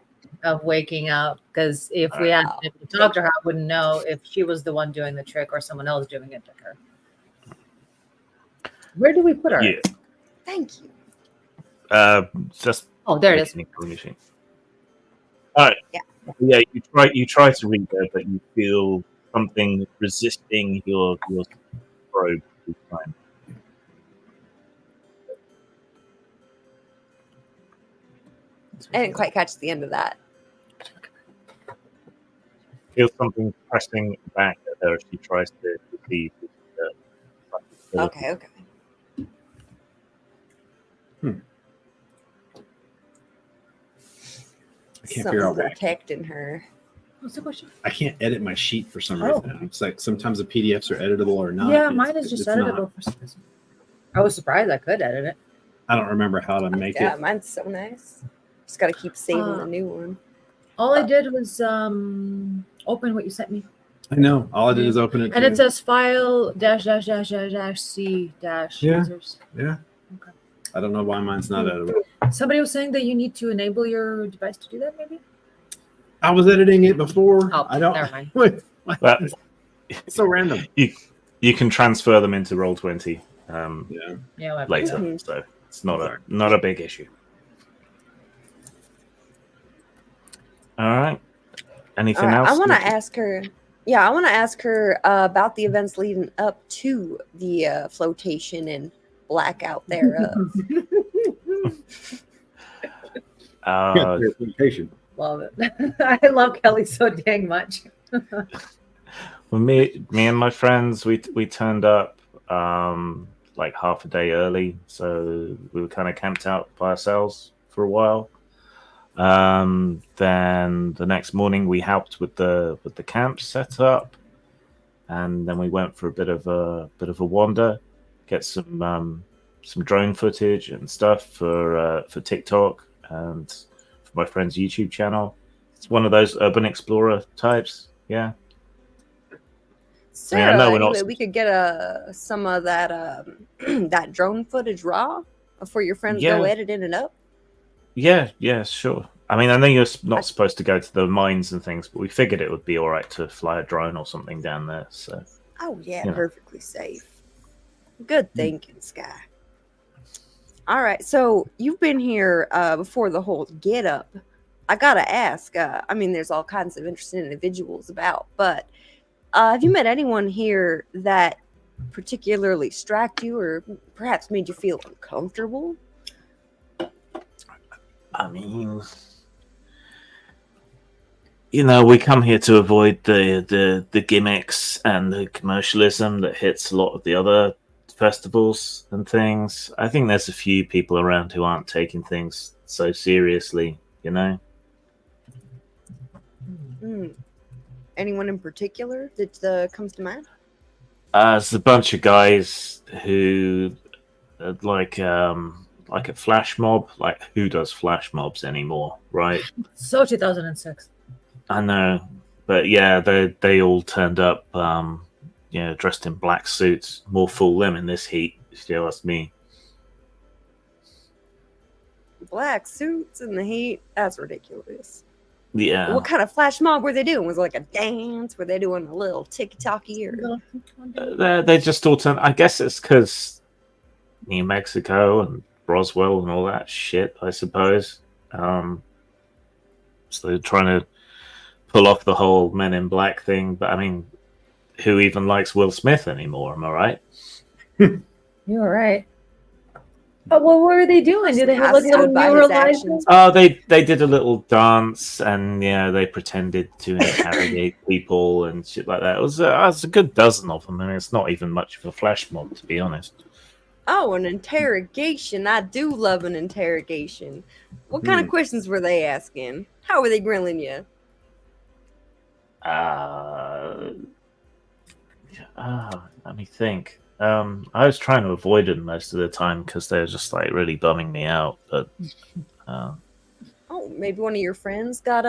of waking up, because if we hadn't been able to talk to her, I wouldn't know if she was the one doing the trick or someone else doing it to her. Where do we put her? Yeah. Thank you. Just Oh, there it is. All right. Yeah. Yeah, you try to read her, but you feel something resisting your probe each time. I didn't quite catch the end of that. Feels something pressing back at her as she tries to deceive. Okay. I can't figure out why. protecting her. What's the question? I can't edit my sheet for some Oh. reason. It's like sometimes the PDFs are editable or not. Yeah, mine is just it's not. editable for some reason. I was surprised I could edit it. I don't remember how to make Yeah, it. mine's so nice. Just gotta keep saving the new one. All I did was open what you sent me. I know. All I did is open it. And too. it says file --C users. Yeah. Okay. I don't know why mine's not editable. Somebody was saying that you need to enable your device to do that, maybe? I was editing it before. Oh, I don't. never mind. Wait, But it's so random. you can transfer them into Roll20 Yeah. Yeah, whatever. later, Mhm. so it's not a big issue. All right. Anything All right, else? I want to ask her. Yeah, I want to ask her about the events leading up to the flotation and blackout thereof. Clarification. Love it. I love Kelly so dang much. Well, me and my friends, we turned up like half a day early, so we were kind of camped out by ourselves for a while. Then the next morning we helped with the camp setup, and then we went for a bit of a wander, get some drone footage and stuff for TikTok and for my friend's YouTube channel. It's one of those urban explorer types, yeah. Sarah, I know we're not- anyway, we could get some of that that drone footage raw before your friends go Yeah. editing it up. Yeah, sure. I mean, I know you're not supposed to go to the mines and things, but we figured it would be all right to fly a drone or something down there. So, Oh yeah, Yeah. perfectly safe. Good thinking, Sky. All right, so you've been here before the whole get up. I gotta ask. I mean, there's all kinds of interesting individuals about, but have you met anyone here that particularly struck you, or perhaps made you feel uncomfortable? I mean, we come here to avoid the gimmicks and the commercialism that hits a lot of the other festivals and things. I think there's a few people around who aren't taking things so seriously, Hmm. Anyone in particular that comes to mind? There's a bunch of guys who like a flash mob. Like, who does flash mobs anymore, right? So 2006. I know, but yeah, they all turned up, dressed in black suits. More fool them in this heat, if you ask me. Black suits in the heat? That's ridiculous. Yeah, What kind of flash mob were they doing? Was it like a dance? Were they doing a little ticky-tacky? Or... they just all turned. I guess it's because New Mexico and Roswell and all that shit, I suppose. So they're trying to pull off the whole Men in Black thing, but I mean, who even likes Will Smith anymore? Am I right? You were right. But what were they doing? Did they have like I little stood by his neuralizers? actions. Oh, they did a little dance, and they pretended to interrogate people and shit like that. It was a good dozen of them, and it's not even much of a flash mob, to be honest. Oh, an interrogation. I do love an interrogation. What kind of questions were they asking? How were they grilling you? Let me think. I was trying to avoid them most of the time because they're just like really bumming me out. But Oh, maybe one of your friends got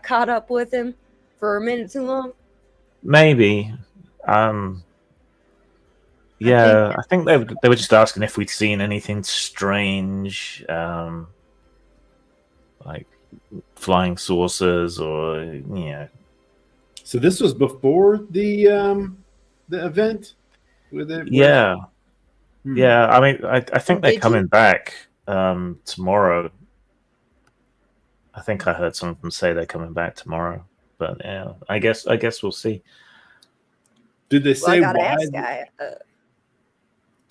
caught up with him for a minute too long. maybe, yeah, I think they were just asking if we'd seen anything strange, like flying saucers or So this was before the event with it. Yeah. Hmm. Yeah, I mean, I think they're Did you- coming back tomorrow. I think I heard some of them say they're coming back tomorrow, but yeah, I guess we'll see. Did they Well, I say gotta why? ask, guy.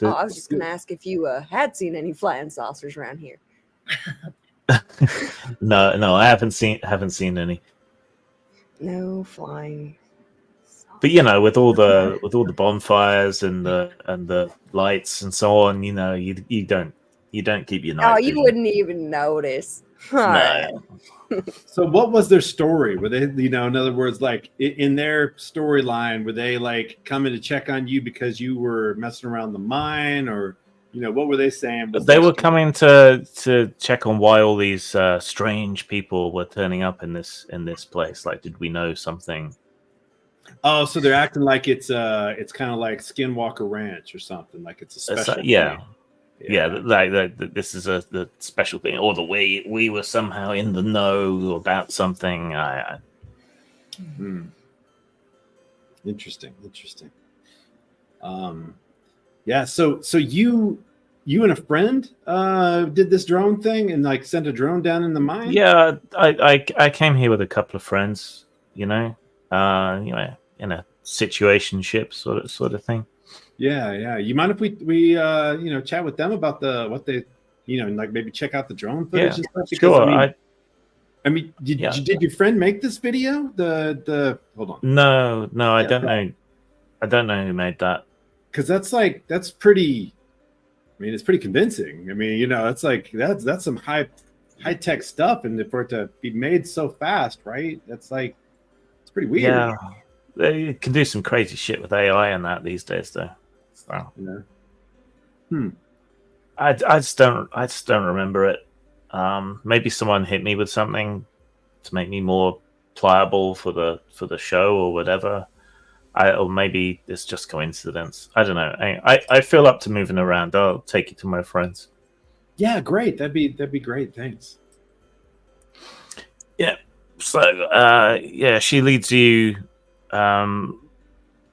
I was just gonna ask if you had seen any flying saucers around here. No, I haven't seen any. No flying. But with all the bonfires and the lights and so on, you don't keep your night Oh, you vision. wouldn't even notice. All right. So what was their story? Were they, in other words, like in their storyline, were they like coming to check on you because you were messing around the mine, or what were they saying? But they were coming to check on why all these strange people were turning up in this place. Like, did we know something? Oh, so they're acting like it's kind of like Skinwalker Ranch or something. Like it's a special. Yeah. Like this is the special thing, or the way we were somehow in the know about something. Interesting. Yeah. So you and a friend did this drone thing and like sent a drone down in the mine. Yeah, I came here with a couple of friends. In a situationship sort of thing. Yeah. You mind if we chat with them about what they like maybe check out the drone footage and stuff? Because, sure. I mean, did your friend make this video? The hold on. No, I don't know. I don't know who made that. Because that's pretty. I mean, it's pretty convincing. I mean, it's like that's some high tech stuff, and for it to be made so fast, right? That's like it's pretty weird. Yeah, they can do some crazy shit with AI and that these days, though. So. I just don't remember it. Maybe someone hit me with something to make me more pliable for the show or whatever. Or maybe it's just coincidence. I don't know. I feel up to moving around. I'll take you to my friends. Yeah, great. That'd be great. Thanks. Yeah. So she leads you a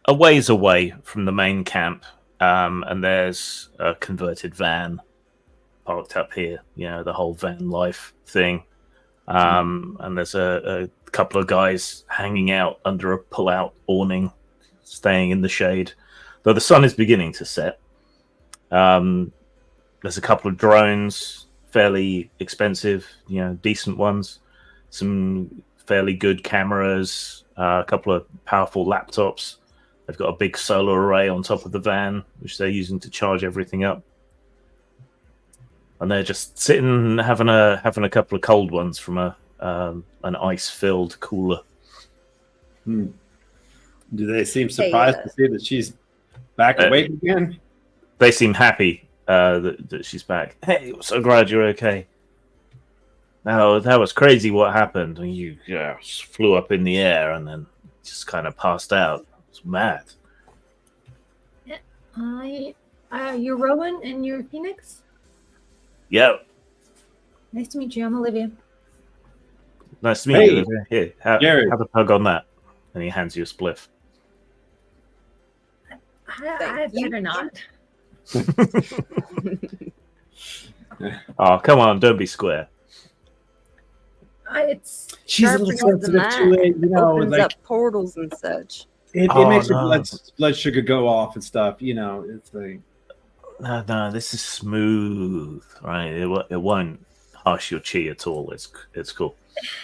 ways away from the main camp. And there's a converted van parked up here, the whole van life thing. And there's a couple of guys hanging out under a pull-out awning, staying in the shade, though the sun is beginning to set. There's a couple of drones, fairly expensive, decent ones, some fairly good cameras, a couple of powerful laptops. They've got a big solar array on top of the van, which they're using to charge everything up. And they're just sitting having a couple of cold ones from an ice-filled cooler. Do they seem surprised to see that she's back awake again? They seem happy that she's back. Hey, so glad you're okay. Now, that was crazy what happened. You flew up in the air and then just kind of passed out. It's mad. You're Rowan and you're Phoenix? Yep. Nice to meet you. I'm Olivia. Nice to meet you, Olivia. Here, have a hug on that. And he hands you a spliff. I better not. Oh, come on. Don't be square. She's a little sensitive to it, opens like up portals and such. It makes your blood sugar go off and stuff. It's like no, this is smooth, right? It won't harsh your chi at all. It's cool.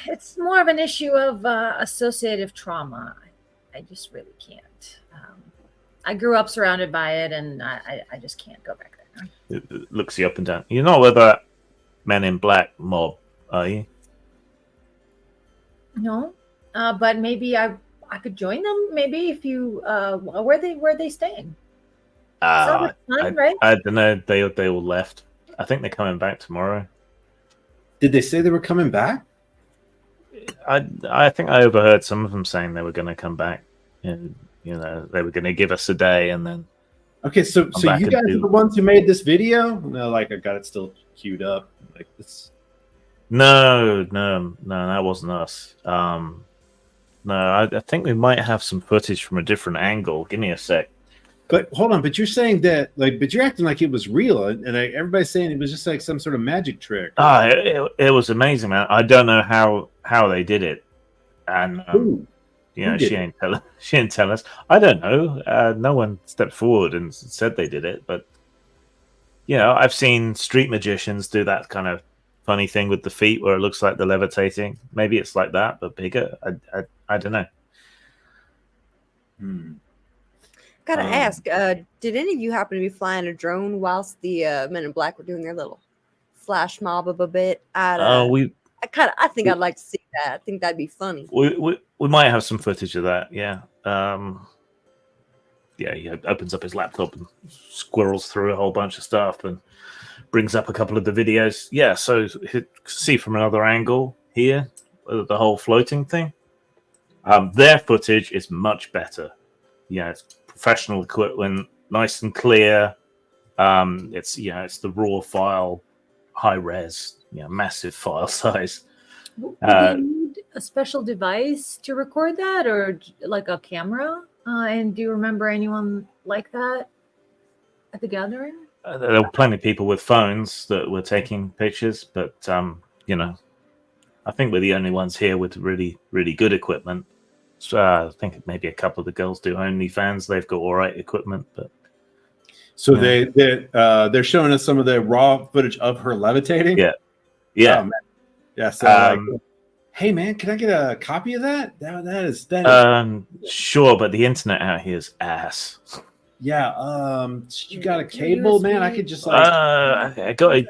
It's more of an issue of associative trauma. I just really can't. I grew up surrounded by it, and I just can't go back there. It looks you up and down. You're not with that Men in Black mob, are you? No, but maybe I could join them. Maybe if you where they staying? Right? I don't know. They all left. I think they're coming back tomorrow. Did they say they were coming back? I think I overheard some of them saying they were going to come back, and they were going to give us a day, and then. Okay, so you guys are the ones who made this video? No, like I got it still queued up, like this. No, that wasn't us. No, I think we might have some footage from a different angle. Give me a sec. But hold on, but you're saying that, but you're acting like it was real, and everybody's saying it was just like some sort of magic trick. It was amazing, man. I don't know how they did it, and You know, Who did she didn't tell us. I don't know. No one stepped forward and said they did it, but you know, I've seen street magicians do that kind of funny thing with the feet where it looks like they're levitating. Maybe it's like that, but bigger. I don't know. Gotta ask, did any of you happen to be flying a drone whilst the Men in Black were doing their little flash mob of a bit? I think I'd like to see that. I think that'd be funny. We might have some footage of that. Yeah. Yeah, he opens up his laptop and squirrels through a whole bunch of stuff and brings up a couple of the videos. Yeah, so see from another angle here, the whole floating thing. Their footage is much better. Yeah, it's professional equipment, nice and clear. It's the raw file, high res, massive file size. Do they need a special device to record that, or like a camera? And do you remember anyone like that at the gathering? There were plenty of people with phones that were taking pictures, but I think we're the only ones here with really, really good equipment. So I think maybe a couple of the girls do OnlyFans. They've got all right equipment, but so they're showing us some of the raw footage of her levitating. Yeah. Oh, man. Yeah. So hey man, can I get a copy of that? That is sure, but the internet out here is ass. Yeah. You got a cable, USB? man? I could just I got a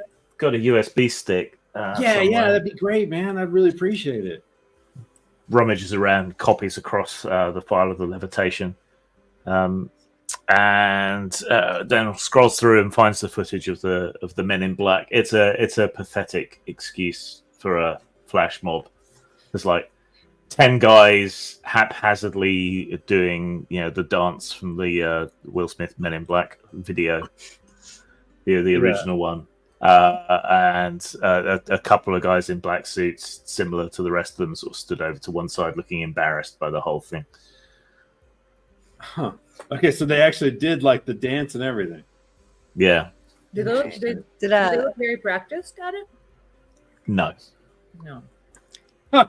USB stick. Yeah, that'd be great, man. I'd really appreciate it. Rummages around, copies across the file of the levitation, and then scrolls through and finds the footage of the Men in Black. It's a pathetic excuse for a flash mob. There's like 10 guys haphazardly doing the dance from the Will Smith Men in Black video, the original one. And a couple of guys in black suits, similar to the rest of them, sort of stood over to one side, looking embarrassed by the whole thing. Huh. Okay, so they actually did like the dance and everything. Yeah. Did they look very practiced at it? No. No.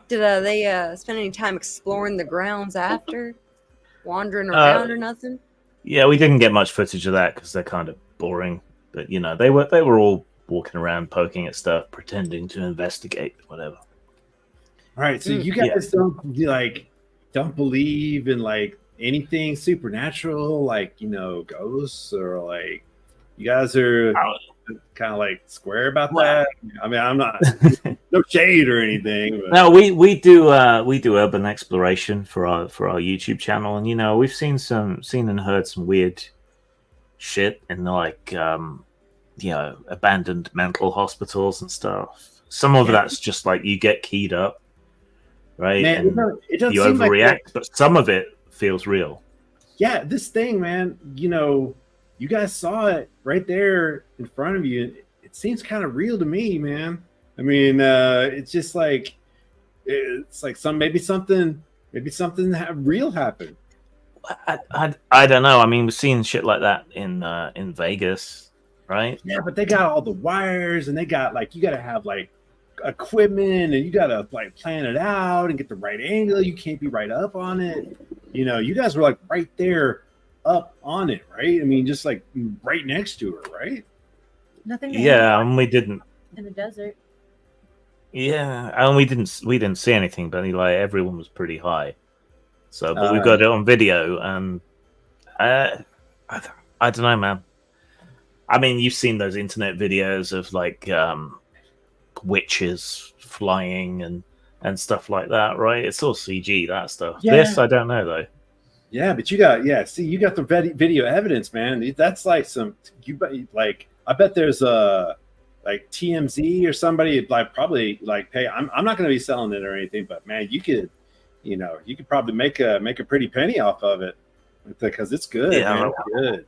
Did they spend any time exploring the grounds after, wandering around or nothing? Yeah, we didn't get much footage of that because they're kind of boring. But they were all walking around, poking at stuff, pretending to investigate, whatever. All right, so you guys don't believe in like anything supernatural, like ghosts, or like you guys are kind of like square about that. I mean, I'm not no shade or anything. But. No, we do urban exploration for our YouTube channel, and we've seen and heard some weird shit in like abandoned mental hospitals and stuff. Some of that's just like you get keyed up, right? Man, and it doesn't you seem overreact, but some of it feels real. Yeah, this thing, man, you guys saw it right there in front of you. It seems kind of real to me, man. I mean, it's just like maybe something real happened. I don't know. I mean, we've seen shit like that in Vegas, right? Yeah, but they got all the wires, and they got you got to have equipment, and you got to plan it out and get the right angle. You can't be right up on it. You guys were right there up on it, right? I mean, just right next to her, right? Nothing. Yeah, and we didn't in the desert. Yeah, and we didn't see anything, but everyone was pretty high. So, but we've got it on video, and I don't know, man. I mean, you've seen those internet videos of witches flying and stuff like that, right? It's all CG, that stuff. Yeah. This, I don't know though. Yeah, but you got the video evidence, man. That's I bet there's TMZ or somebody probably pay. I'm not going to be selling it or anything, but man, you could probably make a pretty penny off of it because it's good. Yeah, man. It's good.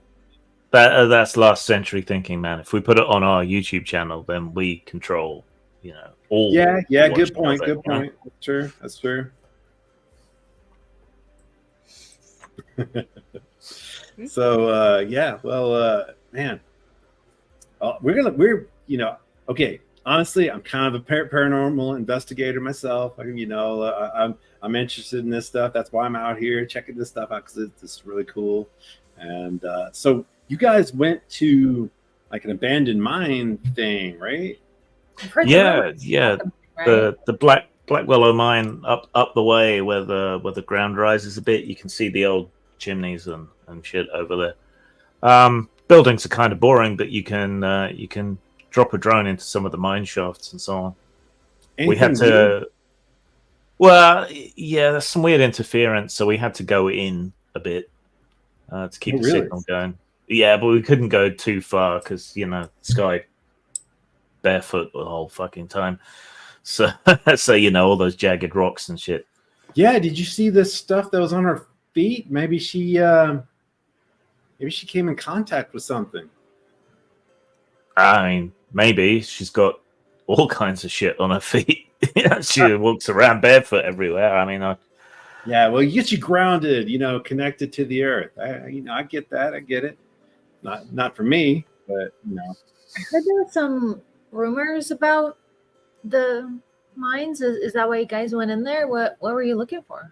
That's last century thinking, man. If we put it on our YouTube channel, then we control, all. Yeah. Good point. Good point. That's true. So man, okay. honestly, I'm kind of a paranormal investigator myself. I'm interested in this stuff. That's why I'm out here checking this stuff out, because it's really cool. And so you guys went to like an abandoned mine thing, right? I've heard Yeah, rumors yeah. about them, right? The Black Willow mine up the way where the ground rises a bit. You can see the old chimneys and shit over there. Buildings are kind of boring, but you can drop a drone into some of the mine shafts and so on. We had Anything weird? to. Well, yeah, there's some weird interference, so we had to go in a bit to keep Oh, the really? signal going. Yeah, but we couldn't go too far because Sky barefoot the whole fucking time. So all those jagged rocks and shit. Yeah, did you see this stuff that was on her feet? Maybe she came in contact with something. I mean, maybe she's got all kinds of shit on her feet. She walks around barefoot everywhere. I mean, Yeah, well, it gets you grounded, connected to the earth. I get that. I get it. Not for me, but I heard there were some rumors about the mines. Is that why you guys went in there? What were you looking for?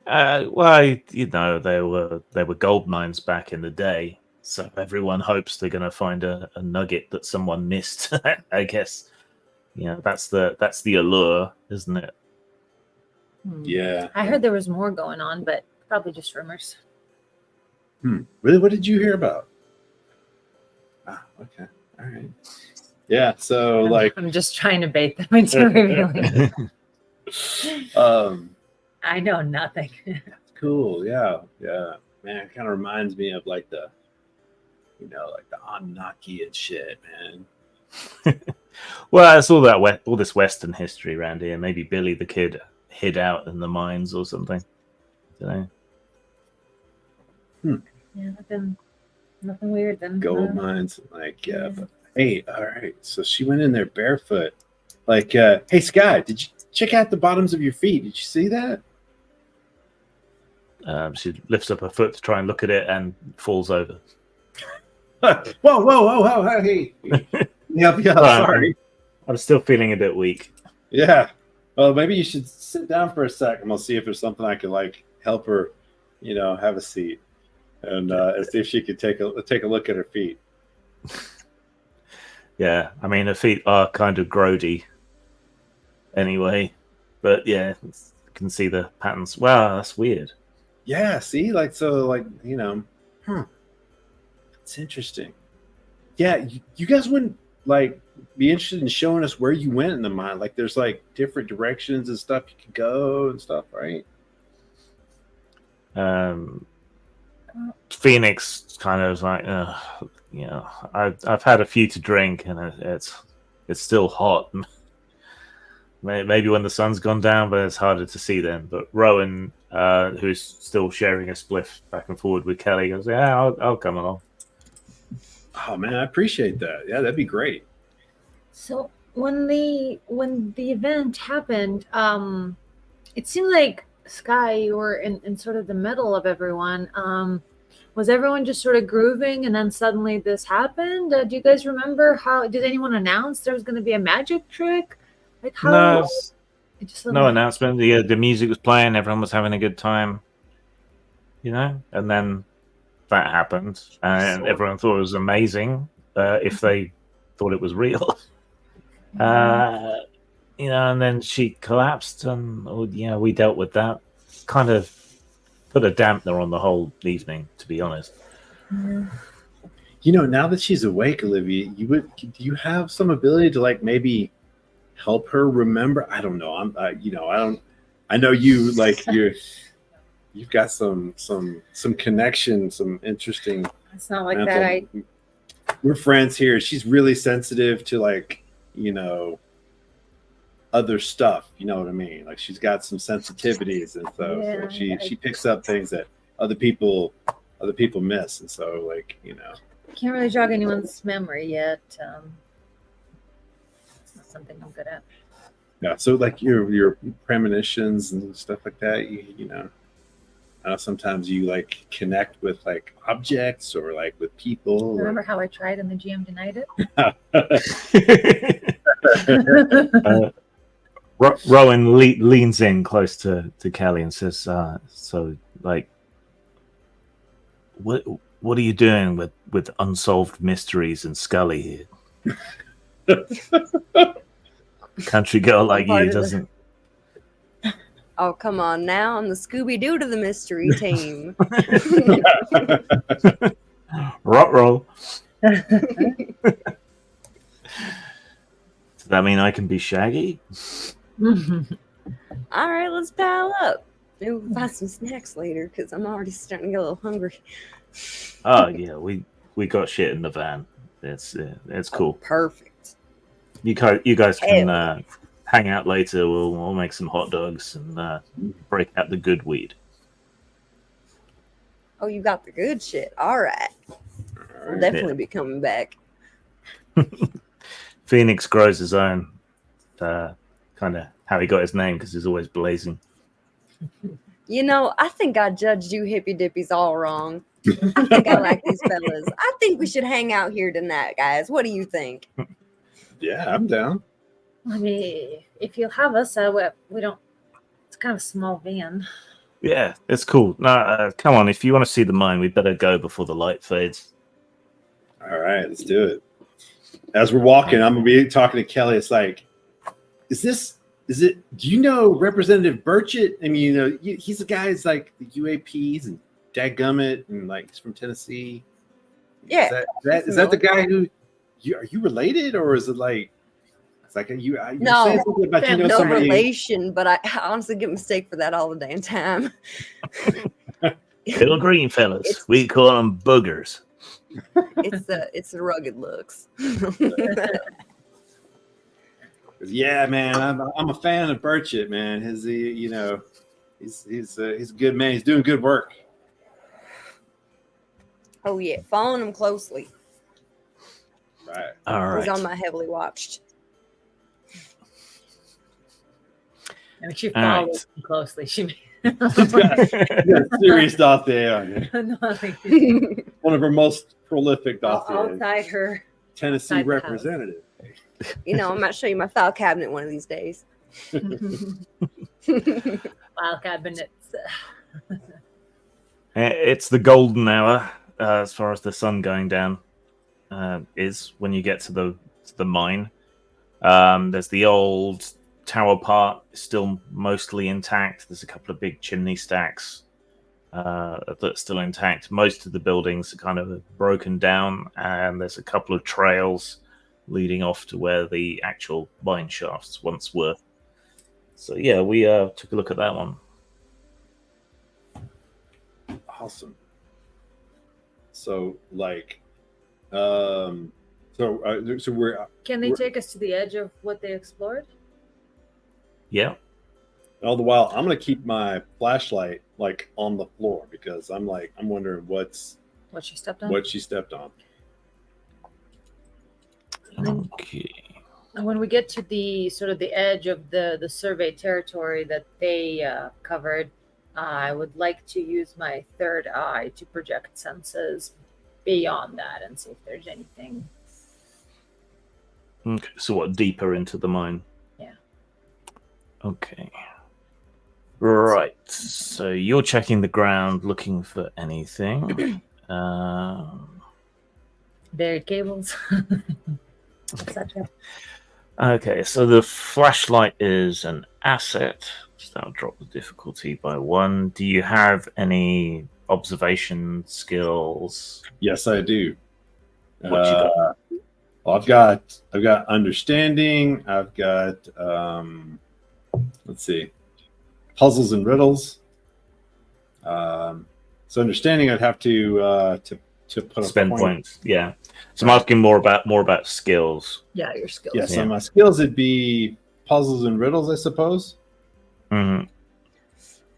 well, they were gold mines back in the day, so everyone hopes they're going to find a nugget that someone missed. I guess, that's the allure, isn't it? Yeah. I heard there was more going on, but probably just rumors. Really? What did you hear about? Okay. All right. Yeah. So I'm just trying to bait them into revealing. I know nothing. Cool. Yeah. Man, it kind of reminds me of like the Anunnaki and shit, man. Well, it's all this Western history around here. Maybe Billy the Kid hid out in the mines or something. Don't know. Yeah, nothing weird then. Gold mines, but hey, all right. So she went in there barefoot. Hey, Sky, did you check out the bottoms of your feet? Did you see that? She lifts up her foot to try and look at it and falls over. Whoa, hey. Yeah, sorry. I'm still feeling a bit weak. Yeah. Well, maybe you should sit down for a sec, and we'll see if there's something I could help her, have a seat, and see if she could take a look at her feet. Yeah, I mean her feet are kind of grody, anyway, but yeah, you can see the patterns. Wow, that's weird. Yeah. See, it's interesting. Yeah, you guys wouldn't be interested in showing us where you went in the mine? There's different directions and stuff you can go and stuff, right? Phoenix kind of like, I've had a few to drink and it's still hot. Maybe when the sun's gone down, but it's harder to see then. But Rowan, who's still sharing a spliff back and forward with Kelly, goes, "Yeah, I'll come along." Oh man, I appreciate that. Yeah, that'd be great. So when the event happened, it seemed like Sky, you were in sort of the middle of everyone. Was everyone just sort of grooving, and then suddenly this happened? Do you guys remember how? Did anyone announce there was going to be a magic trick? No announcement. The music was playing. Everyone was having a good time. And then that happened, and everyone thought it was amazing. If they thought it was real. And then she collapsed, and we dealt with that. Kind of put a dampener on the whole evening, to be honest. Now that she's awake, Olivia, do you have some ability to maybe help her remember? I don't know. I know you you've got some connection, some interesting. It's not like that. We're friends here. She's really sensitive to other stuff, you know what I mean? She's got some sensitivities, and so she picks up things that other people miss, and so can't really jog anyone's memory yet. It's not something I'm good at. Yeah, so your premonitions and stuff like that, I know sometimes you connect with objects or with people. Remember how I tried and the GM denied it? Rowan leans in close to Kelly and says, "So, like, what are you doing with unsolved mysteries and Scully here? Country girl like part you of the- doesn't." Oh, come on now. I'm the Scooby-Doo to the mystery team. Roll. Does that mean I can be Shaggy? All right, let's pal up. Maybe we'll find some snacks later because I'm already starting to get a little hungry. Oh yeah, we got shit in the van. It's cool. Perfect. You guys can Hell. hang out later. We'll make some hot dogs and break out the good weed. Oh, you got the good shit. All right. We'll definitely be coming back. Phoenix grows his own. Kind of how he got his name because he's always blazing. You know, I think I judged you hippy dippies all wrong. I think I like these fellas. I think we should hang out here tonight, guys. What do you think? Yeah, I'm down. I mean, if you'll have us, we don't. It's kind of a small van. Yeah, it's cool. No, come on. If you want to see the mine, we better go before the light fades. All right, let's do it. As we're walking, I'm gonna be talking to Kelly. It's like, is it? Do you know Representative Burchett? I mean, he's the guy who's like the UAPs and dadgummit, and like he's from Tennessee. Yeah. Is that the guy who? Are you related, or is it like? It's like you're No, saying something about you know no somebody. relation, but I honestly get mistake for that all the damn time. Little green fellas. We call them boogers. It's the rugged looks. Yeah, man, I'm a fan of Burchett, man. He's a good man. He's doing good work. Oh yeah, following him closely. Right. All right. He's on my heavily watched. I mean, she All follows right. him closely. She She's got a serious dossier on you. no, One of her most prolific dossiers. outside her. Tennessee outside the house. representative. You know, I might show you my file cabinet one of these days. File cabinets. It's the golden hour as far as the sun going down is when you get to the mine. There's the old tower part still mostly intact. There's a couple of big chimney stacks that's still intact. Most of the buildings are kind of broken down, and there's a couple of trails leading off to where the actual mine shafts once were. So yeah, we took a look at that one. Awesome. So like, so we're Can they take us to the edge of what they explored? Yeah. all the while. I'm gonna keep my flashlight like on the floor because I'm wondering What she stepped on? what she stepped on. Okay. And when we get to the sort of the edge of the survey territory that they covered, I would like to use my third eye to project senses beyond that and see if there's anything. Okay. So what? Deeper into the mine? Yeah. Okay. Right. So you're checking the ground, looking for anything. Buried cables. Etc. Okay. So the flashlight is an asset. So that'll drop the difficulty by 1. Do you have any observation skills? Yes, I do. What you got? Well, I've got understanding. I've got let's see, puzzles and riddles. So understanding, I'd have to put Spend a point. points. Yeah. So I'm asking more about skills. Yeah, your skills. Yeah, so Yeah. my skills would be puzzles and riddles, I suppose. Hmm.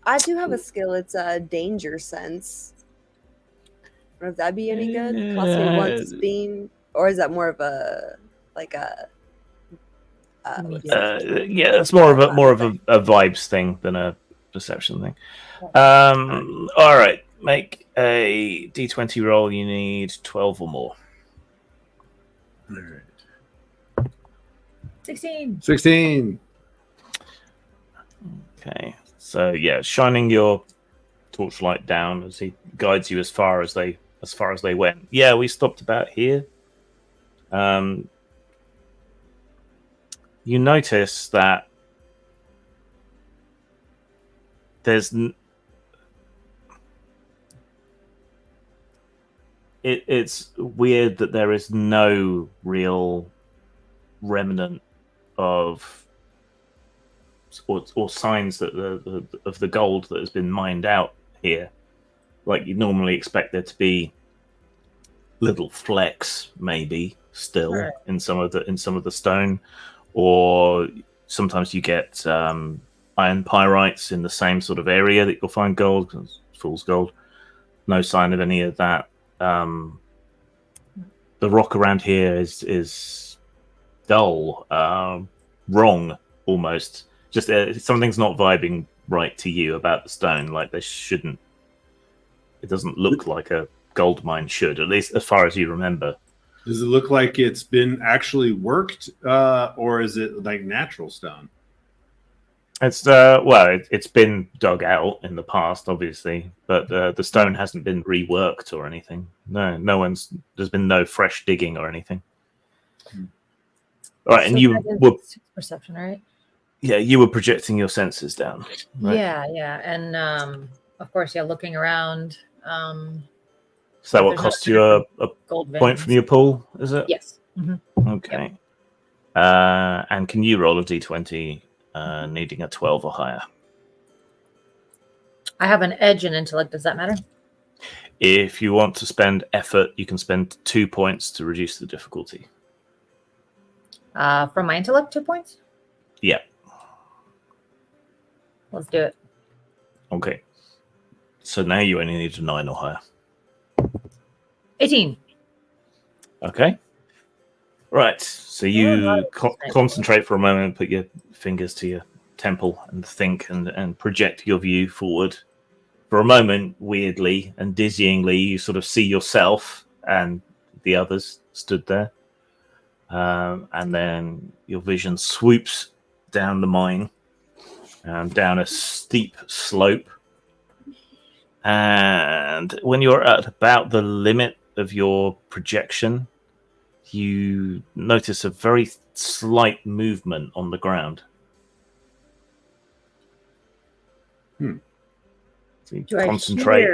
I do have a skill. It's a danger sense. Would that be any good? Cost me 1 spin, or is that more of a like a? What's it? Yeah, it's more of a vibes thing than a perception thing. All right, make a d20 roll. You need 12 or more. All right. 16. 16. Okay. So yeah, shining your torchlight down as he guides you as far as they went. Yeah, we stopped about here. You notice that there's it's weird that there is no real remnant of or signs that of the gold that has been mined out here. Like you'd normally expect there to be little flecks, maybe still Right. in some of the stone, or sometimes you get iron pyrites in the same sort of area that you'll find gold. 'Cause it's fool's gold. No sign of any of that. The rock around here is dull, wrong almost. Just something's not vibing right to you about the stone. Like there shouldn't. It doesn't look like a gold mine should, at least as far as you remember. Does it look like it's been actually worked, or is it like natural stone? It's it's been dug out in the past, obviously, but the stone hasn't been reworked or anything. There's been no fresh digging or anything. All right, and you were perception, right? Yeah, you were projecting your senses down. Right? Yeah, and of course, looking around. So that what cost you a gold point from your pool? Is it? Yes. Okay. Yep. And can you roll a d20, needing a 12 or higher? I have an edge in intellect. Does that matter? If you want to spend effort, you can spend 2 points to reduce the difficulty. From my intellect, 2 points? Yeah. Let's do it. Okay. So now you only need a 9 or higher. 18. Okay. Right. So you concentrate for a moment, put your fingers to your temple and think and project your view forward. For a moment, weirdly and dizzyingly, you sort of see yourself and the others stood there. And then your vision swoops down the mine, down a steep slope. And when you're at about the limit of your projection, you notice a very slight movement on the ground. So you concentrate.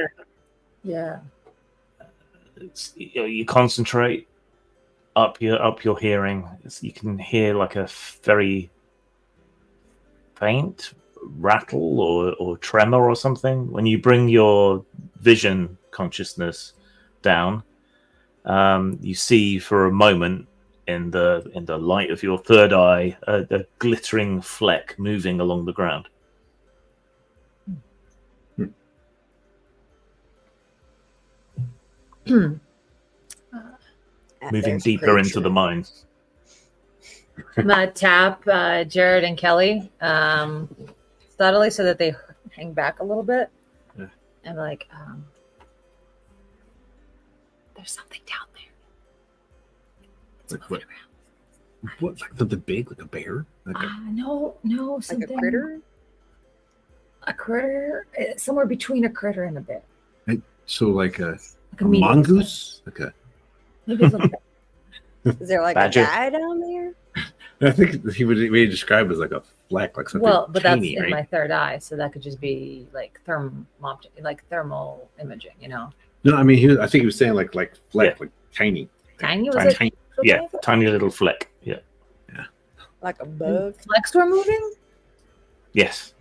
Yeah. You concentrate up your hearing. You can hear like a very faint rattle or tremor or something. When you bring your vision consciousness down, you see for a moment in the light of your third eye a glittering fleck moving along the ground. Moving deeper into the mine. I'm gonna tap Jared and Kelly subtly so that they hang back a little bit. Yeah. And like, there's something down there. It's Like moving what? What? Like something big, like a bear? Like around. No, something. Like a critter? A critter, somewhere between a critter and a bear. so like a medium mongoose? Like a. Maybe a little bit. Is there like Badger? a guy down there? I think he would describe it as like a fleck, like something. Well, but tiny, that's in right? my third eye, so that could just be like thermal imaging, No, I mean, I think he was saying like fleck, Yeah. like tiny. Tiny was Tiny. it? Tiny. Yeah, tiny little fleck. Yeah. Like a bug? Flex were moving. Yes.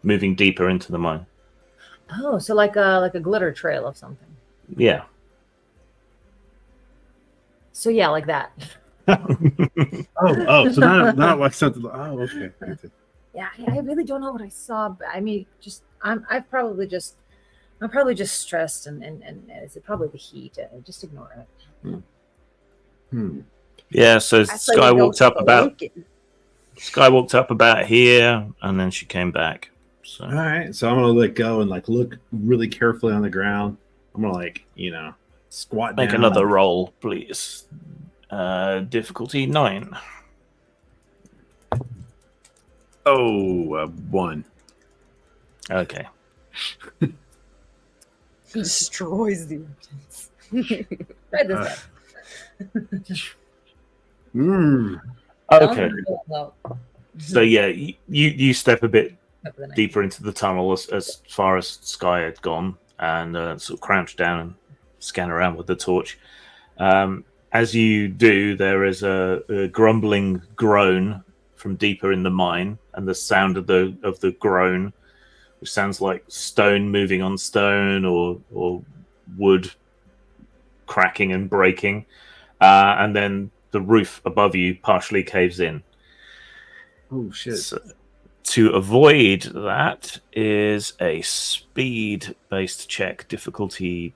Moving deeper into the mine. Oh, so like a glitter trail of something. Yeah. So yeah, like that. Oh, so not like something. Oh, okay. Yeah, I really don't know what I saw, but I mean, I'm probably just stressed and it's probably the heat. Just ignore it. Yeah, so I say Sky we go walked up spelunking. about here, and then she came back. So All right, so I'm gonna let go and like look really carefully on the ground. I'm gonna squat make down. another roll, please. Difficulty 9. Oh, 1. Okay. He destroys the evidence. Right this Mm. Okay. No. So yeah, you step a bit Up with the knife. deeper into the tunnel as far as Sky had gone, and sort of crouch down and scan around with the torch. As you do, there is a grumbling groan from deeper in the mine, and the sound of the groan, which sounds like stone moving on stone or wood cracking and breaking, and then the roof above you partially caves in. Oh shit! So, to avoid that is a speed-based check, difficulty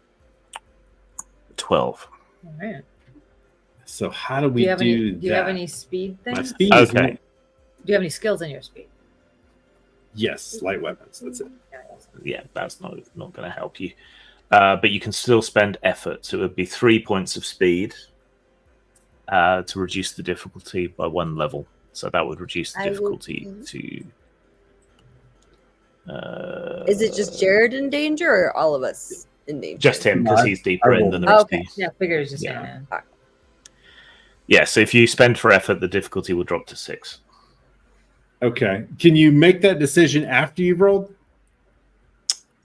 12. All right. So how do we Do you have any? that? Do you have any speed My things? speed is Okay. Do you have any skills in your speed? yes, light weapons. That's it. Yeah, that's not going to help you. But you can still spend effort. So it would be 3 points of speed to reduce the difficulty by 1 level. So that would reduce the difficulty to... Is it just Jared in danger or all of us in danger? Just him, because he's deeper in than the Oh, rest okay. of you. Yeah, figure it's just Yeah. yeah. Yeah, so if you spend for effort, the difficulty will drop to 6. Okay. Can you make that decision after you've rolled?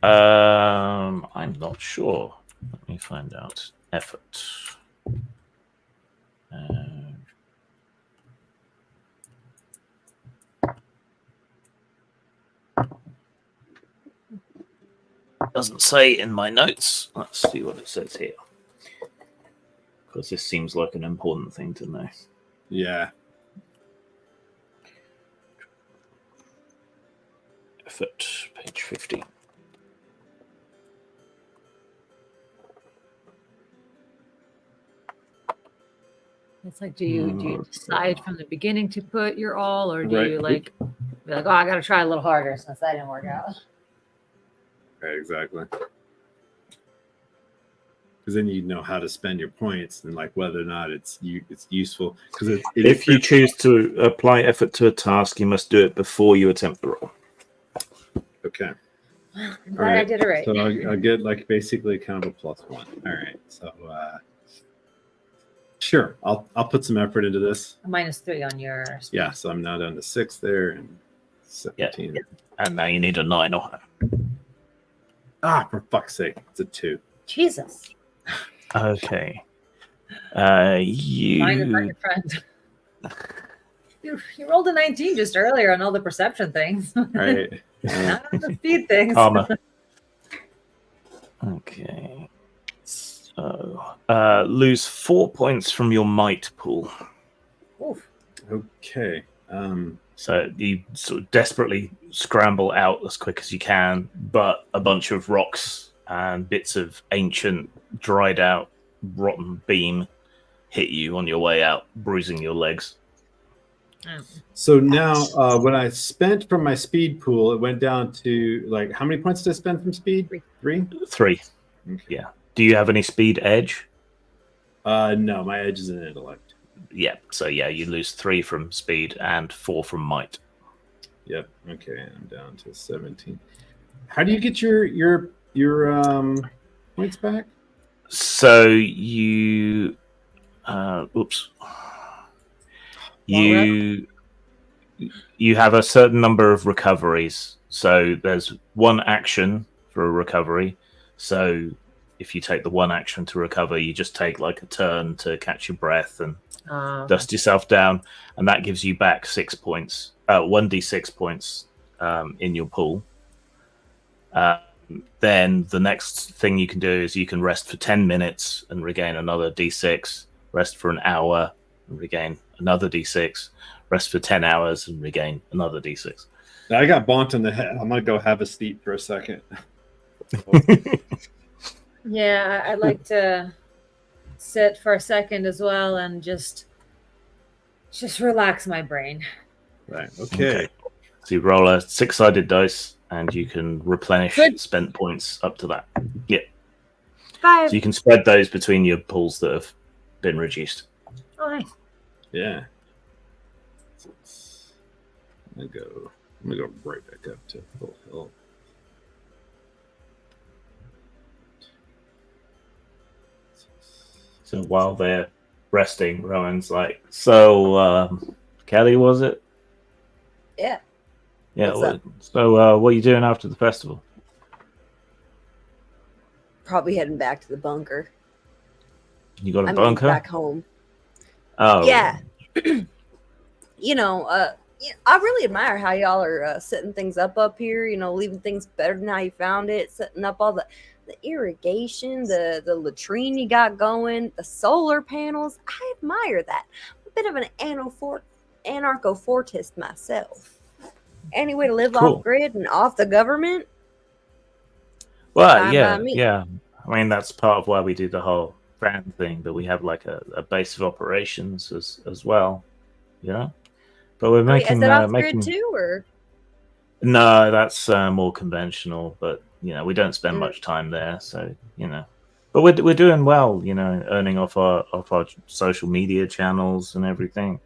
I'm not sure. Let me find out. Effort. Doesn't say in my notes. Let's see what it says here. Because this seems like an important thing to know. Yeah. Effort, page 50. It's like, do you decide from the beginning to put your all, or do you like be like, oh, I got to try a little harder since that didn't work out? Right, exactly. Because then you know how to spend your points and like whether or not it's useful. Because if you choose to apply effort to a task, you must do it before you attempt the roll. Okay. I'm All glad I right. did it right. So I'll get like basically kind of a +1. All right. So sure, I'll put some effort into this. -3 on your speed. Yeah. So I'm now down to 6 there and 17. And now you need a 9 or higher. Ah, for fuck's sake, it's a 2. Jesus. Okay. Mine is not your friend. You rolled a 19 just earlier on all the perception things. Right. Not on the speed things. Karma. Okay. So, lose 4 points from your might pool. Oof. Okay. So you sort of desperately scramble out as quick as you can, but a bunch of rocks and bits of ancient, dried out, rotten beam hit you on your way out, bruising your legs. So now, when I spent from my speed pool, it went down to like how many points did I spend from speed? 3. 3. Okay. Yeah. Do you have any speed edge? No, my edge is in intellect. Yeah. So yeah, you lose 3 from speed and 4 from might. Yep. Okay, I'm down to 17. How do you get your points back? So you, you have a certain number of recoveries. So there's 1 action for a recovery. So if you take the 1 action to recover, you just take like a turn to catch your breath and dust yourself down, and that gives you back 6 points, 1d6 points in your pool. Then the next thing you can do is you can rest for 10 minutes and regain another d6, rest for an hour and regain another d6, rest for 10 hours and regain another d6. I got bonked in the head. I'm gonna go have a seat for a second. Yeah, I'd like to sit for a second as well and just relax my brain. Right. Okay. So you roll a 6-sided dice and you can replenish Good. spent points up to that. Yeah. 5. So you can spread those between your pools that have been reduced. Oh, nice. Yeah. So I'm gonna go right back up to full health. So while they're resting, Rowan's like, "So, Kelly, was it? Yeah. Yeah. What's up? So, what are you doing after the festival? Probably heading back to the bunker. You got a I mean, bunker? back home. Oh, Yeah. You know, I really admire how y'all are setting things up here. You know, leaving things better than how you found it. Setting up all the irrigation, the latrine you got going, the solar panels. I admire that. I'm a bit of an anarcho-fortist myself. Any way to live Cool. off grid and off the government? Well, Fine yeah, by me. yeah. I mean, that's part of why we do the whole van thing, but we have like a base of operations as well, you know. But we're Oh, yeah, is making that off making. grid too, or? No, that's more conventional, but you know, we don't spend Mm. much time there, so you know. But we're doing well, you know, earning off our social media channels and everything.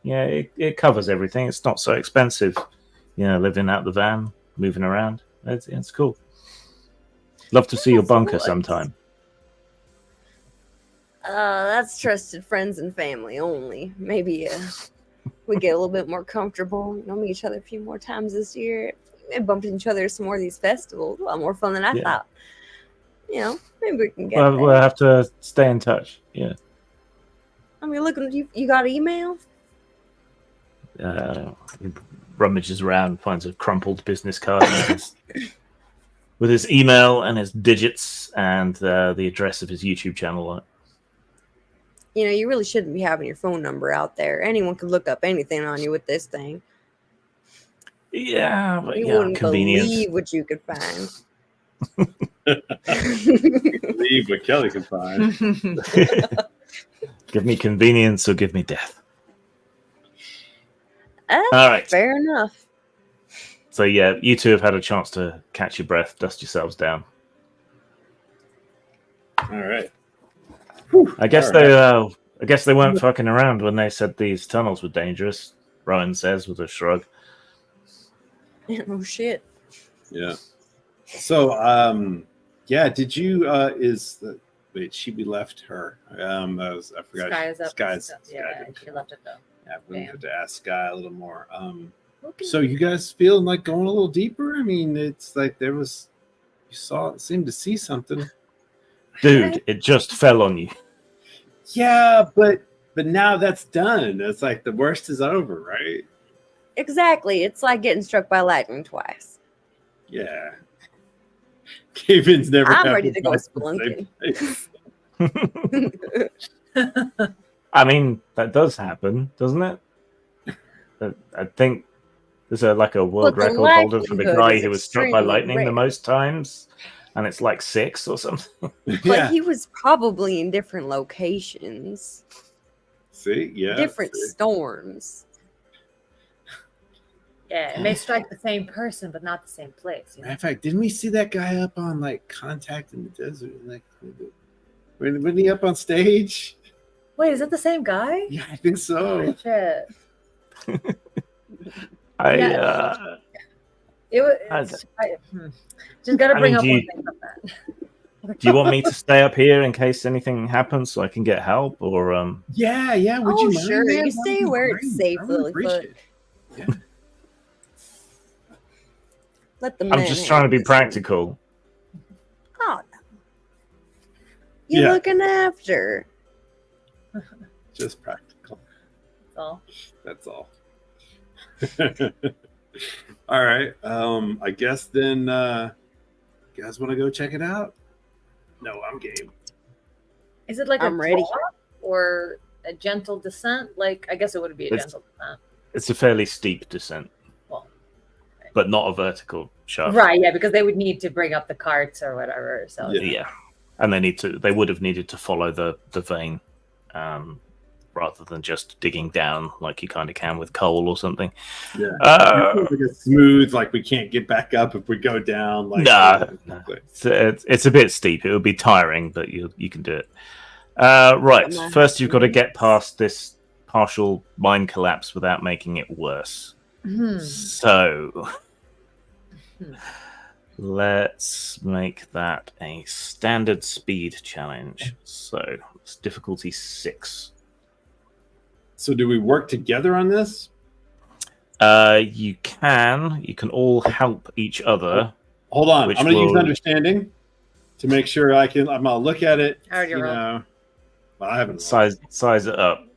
Yeah, it covers everything. It's not so expensive, you know, living out the van, moving around. It's cool. Love to see your That's bunker nice. sometime. That's trusted friends and family only. Maybe we get a little bit more comfortable, you know, meet each other a few more times this year, and bump into each other at some more of these festivals. A lot more fun than I Yeah. thought. You know, maybe we can get Well, there. we'll have to stay in touch. Yeah. I mean, look, you got email? He rummages around, finds a crumpled business card with his email and his digits and the address of his YouTube channel on it. You know, you really shouldn't be having your phone number out there. Anyone could look up anything on you with this thing. Yeah, but You yeah, wouldn't convenience. believe what you could find. Leave what Kelly can find. Give me convenience or give me death. All right. Fair enough. So yeah, you two have had a chance to catch your breath, dust yourselves down. All right. I guess All they weren't fucking around when they said these tunnels were dangerous. Rowan says with a shrug. Oh shit. Yeah. So, yeah. Did you? Wait, we left her. I forgot. Sky is up. Sky's. Yeah, she left it though. Yeah, we have to ask Sky a little more. Okay. So you guys feeling like going a little deeper? I mean, it's like you seemed to see something. Dude, it just fell on you. Yeah, but now that's done. It's like the worst is over, right? Exactly. It's like getting struck by lightning twice. Yeah. Kevin's never. I'm happened ready to go twice in the same place. I mean, that does happen, doesn't it? I think there's like a world But the record holder for the likelihood guy is who was struck by extremely lightning the rare. most times, and it's like 6 or something. But Yeah. he was probably in different locations, See, yeah. different see. storms. Yeah, it may strike the same person, but not the same place. You know? Matter of fact, didn't we see that guy up on like Contact in the Desert? Like, wasn't he up on stage? Wait, is that the same guy? Yeah, I think so. Shit. It was. Just got to bring up one thing from that. Do you want me to stay up here in case anything happens so I can get help, or Yeah. Would Oh, you mind? sure, man? you That'd stay be where it's great. safe, I would appreciate Lilyfoot. it. Yeah. Let the I'm man just trying to be handle this. practical. Oh, no. You're Yeah. looking after. Just practical. That's all. That's all. All right. I guess then you guys want to go check it out? No, I'm game. Is it like I'm a ready. drop or a gentle descent? Like, I guess it would be a It's- gentle descent. It's a fairly steep descent, Well, but not a vertical shaft. right, yeah, because they would need to bring up the carts or whatever. So Yeah. Yeah, and they would have needed to follow the vein, rather than just digging down like you kind of can with coal or something. Yeah. Uh, Like a smooth, like we can't get back up if we go down. Like No. It's a bit steep. It would be tiring, but you can do it. Right. I'm not First, you've got to happy. get past this partial mine collapse without making it worse. So, let's make that a standard speed challenge. So, it's difficulty 6. So do we work together on this? You can all help each other. Hold on. Which I'm going to use will- understanding to make sure I'm going to look at it. I already You rolled. know, well, I haven't rolled. Size it up.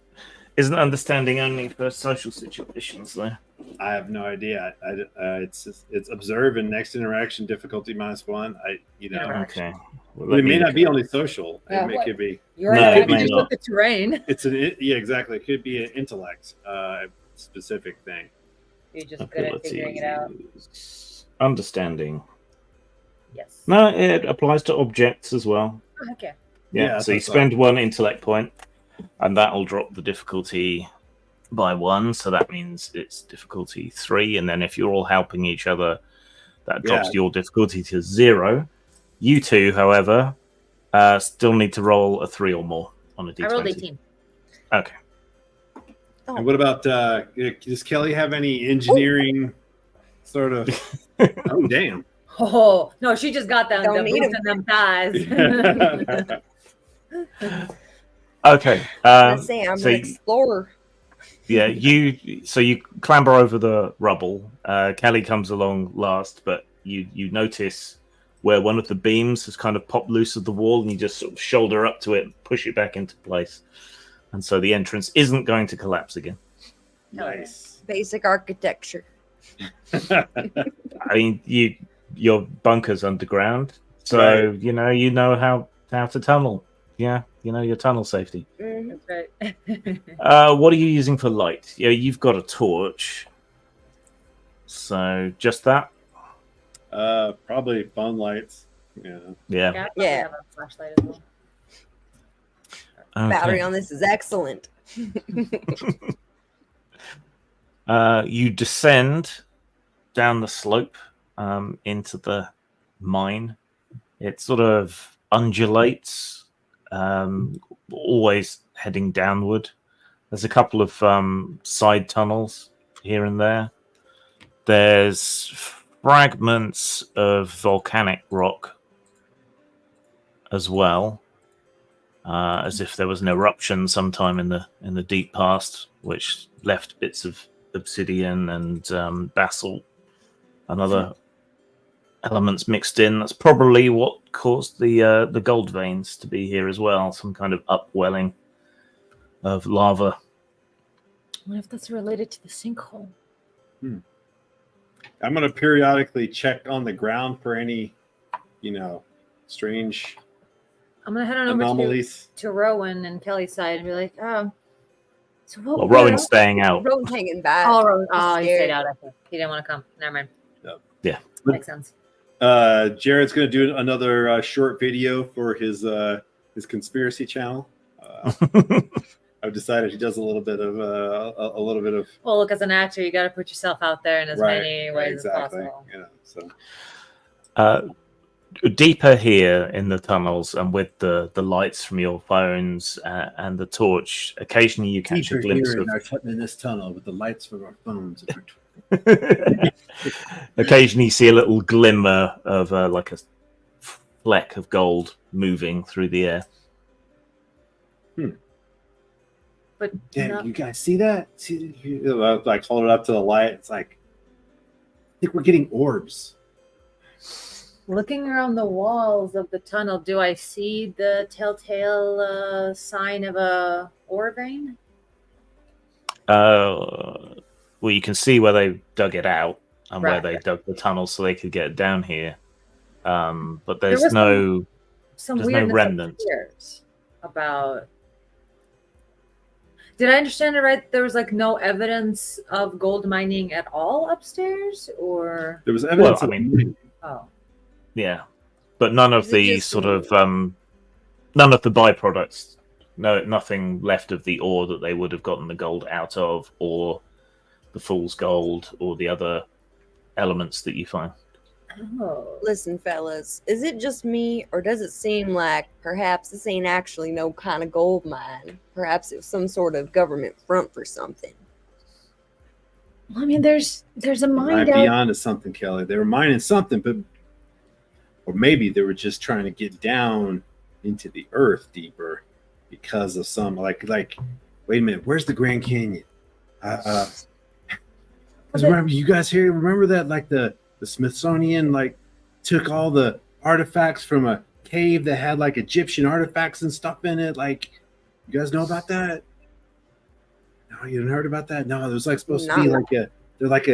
Isn't understanding only for social situations, though? I have no idea. It's observe and next interaction difficulty -1. Okay. Well, But let it me may look not be at- only social. Yeah. It could be. You're No, right. it You may just not. look at terrain. Yeah, exactly. It could be an intellect specific thing. You're just good at figuring it out. abilities. Understanding. Yes. No, it applies to objects as well. Oh, heck yeah. Yeah, Yeah, so you that's spend 1 intellect point, and that'll drop the difficulty by 1. So that means it's difficulty 3. And then if you're all helping each other, that drops your difficulty to 0. You two, however, still need to roll a 3 or more on a d20. I rolled 18. Okay. Oh. And what about does Kelly have any engineering sort of? Oh, damn. Oh no, she just got them. Don't The need boots them. and them thighs. Okay. I say I'm so an explorer. Yeah, you clamber over the rubble. Kelly comes along last, but you notice where one of the beams has kind of popped loose of the wall, and you just sort of shoulder up to it and push it back into place. And so the entrance isn't going to collapse again. Nice. Basic architecture. I mean, your bunker's underground, so Right. you know how to tunnel. Yeah, you know your tunnel safety. Mhm. That's right. What are you using for light? Yeah, you've got a torch. So just that. Probably phone lights. Yeah. Yeah. I probably Yeah. have a flashlight as well. Battery Okay. on this is excellent. You descend down the slope into the mine. It sort of undulates, always heading downward. There's a couple of side tunnels here and there. There's fragments of volcanic rock as well, as if there was an eruption sometime in the deep past, which left bits of obsidian and basalt and other elements mixed in. That's probably what caused the gold veins to be here as well. Some kind of upwelling of lava. What if that's related to the sinkhole? I'm going to periodically check on the ground for any, strange I'm gonna head on over anomalies. to Rowan and Kelly's side and be like, so what? Well, Rowan's staying out. Rowan's hanging back. Oh, Rowan. Oh, he scared. stayed out. I think he didn't want to come. Never mind. Yep. Yeah. Makes sense. Jared's going to do another short video for his conspiracy channel. I've decided he does a little bit of Well, look, as an actor, you got to put yourself out there in as many ways exactly. as possible. So Deeper here in the tunnels, and with the lights from your phones and the torch, occasionally you catch a glimpse of. in this tunnel with the lights from our phones. Occasionally, you see a little glimmer of like a fleck of gold moving through the air. But Yeah, not- you guys see that? Like hold it up to the light. It's like I think we're getting orbs. looking around the walls of the tunnel, do I see the telltale sign of a ore vein? Well, you can see where they dug it out and where Right. they dug the tunnel so they could get down here. But There there's was no. Some There's no weirdness remnant. upstairs about. Did I understand it right? There was like no evidence of gold mining at all upstairs, or There was evidence. I of mean- oh, Yeah, but none of Is it the just sort of none of the byproducts. No, nothing left of the ore that they would have gotten the gold out of, or the fool's gold, or the other elements that you find. Oh. Listen, fellas, is it just me, or does it seem like perhaps this ain't actually no kind of gold mine? Perhaps it was some sort of government front for something. I mean, there's a Might mind be out. onto something, Kelly. They were mining something, but or maybe they were just trying to get down into the earth deeper because of some like. Wait a minute, where's the Grand Canyon? Because remember, you guys here remember that like the Smithsonian like took all the artifacts from a cave that had like Egyptian artifacts and stuff in it. Like, you guys know about that? No, you haven't heard about that? No, there's like supposed to be like like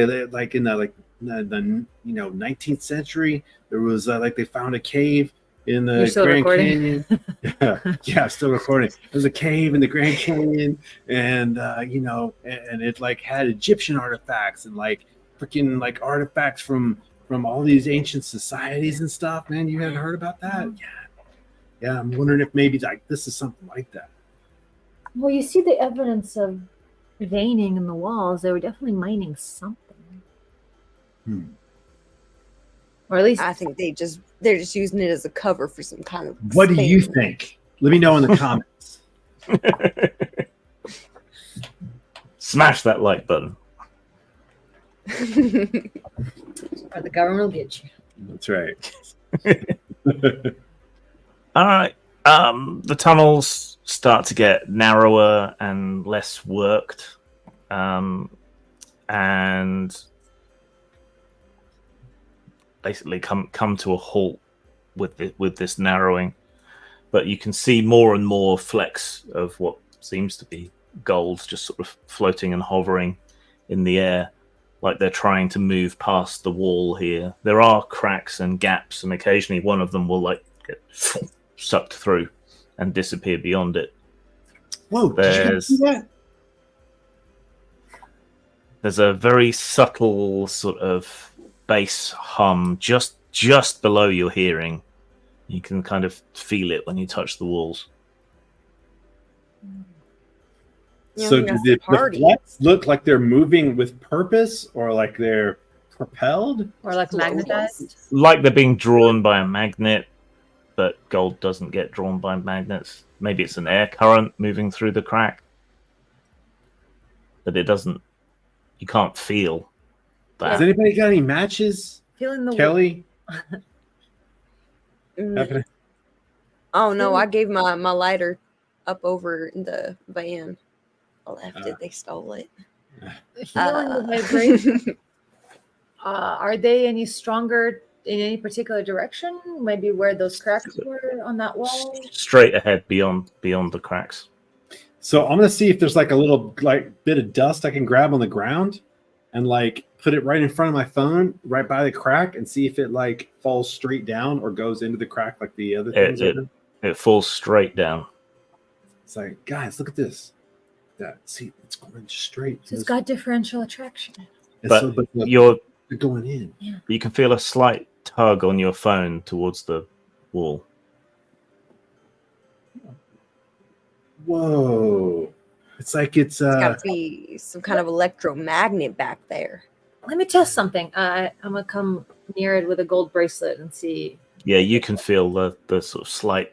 in the 19th century. There was like they found a cave in the You're still Grand recording? Canyon. Yeah, still recording. There's a cave in the Grand Canyon, and and it like had Egyptian artifacts and like freaking like artifacts from all these ancient societies and stuff. Man, you hadn't heard about that? Yeah. I'm wondering if maybe like this is something like that. Well, you see the evidence of veining in the walls. They were definitely mining something, or at least I think they're just using it as a cover for some kind of. What do you thing. think? Let me know in the comments. Smash that like button. or the government will get you. That's right. All right. The tunnels start to get narrower and less worked, and basically come to a halt with this narrowing. But you can see more and more flecks of what seems to be gold, just sort of floating and hovering in the air, like they're trying to move past the wall here. There are cracks and gaps, and occasionally one of them will like get sucked through and disappear beyond it. Whoa, did you guys see that? There's a very subtle sort of bass hum just below your hearing. You can kind of feel it when you touch the walls. Yeah, I So think do that's the party. flecks look like they're moving with purpose, or like they're propelled? Or like magnetized. Like they're being drawn by a magnet, but gold doesn't get drawn by magnets. Maybe it's an air current moving through the crack, but it doesn't. You can't feel that. Has anybody got any matches? Feeling the Kelly? Mm. Oh no, I gave my lighter up over in the van. I left it. They stole it. feeling the vibration. Are they any stronger in any particular direction? Maybe where those cracks were on that wall? Straight ahead beyond the cracks. So I'm gonna see if there's like a little like bit of dust I can grab on the ground and like put it right in front of my phone, right by the crack, and see if it like falls straight down or goes into the crack like the other things. It falls straight down. It's like, guys, look at this. That see, it's going straight. So it's got differential attraction. But but you're going in. you can feel a slight tug on your phone towards the wall. Whoa. It's like it's There's got to be some kind of electromagnet back there. Let me test something. I'm gonna come near it with a gold bracelet and see. Yeah, you can feel the sort of slight,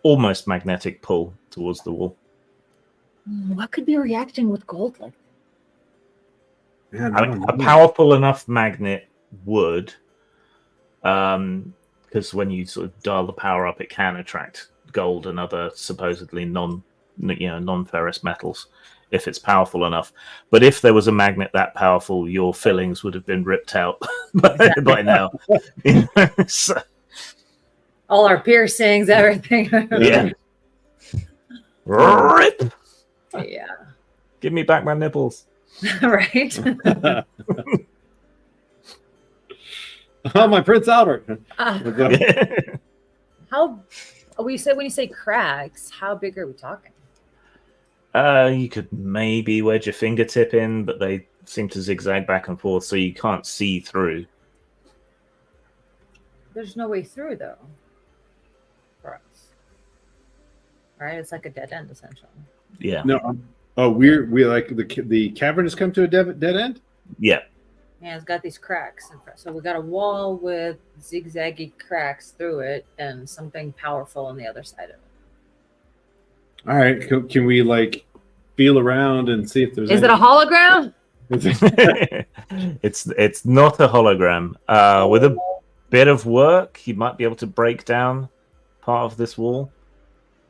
almost magnetic pull towards the wall. What could be reacting with gold like that? man, I mean, a powerful enough magnet would, because when you sort of dial the power up, it can attract gold and other supposedly non-ferrous metals if it's powerful enough. But if there was a magnet that powerful, your fillings would have been ripped out by now. So, All our piercings, everything. yeah. Rip! Yeah. Give me back my nipples. Right. Oh, my Prince Albert. How when you say cracks, how big are we talking? You could maybe wedge your fingertip in, but they seem to zigzag back and forth, so you can't see through. There's no way through though. For us. Right? It's like a dead end essentially. Yeah. No. Oh, we like the cavern has come to a dead end. Yeah. Yeah, it's got these cracks. So we got a wall with zigzaggy cracks through it and something powerful on the other side of it. All right, can we like feel around and see if there's? Is it a hologram? It's not a hologram. With a bit of work, you might be able to break down part of this wall.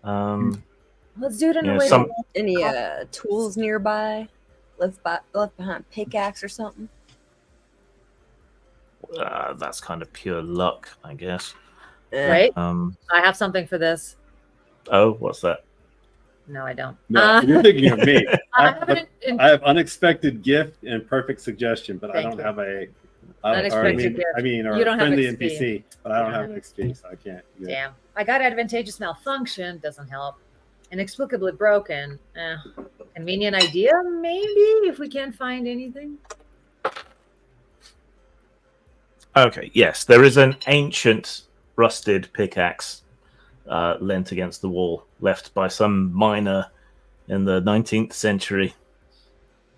Let's do it in Yeah, a way. some- Any tools nearby? Left behind pickaxe or something? That's kind of pure luck, I guess. Right? Um. I have something for this. Oh, what's that? No, I don't. No, you're thinking of me. I have an I have unexpected gift and perfect suggestion, but I Thank don't you. have a. Unexpected gift. or You a don't have friendly XP. NPC, but I don't have XP, so I can't. Yeah. Damn. I got advantageous malfunction. Doesn't help. Inexplicably broken. Convenient idea, maybe, if we can't find anything. Okay, yes, there is an ancient rusted pickaxe leant against the wall, left by some miner in the 19th century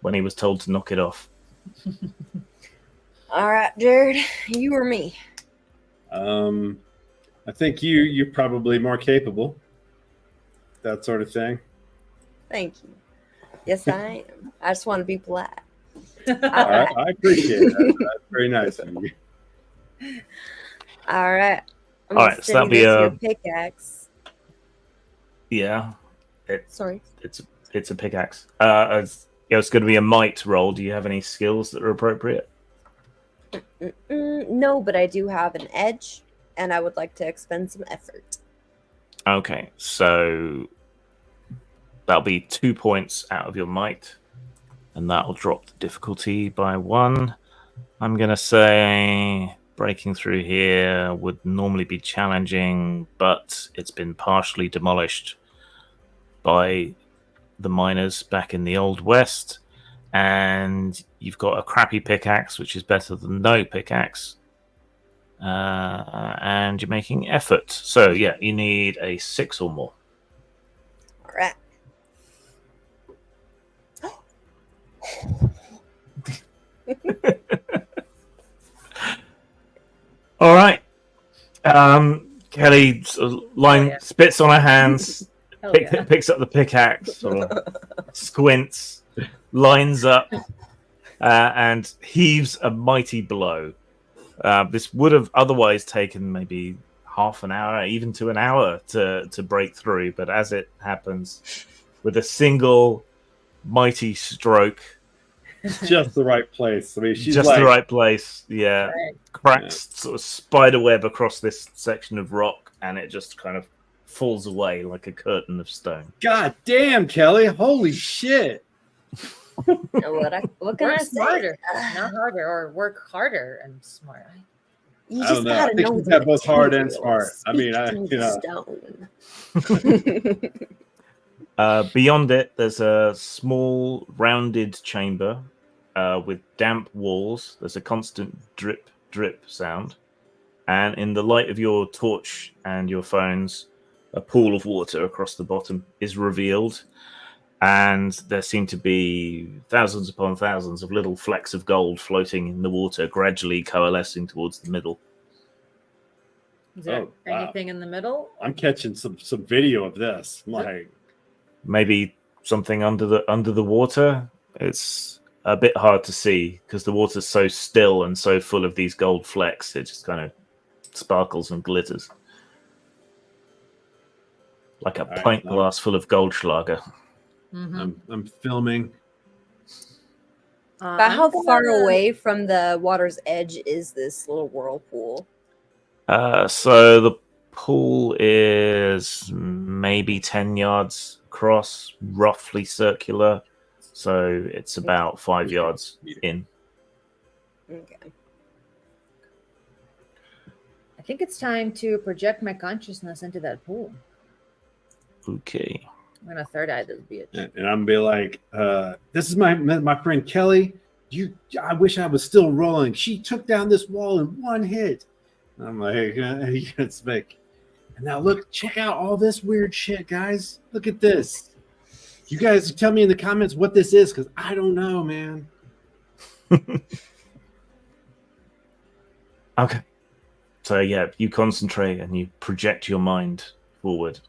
when he was told to knock it off. All right, Jared, you or me? I think you're probably more capable. That sort of thing. Thank you. Yes, I am. I just want to be polite. I appreciate that. That's very nice of you. All right. I'm All gonna right, so send that'll be this a- your pickaxe. Yeah, Sorry. it's a pickaxe. It's going to be a might roll. Do you have any skills that are appropriate? No, but I do have an edge, and I would like to expend some effort. Okay, so that'll be 2 points out of your might, and that'll drop the difficulty by 1. I'm going to say breaking through here would normally be challenging, but it's been partially demolished by the miners back in the Old West, and you've got a crappy pickaxe, which is better than no pickaxe. And you're making effort. So, yeah, you need a 6 or more. All right. All right. Kelly sort of spits on her hands, Hell yeah. picks up the pickaxe, sort of squints, lines up, and heaves a mighty blow. This would have otherwise taken maybe half an hour, even to an hour to break through. But as it happens, with a single mighty stroke, Just the right place. I mean, she's just like, the right place, yeah, Right. cracks sort of spider web across this section of rock, and it just kind of falls away like a curtain of stone. God damn, Kelly! Holy shit! What can I Work say? smarter, not harder, or work harder and smarter. You I just don't know. I gotta think know she's the got both hard and materials. smart. I mean, Speak to stone. Beyond it, there's a small rounded chamber with damp walls. There's a constant drip, drip sound. And in the light of your torch and your phones, a pool of water across the bottom is revealed. And there seem to be thousands upon thousands of little flecks of gold floating in the water, gradually coalescing towards the middle. Is there Oh, wow. anything in the middle? I'm catching some video of this. I'm like, Maybe something under the water. It's a bit hard to see because the water's so still and so full of these gold flecks. It just kind of sparkles and glitters like a All right, pint well. glass full of Goldschlager. Mm-hmm. I'm filming. About how far away from the water's edge is this little whirlpool? So the pool is maybe 10 yards across, roughly circular. So it's about 5 yards in. Okay. I think it's time to project my consciousness into that pool. Okay. I'm gonna third eye this bitch. And I'm gonna be like, this is my friend Kelly. I wish I was still rolling. She took down this wall in one hit. And I'm like, it's like, and now look, check out all this weird shit, guys. Look at this. You guys tell me in the comments what this is, because I don't know, man. Okay. So yeah, you concentrate and you project your mind forward.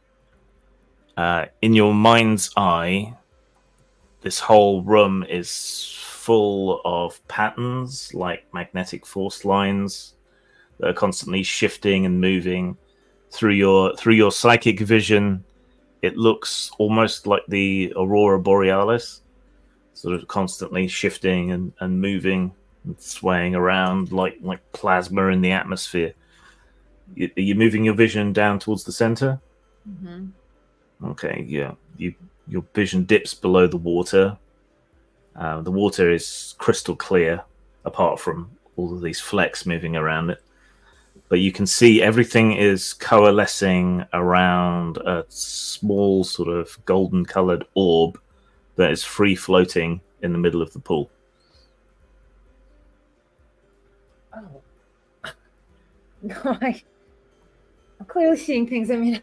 In your mind's eye, this whole room is full of patterns like magnetic force lines that are constantly shifting and moving through your psychic vision. It looks almost like the aurora borealis, sort of constantly shifting and moving and swaying around like plasma in the atmosphere. Are you moving your vision down towards the center? Mm-hmm. Okay, yeah. Your vision dips below the water. The water is crystal clear, apart from all of these flecks moving around it. But you can see everything is coalescing around a small sort of golden-colored orb that is free floating in the middle of the pool. Oh. No, I'm clearly seeing things. I mean,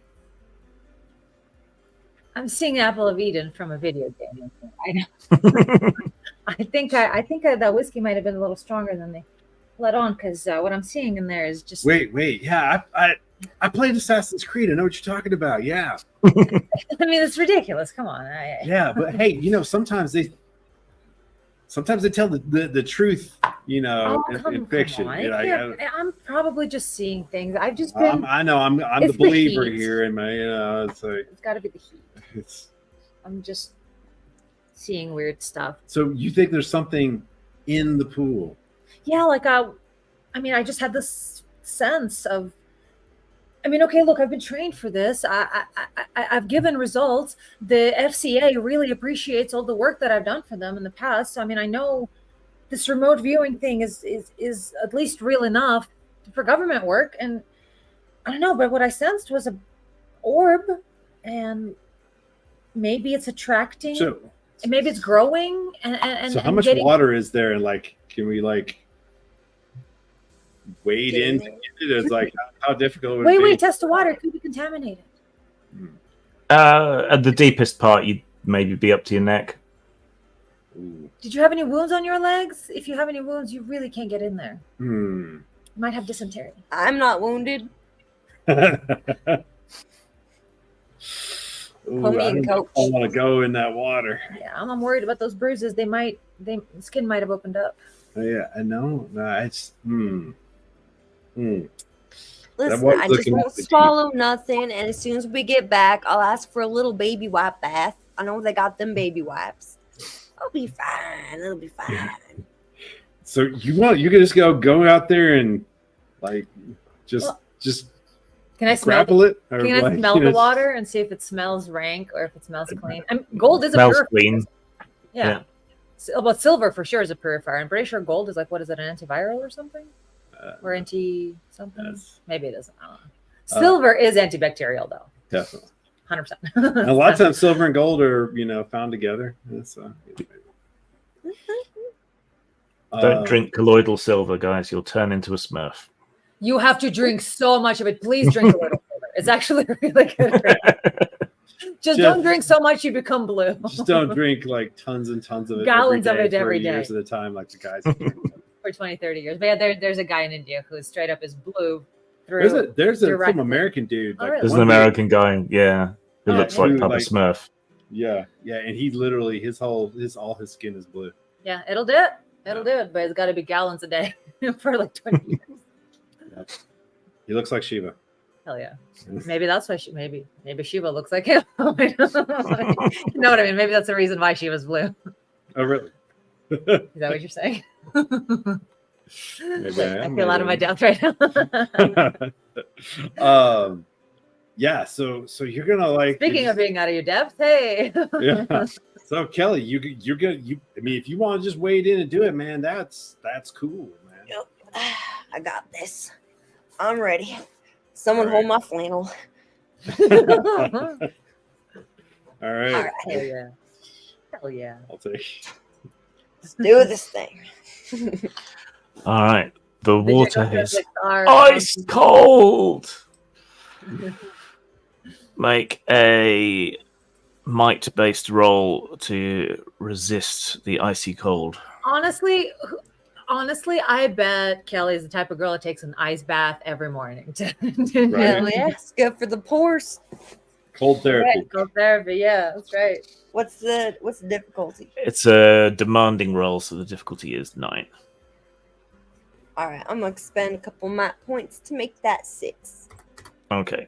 I'm seeing Apple of Eden from a video game. I know. I think that whiskey might have been a little stronger than they let on, because what I'm seeing in there is just. Wait. Yeah, I played Assassin's Creed. I know what you're talking about. Yeah. I mean, it's ridiculous. Come on. Yeah, but hey, sometimes they tell the truth, in fiction. I'm probably just seeing things. I've just been. I know. I'm the believer here, and it's got to be the heat. I'm just seeing weird stuff. So you think there's something in the pool? Yeah, I just had this sense of. I mean, okay, look, I've been trained for this. I've given results. The FCA really appreciates all the work that I've done for them in the past. So, I mean, I know this remote viewing thing is at least real enough for government work. And I don't know, but what I sensed was a orb, and maybe it's attracting. So, and maybe it's growing. And so, how much water is there? And can we wade into it? It's how difficult would it be? Wait, test the water. It could be contaminated. At the deepest part, you'd maybe be up to your neck. Ooh. Did you have any wounds on your legs? If you have any wounds, you really can't get in there. You might have dysentery. I'm not wounded. Ooh, I don't want to go in that water. Yeah, I'm worried about those bruises. Skin might have opened up. Yeah, I know. No, it's. Listen, I just won't swallow nothing, and as soon as we get back, I'll ask for a little baby wipe bath. I know they got them baby wipes. I'll be fine. It'll be fine. So you can just go out there and just can I grapple it? Or can I smell the water and see if it smells rank or if it smells clean? Gold is a purifier. Clean. Yeah. But silver for sure is a purifier. I'm pretty sure gold is what is it, an antiviral or something? Or anti something? Maybe it isn't. I don't know. Silver is antibacterial though. Definitely. 100%. A lot of times silver and gold are, found together. Don't drink colloidal silver, guys. You'll turn into a Smurf. You have to drink so much of it. Please drink colloidal silver. It's actually really good. Just don't drink so much you become blue. Just don't drink tons and tons of it. Gallons of it every day. Years at a time, like the guys. For 20, 30 years. But yeah, there's a guy in India who straight up is blue through. There's some American dude. Really? There's an American guy, who looks like Papa Smurf. Yeah, and he literally all his skin is blue. Yeah, it'll do it. It'll do it, but it's got to be gallons a day for 20 years. Yep. He looks like Shiva. Hell yeah. Maybe that's why maybe Shiva looks like him. You know what I mean? Maybe that's the reason why Shiva's blue. Oh, really? Is that what you're saying? Maybe I feel out of my depth right now. Yeah, so you're gonna Speaking of being out of your depth, hey. Yeah. So Kelly, you're gonna if you want to just wade in and do it, man, that's cool, man. Yep. I got this. I'm ready. Someone hold my flannel. All right. Hell yeah. Hell yeah. I'll take. Let's do this thing. All right. The water is ice cold. Make a might-based roll to resist the icy cold. Honestly, honestly, I bet Kelly's the type of girl that takes an ice bath every morning. Right. Hell yeah, it's good for the pores. Cold therapy. Right, cold therapy. Yeah, that's right. What's the difficulty? It's a demanding role, so the difficulty is 9. All right, I'm gonna spend a couple mat points to make that 6. Okay.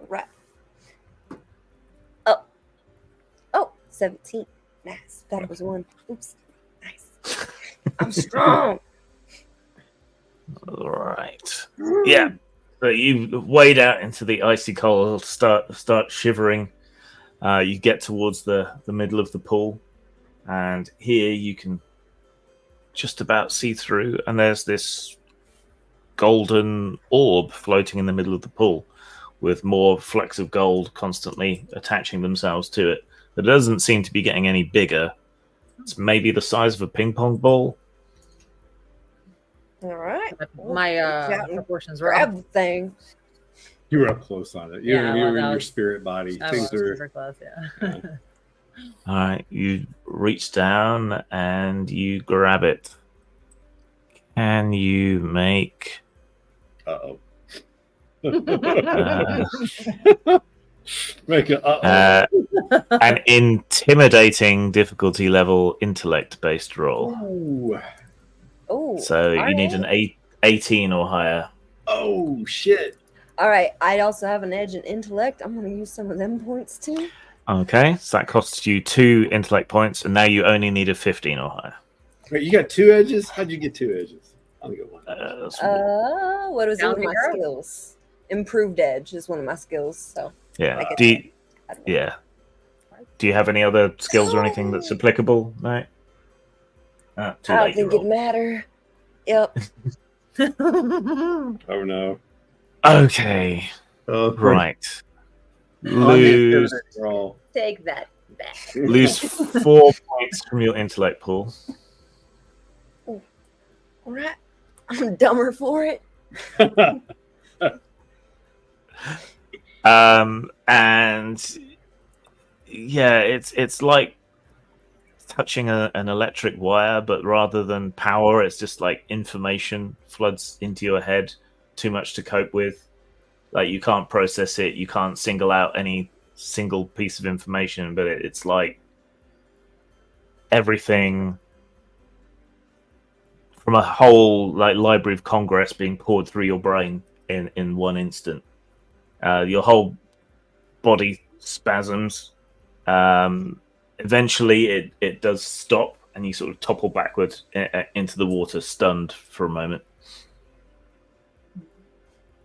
Right. Oh, 17. Nice. Thought it was 1. Oops. Nice. I'm strong. All right. Yeah. So you wade out into the icy cold, start shivering. You get towards the middle of the pool, and here you can just about see through, and there's this golden orb floating in the middle of the pool with more flecks of gold constantly attaching themselves to it. It doesn't seem to be getting any bigger. It's maybe the size of a ping pong ball. All right. My proportions were Grab the thing. You were up close on it. You Yeah, were well, in that your was- spirit body. I Things was are super close, yeah. Yeah. All right, you reach down and you grab it. Can you make uh-oh. uh, Make it uh-oh. an intimidating difficulty level intellect-based roll? Ooh. Oh. So you need an 18 or higher. Oh shit. All right. I also have an edge in intellect. I'm gonna use some of them points too. Okay, so that costs you 2 intellect points, and now you only need a 15 or higher. Wait, you got 2 edges? How'd you get 2 edges? I only got 1. That's- What was one of Bounty my girl. skills? Improved edge is one of my skills. So yeah. I get Do you, I don't know. yeah. Do you have any other skills or anything that's applicable? No. Too I don't late. You think it'd roll. matter. Yep. Oh no. Okay. Oh, Right. On the Lose intimidating roll. Take that back. lose 4 points from your intellect pool. All right. I'm dumber for it. And yeah, it's like touching an electric wire, but rather than power, it's just like information floods into your head, too much to cope with. Like you can't process it, you can't single out any single piece of information, but it's like everything from a whole like Library of Congress being poured through your brain in one instant. Your whole body spasms. Eventually, it does stop, and you sort of topple backwards into the water, stunned for a moment.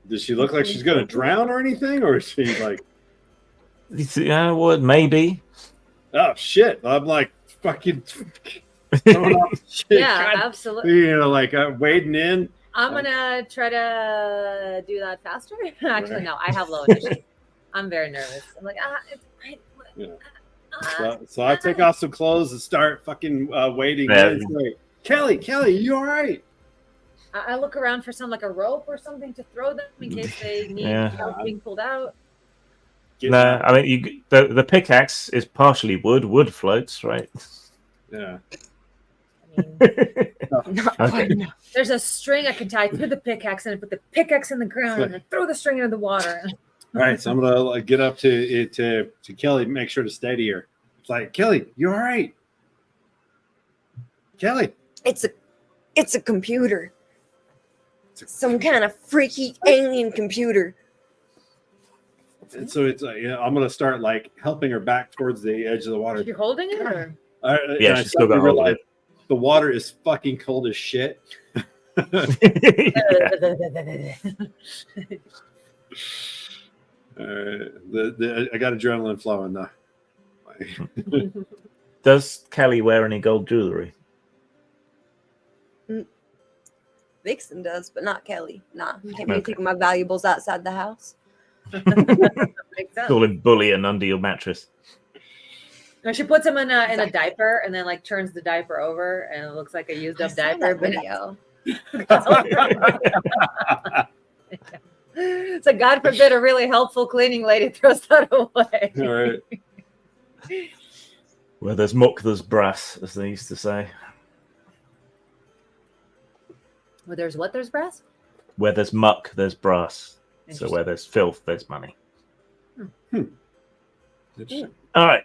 Does she look like she's gonna drown or anything, or is she like, Yeah, what? Maybe. oh shit? I'm like fucking throwing off shit. Yeah, God, absolutely. you know, like wading in. I'm gonna try to do that faster. Actually, no, I have low initiative. I'm very nervous. I'm like, Yeah. So I take off some clothes and start fucking wading Yeah. in. Like, Kelly, you all right? I look around for some like a rope or something to throw them in case they need Yeah. help being pulled out. Get No, out. I mean the pickaxe is partially wood. Wood floats, right? Yeah. I mean, Not Okay. quite enough. there's a string I can tie to the pickaxe and put the pickaxe in the ground and then throw the string into the water. All right, so I'm gonna like, get up to Kelly, make sure to steady her. It's like, Kelly, you all right? Kelly. It's a computer. Some kind of freaky alien computer. And so it's like, I'm gonna start like helping her back towards the edge of the water. You're holding it, or Yeah, and I she's still got suddenly hold of realize it. the water is fucking cold as shit. I got adrenaline flowing though. Does Kelly wear any gold jewelry? Vixen does, but not Kelly. Nah, can't be Okay. taking my valuables outside the house. makes sense. All in bullion under your mattress. No, she puts him in a diaper and then like turns the diaper over and it looks like a used I up saw diaper. that But video. so God forbid a really helpful cleaning lady throws that away. All right. Where there's muck, there's brass, as they used to say. Where there's what? There's brass? Where there's muck, there's brass. So Interesting. where there's filth, there's money. Interesting. All right.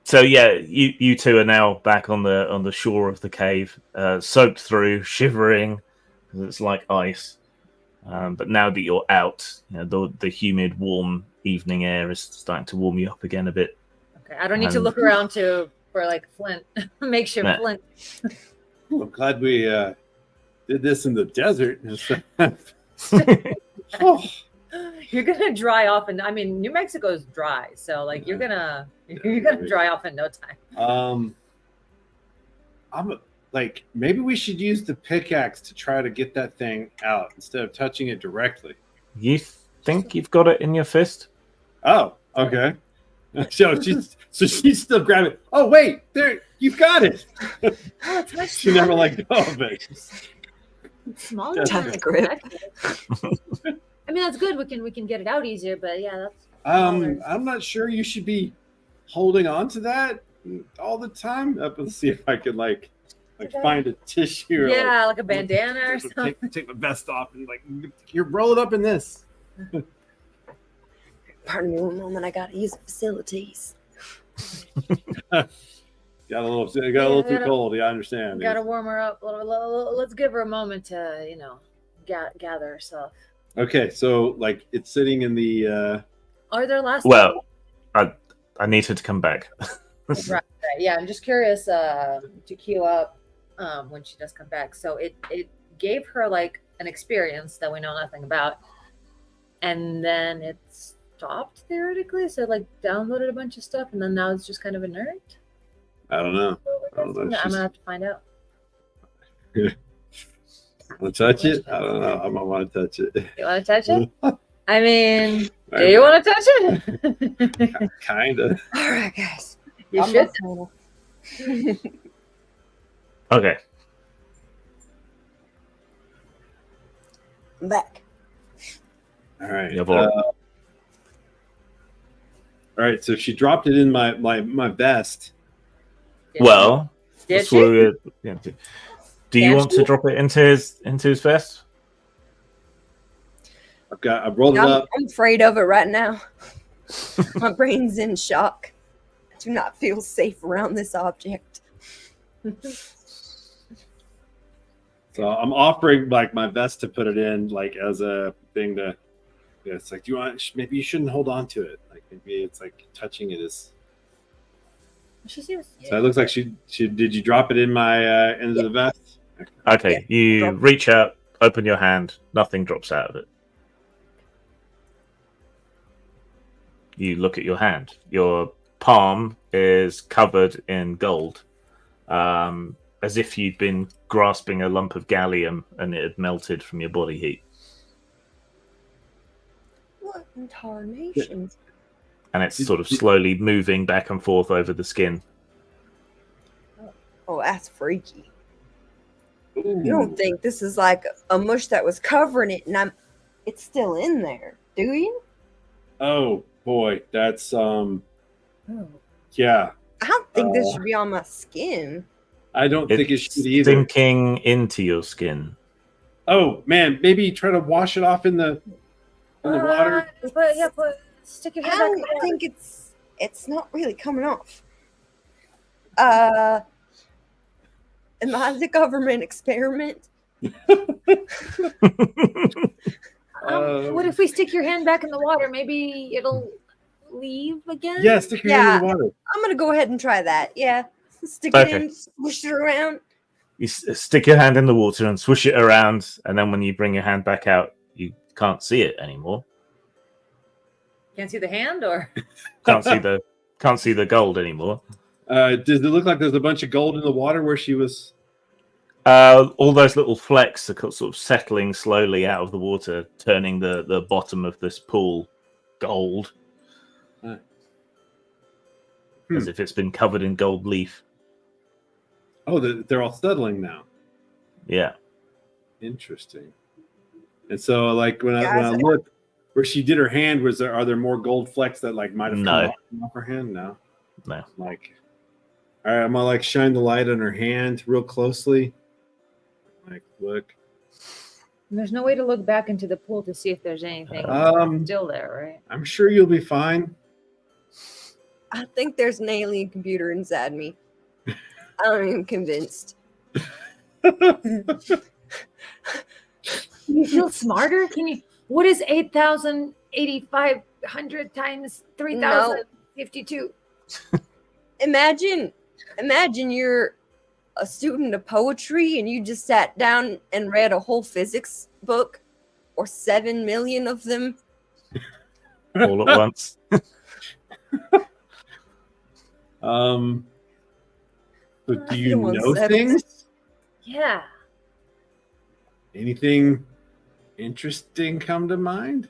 So yeah, you two are now back on the shore of the cave, soaked through, shivering, because it's like ice. But now that you're out, the humid, warm evening air is starting to warm you up again a bit. Okay, I don't need to look around for like flint, makeshift Nah. flint. I'm glad we did this in the desert. Oh. You're gonna dry off, and I mean, New Mexico's dry, so like you're gonna dry off in no time. Like, maybe we should use the pickaxe to try to get that thing out instead of touching it directly. You think you've got it in your fist? Oh, okay. So she's still grabbing. Oh wait, there, you've got it. Oh, it's much She never let go of it. It's smaller Tight than I grip. expected. I mean, that's good. We can get it out easier, but yeah, that's I'm not sure you should be holding on to that all the time. Let's see if I could like find a tissue. Or, yeah, like a bandana or something. take my vest off and like you're roll it up in this. Pardon me one moment. I gotta use the facilities. Got a little too cold. Yeah, I understand. Gotta warm her up a little. Let's give her a moment to gather herself. Okay, so like it's sitting in the. Are there last? Well, I need her to come back. Right. Yeah, I'm just curious to queue up when she does come back. So it gave her like an experience that we know nothing about, and then it stopped theoretically. So it, like downloaded a bunch of stuff, and then now it's just kind of inert. I don't know. I'm gonna have to find out. Want to touch it? I don't know. I might want to touch it. You want to touch it? I mean, do you want to touch it? Kinda. All right, guys. You I'm should. not- Okay. I'm back. All right. Yeah, but- all right. So she dropped it in my vest. Well, Did that's she? what do you Can want she? to drop it into his vest? I rolled it I'm up. afraid of it right now. My brain's in shock. I do not feel safe around this object. So I'm offering like my vest to put it in, like as a thing to. Yeah, it's like, do you want? Maybe you shouldn't hold on to it. Like maybe it's like touching it is. She seems. So it looks like she did. You drop it in my into the vest? Okay, you Drop. reach out, open your hand, nothing drops out of it. You look at your hand. Your palm is covered in gold, as if you'd been grasping a lump of gallium and it had melted from your body heat. What in tarnation? And it's sort of slowly moving back and forth over the skin. Oh, that's freaky. You don't think this is like a mush that was covering it and it's still in there, do you? Oh boy, that's Oh. yeah. I don't think this should be on my skin. I don't think it It's should either. sinking into your skin. Oh man, maybe try to wash it off in the water. Stick your I hand back in don't the water. think it's not really coming off. Am I the government experiment? What if we stick your hand back in the water? Maybe it'll leave again? Yeah, stick your hand in the water. I'm gonna go ahead and try that. Yeah, stick Okay. it in, swoosh it around. You stick your hand in the water and swish it around, and then when you bring your hand back out, you can't see it anymore. Can't see the hand, or Can't see the gold anymore. Does it look like there's a bunch of gold in the water where she was? All those little flecks are sort of settling slowly out of the water, turning the bottom of this pool gold, as if it's been covered in gold leaf. Oh, they're all settling now. Yeah. Interesting. And so, like when I Guys, look where she did her hand, are there more gold flecks that like might have No. come off her hand? No. No. Like, all right, I'm gonna like shine the light on her hand real closely. Like, look. There's no way to look back into the pool to see if there's anything still there, right? I'm sure you'll be fine. I think there's an alien computer inside me. I'm even convinced. You feel smarter? Can you? What is 8,800 times 3,052? Imagine you're a student of poetry and you just sat down and read a whole physics book, or 7 million of them. All at once. But do you feel know unsettled. things? Yeah. Anything interesting come to mind?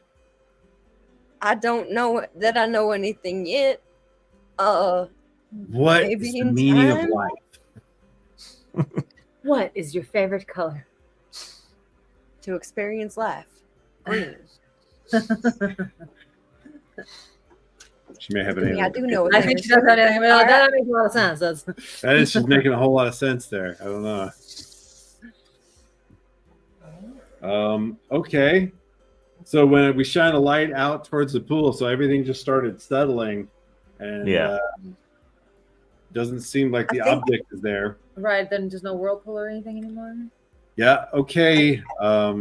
I don't know that I know anything yet. What Maybe is the in meaning time? of life? What is your favorite color? To experience life. Green. She may have an I alien. do know. I think she does that. That makes a lot of sense. That's That is just making a whole lot of sense there. I don't know. Okay. So when we shine a light out towards the pool, so everything just started settling, and doesn't seem like the object is there. right. Then there's no whirlpool or anything anymore. Yeah. Okay. I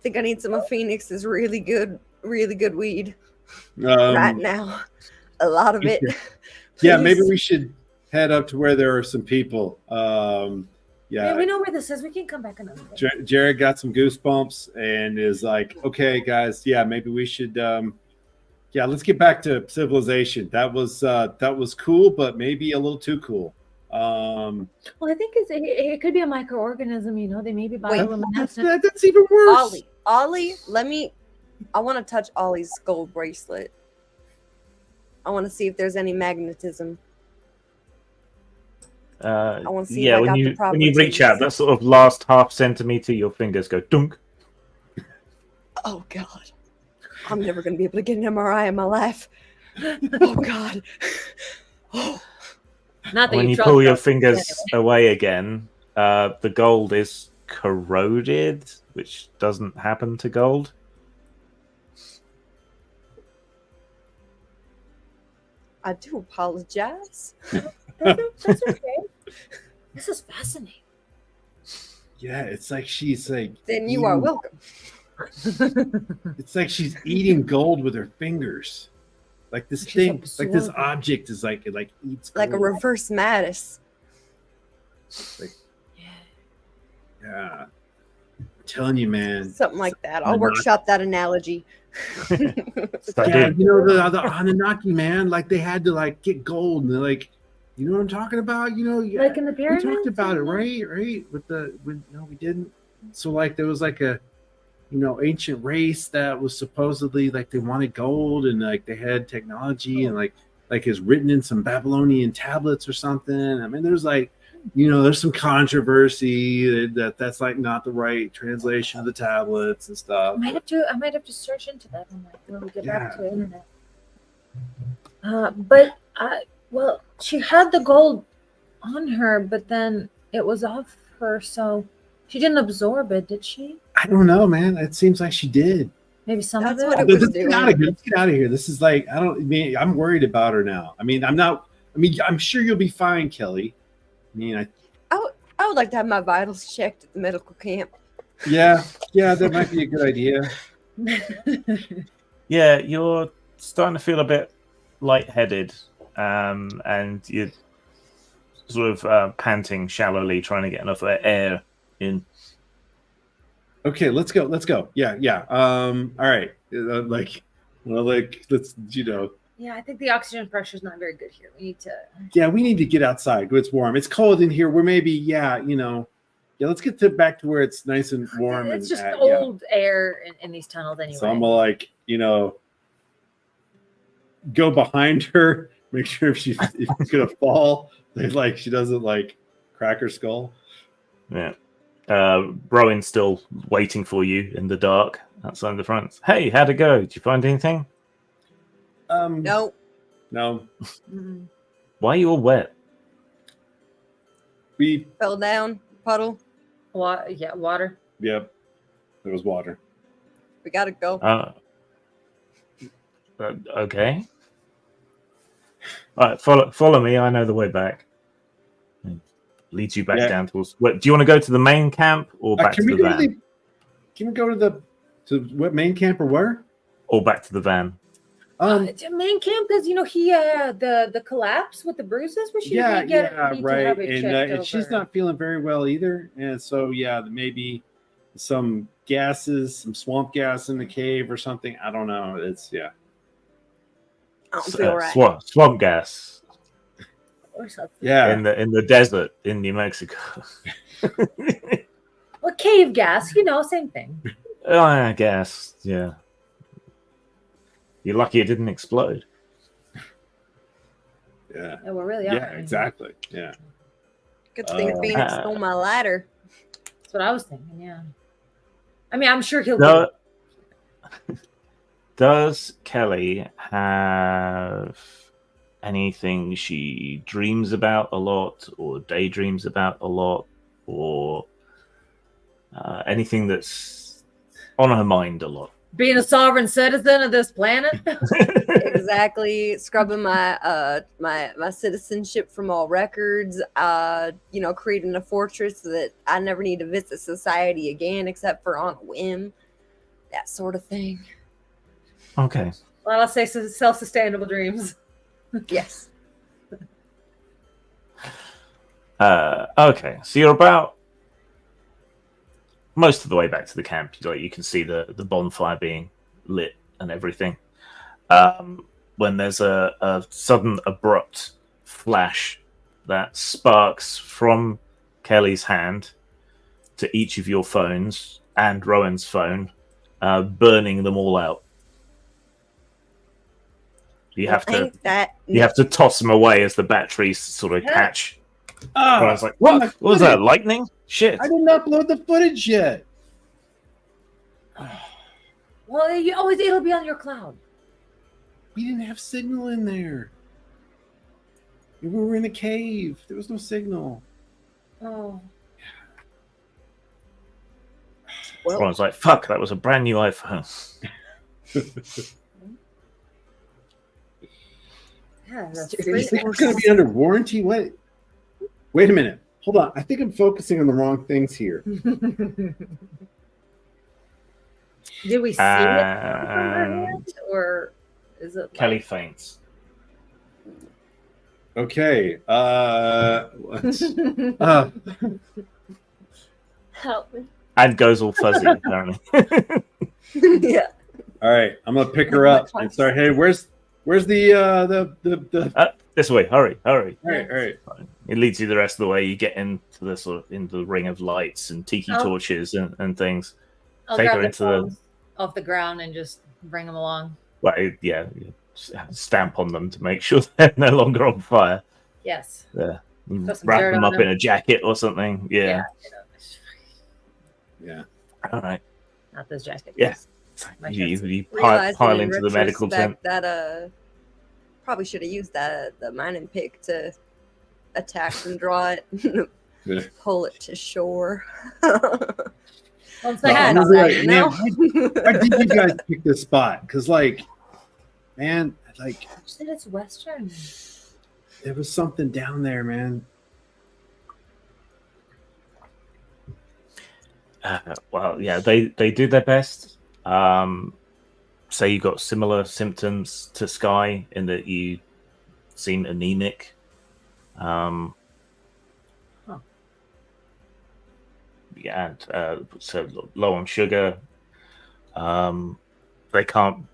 think I need some of Phoenix's really good weed right now. A lot of it. Yeah. Maybe Please. we should head up to where there are some people. Yeah, we know where this is. We can come back another day. Jared got some goosebumps and is like, okay, guys, yeah, maybe we should, let's get back to civilization. That was cool, but maybe a little too cool. Well, I think it could be a microorganism. You know, they may be bioluminescent. That's even worse. Ollie, I want to touch Ollie's gold bracelet. I want to see if there's any magnetism. I want to see if I got the proper when you reach out, that sort of last half centimeter, your fingers go dunk. Oh God, I'm never going to be able to get an MRI in my life. Oh God. Oh. Not that When you trust pull your us. fingers away again, the gold is corroded, which doesn't happen to gold. I do apologize. That's okay. This is fascinating. Yeah, it's like she's like. Then you are welcome. It's like she's eating gold with her fingers. Like this She's thing, like this absorbing. object is like it like eats Like a gold. reverse Mattis. Yeah. I'm telling you, man. Something like that. Why I'll not? workshop that analogy. Yeah, you know the Anunnaki, man. Like they had to like get gold, and they're like, you know what I'm talking about? You know, yeah, Like in the we pyramids. talked about it, and that? right? No, we didn't. So like there was like a, ancient race that was supposedly like they wanted gold, and like they had technology, and like is written in some Babylonian tablets or something. I mean, there's like, there's some controversy that's like not the right translation of the tablets and stuff. I might have to search into that when we get back to the internet. Well, she had the gold on her, but then it was off her, so she didn't absorb it, did she? I don't know, man. It seems like she did. Maybe some That's of what it. it was Let's doing. get out of here. Let's get out of here. This is like I'm worried about her now. I mean, I'm sure you'll be fine, Kelly. I mean, I would like to have my vitals checked at the medical camp. yeah, that might be a good idea. Yeah, you're starting to feel a bit lightheaded, and you're sort of panting shallowly, trying to get enough air in. Okay, let's go. Yeah. All right. Let's Yeah, I think the oxygen pressure is not very good here. We need to. Yeah, we need to get outside. It's warm. It's cold in here. We're maybe, let's get back to where it's nice and warm. It's just yeah. old air in these tunnels anyway. So I'm gonna like, go behind her, make sure if she's gonna fall, like she doesn't like crack her skull. Yeah. Rowan's still waiting for you in the dark outside the front. Hey, how'd it go? Did you find anything? No. Mhm. Why are you all wet? We Fell down. Puddle. Water. yep. There was water. We gotta go. Okay. All right, follow me. I know the way back. Leads you back Yeah. down towards. Do you want to go to the main camp or back to the van? Can we go to what main camp or where? Or back to the van? To main camp because he the collapse with the bruises. We should need right. to have it checked And she's not feeling very well either. And so maybe some gases, some swamp gas in the cave or something. I don't know. It's I don't feel right. Swamp gas. Or something. Yeah. In the desert in New Mexico. Well, cave gas, same thing. I guess, yeah. You're lucky it didn't explode. Yeah. And we're really Yeah, exactly. Yeah. Good thing Phoenix stole my ladder. That's what I was thinking. Yeah. I mean, I'm sure he'll. Does Kelly have anything she dreams about a lot, or daydreams about a lot, or anything that's on her mind a lot? Being a sovereign citizen of this planet. Exactly. Scrubbing my my citizenship from all records. Creating a fortress so that I never need to visit society again except for on a whim. That sort of thing. Okay. Well, let's say self-sustainable dreams. Yes. Okay. So you're about most of the way back to the camp. You can see the bonfire being lit and everything. When there's a sudden abrupt flash that sparks from Kelly's hand to each of your phones and Rowan's phone, burning them all out. You have to toss them away as the batteries sort of catch. I was like, what was that? Lightning? Shit! I didn't upload the footage yet. Well, it'll be on your cloud. We didn't have signal in there. We were in a cave. There was no signal. Oh. Well, I was like, fuck, that was a brand new iPhone. Yeah, that's It's going to be under warranty? What? Wait a minute. Hold on. I think I'm focusing on the wrong things here. Did we see it? Or is it Kelly faints. Okay. Help me. And goes all fuzzy, apparently. Yeah. All right. I'm going to pick her up and start. Hey, where's the this way. Hurry. All right. It leads you the rest of the way. You get into the ring of lights and tiki torches and things. I'll Take grab her the into phones off the ground and just bring them along. you stamp on them to make sure they're no longer on fire. Yes. Yeah. Put some Wrap dirt them on up in a jacket or something. Yeah. Yeah. All right. Not this jacket. Yeah. My You Realized pile in into the medical tent. retrospect that probably should have used the mining pick to attack and draw it, pull it to shore. Well, No, I'm gonna be like, man, why did you guys pick this spot? Because, man, You said it's Western. there was something down there, man. Well, yeah, they did their best. Say you got similar symptoms to Sky in that you seem anemic. Yeah, so low on sugar. They can't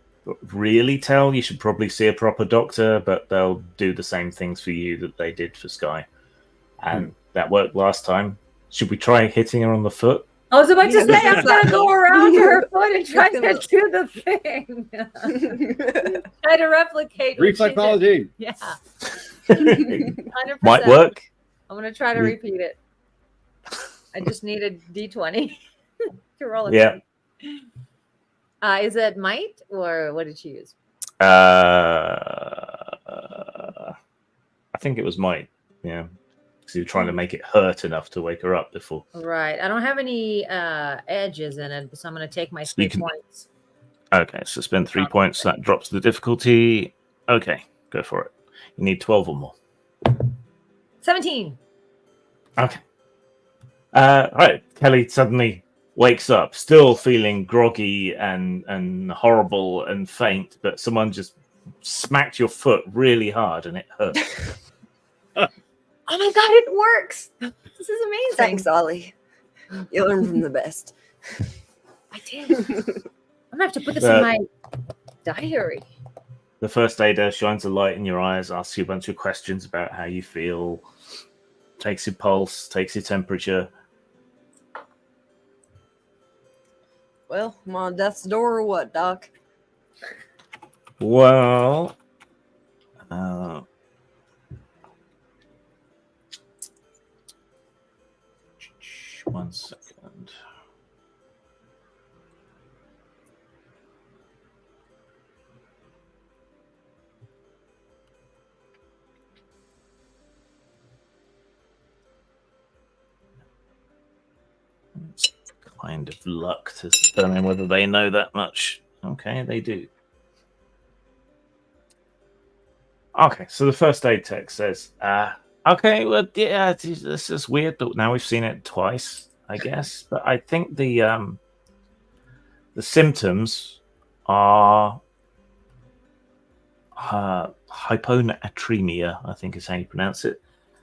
really tell. You should probably see a proper doctor, but they'll do the same things for you that they did for Sky. And that worked last time. Should we try hitting her on the foot? I was about to say, I'm going to go around to her foot and try to do the thing. Try to replicate. Reflexology. Yeah. 100%. Might work. I'm going to try to repeat it. I just need a D20 to roll it. Yeah. Is it might or what did she use? I think it was might. Yeah. So you're trying to make it hurt enough to wake her up before. Right. I don't have any edges in it, so I'm going to take my So you 3 can- points. Okay, so spend 3 points. That drops the difficulty. Okay, go for it. You need 12 or more. 17. Okay. Right. Kelly suddenly wakes up, still feeling groggy and horrible and faint, but someone just smacked your foot really hard and it hurt. Oh my god, it works! This is amazing. Thanks, Ollie. You learn from the best. I did. I'm gonna have to put this in my diary. The first aider shines a light in your eyes, asks you a bunch of questions about how you feel, takes your pulse, takes your temperature. Well, I'm on death's door or what, Doc? Well, 1 second. It's kind of luck to determine whether they know that much. Okay, they do. Okay, so the first aid text says, okay, well, yeah, this is weird, but now we've seen it twice, I guess. But I think the symptoms are hyponatremia, I think is how you pronounce it.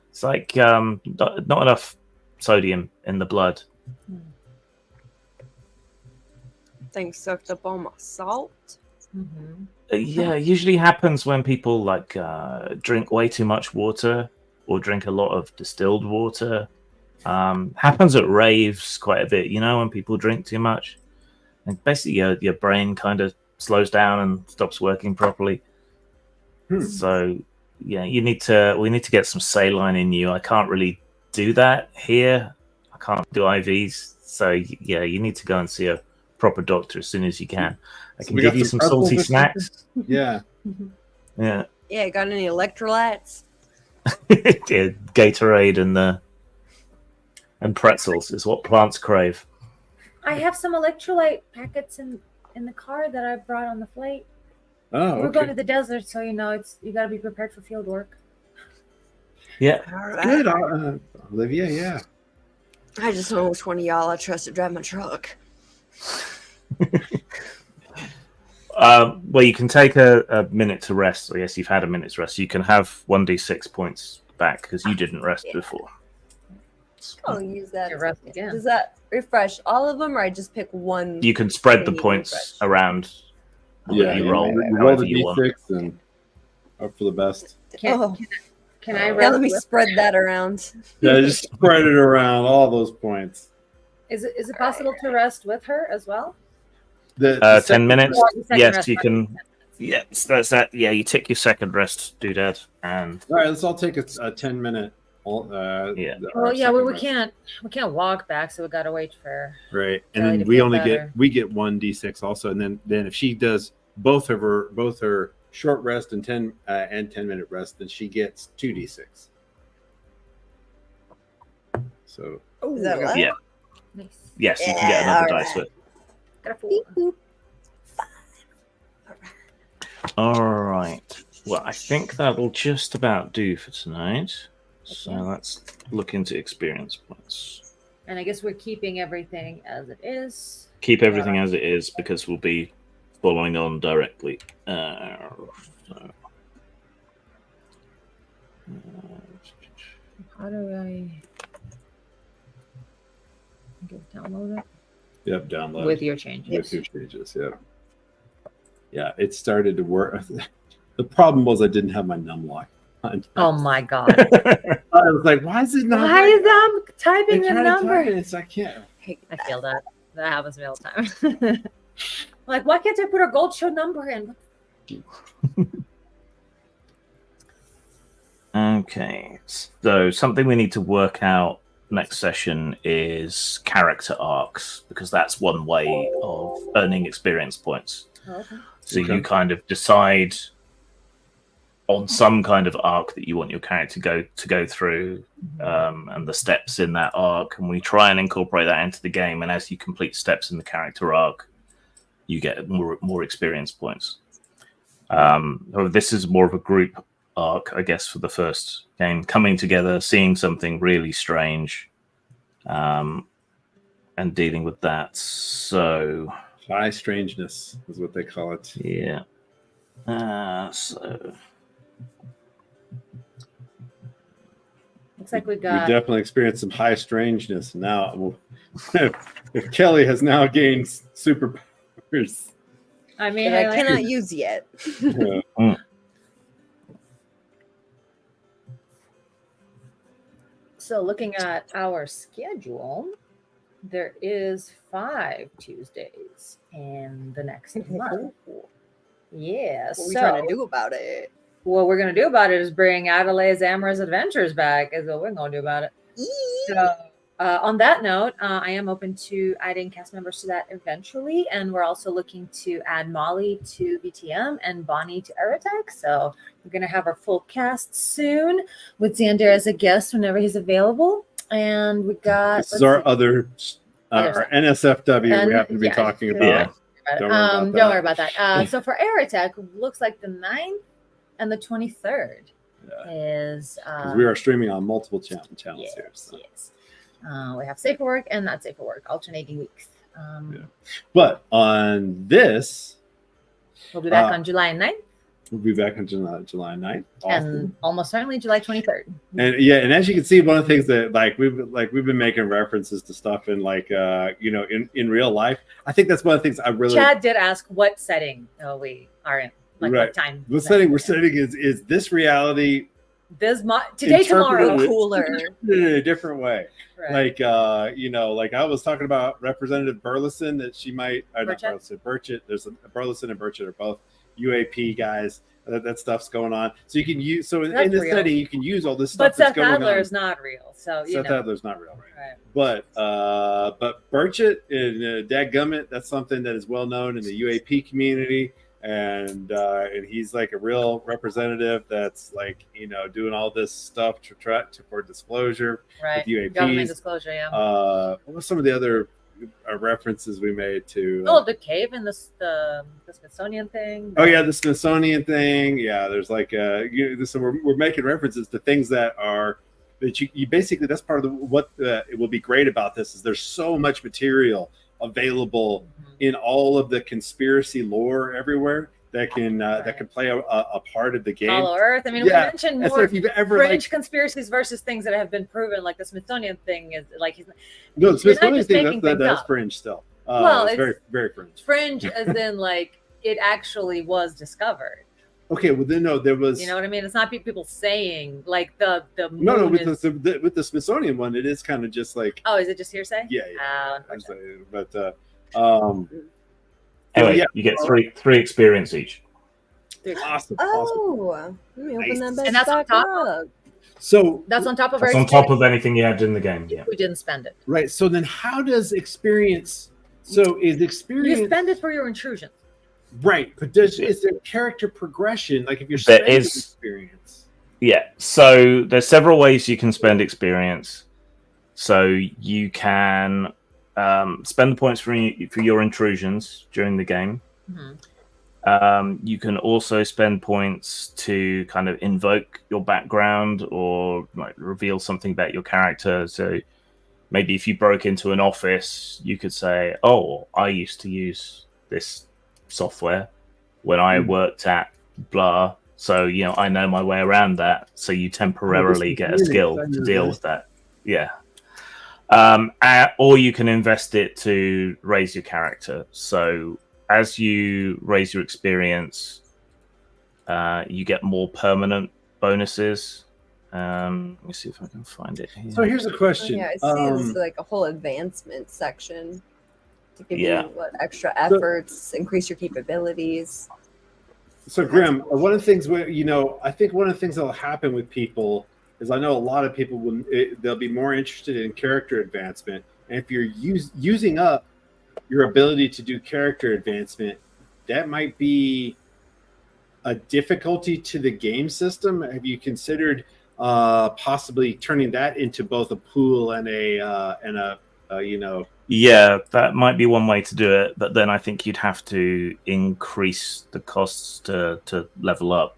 It's like not enough sodium in the blood. Things sucked up all my salt. Mm-hmm. Yeah, it usually happens when people like drink way too much water or drink a lot of distilled water. Happens at raves quite a bit, you know, when people drink too much. And basically your brain kind of slows down and stops working properly. So yeah, we need to get some saline in you. I can't really do that here. I can't do IVs. So yeah, you need to go and see a proper doctor as soon as you can. I can give you some salty snacks. Yeah. Yeah. Yeah, got any electrolytes? Yeah, Gatorade and pretzels is what plants crave. I have some electrolyte packets in the car that I brought on the flight. Oh, We're going okay. to the desert, so you got to be prepared for field work. Yeah. All right. Good, Olivia. Yeah. I just don't know which one of y'all I trust to drive my truck. Well, you can take a minute to rest. I guess you've had a minute's rest. You can have 1d6 points back because you didn't rest before. I'll use that. To rest again. Does that refresh all of them, or I just pick one? You can spread the Maybe points refresh. around. Yeah. You roll You roll however the you want. d6 and hope for the best. Oh, Can I yeah, rest let me with- spread that around. Yeah, just spread it around all those points. Is it possible to rest with her as well? The 10 second- minutes. Or the second Yes, rest you party? can. Yes, that's that. Yeah, you take your second rest, doodad, and All right, let's all take a 10-minute. Yeah. Well, yeah, we can't walk back, so we gotta wait for. Right, and Ellie then to we feel only better. get 1d6 also, and then if she does both her short rest and 10-minute rest, then she gets 2d6. So Is that allowed? yeah, Nice. yes, you can get another alright. dice with. Got a 4. Beep, boop. All right. Well, I think that'll just about do for tonight. So let's look into experience points. And I guess we're keeping everything as it is. Keep everything as it is because we'll be following on directly. So, How do I download it? yep, download With your changes. with your changes. Yeah, it started to work. The problem was I didn't have my numlock on. Oh my god. I was like, why is it not? Why is I'm They typing the try to number? type it, it's I can't. I feel that. That happens to me all the time. Like, why can't I put a gold show number in? okay. So something we need to work out next session is character arcs because that's one way of earning experience points. Oh, okay. So Okay. you kind of decide on some kind of arc that you want your character to go through, and the steps in that arc, and we try and incorporate that into the game. And as you complete steps in the character arc, you get more experience points. This is more of a group arc, I guess, for the first game, coming together, seeing something really strange, and dealing with that. So high strangeness is what they call it. Yeah. So Looks like we We got. definitely experienced some high strangeness. Now, if Kelly has now gained superpowers, I mean, that I like- cannot use yet. So looking at our schedule, there is 5 Tuesdays in the next month. Yeah. What are we so trying to do about it? what we're gonna do about it is bring Adelaide's Amorous Adventures back. Is what we're gonna do about it. So on that note, I am open to adding cast members to that eventually, and we're also looking to add Molly to BTM and Bonnie to Aerotech. So we're gonna have our full cast soon with Xander as a guest whenever he's available. And we got this is our other our NSFW And- we happen to be yeah, talking yeah. about. Don't Don't worry about that. So for Aerotech, looks like the 9th and the 23rd is 'Cause we are streaming on multiple channels yes, here. So. yes. We have safe for work and not safe for work, alternating weeks. But on this, We'll be back on July 9th we'll be back on July 9th. Awesome. and almost certainly July 23rd. And yeah, and as you can see, one of the things that we've been making references to stuff in in real life. I think that's one of the things I really Chad did ask what setting we are in, like Right. what time. the setting we're setting is this reality Today, Interpreted tomorrow. it. Cooler. in a different way. Right. Like I was talking about Representative Burleson that she might not Burchett? Burleson, Burchett. There's a Burleson and Burchett are both UAP guys. That stuff's going on. So you can use in That's this real. study you can use all this stuff But that's Seth going Adler on. is not real, so you Seth know. Adler's not real, right? Right. But Burchett and Dadgummit, that's something that is well known in the UAP community, and he's like a real representative that's doing all this stuff for disclosure Right. with UAPs. Government disclosure, yeah. What were some of the other references we made to? The cave and the Smithsonian thing. Oh yeah, the Smithsonian thing. Yeah, there's so we're making references to things that you basically, that's part of what it will be great about this is there's so much material available in all of the conspiracy lore everywhere that can play a part of the game. Hollow Earth. I mean, Yeah, we mentioned And so more if you've ever fringe conspiracies versus things that have been proven, like the Smithsonian thing is like no, the you're not Smithsonian just thing making that's things up. fringe still. Well, it's it's- very very fringe. fringe as in like it actually was discovered. Okay, well then no, there was You know what I mean? It's not people saying like the moon no with is, the Smithsonian one, it is kind of just like oh, is it just hearsay? yeah. Unfortunately. But anyway, yeah. you get three experience each. awesome. Oh, let me open that And that's on back top up. So That's on top of That's our on top of anything you had in the game. Yeah. we didn't spend it. right. So then, how does experience? So is experience You spend it for your intrusions. right? But is there character progression? Like if you're There spending is. experience. Yeah. So there's several ways you can spend experience. So you can spend the points for your intrusions during the game. You can also spend points to kind of invoke your background or like reveal something about your character. So maybe if you broke into an office, you could say, "Oh, I used to use this software when I worked at blah. So I know my way around that." So you temporarily get a skill to deal with that. Yeah. Or you can invest it to raise your character. So as you raise your experience, you get more permanent bonuses. Let me see if I can find it here. So here's a question. Yeah, I see it's like a whole advancement section to give Yeah. you extra efforts, increase your capabilities. So Grim, one of the things I think one of the things that will happen with people is I know a lot of people they'll be more interested in character advancement, and if you're using up your ability to do character advancement, that might be a difficulty to the game system? Have you considered possibly turning that into both a pool and a Yeah, that might be one way to do it, but then I think you'd have to increase the costs to level up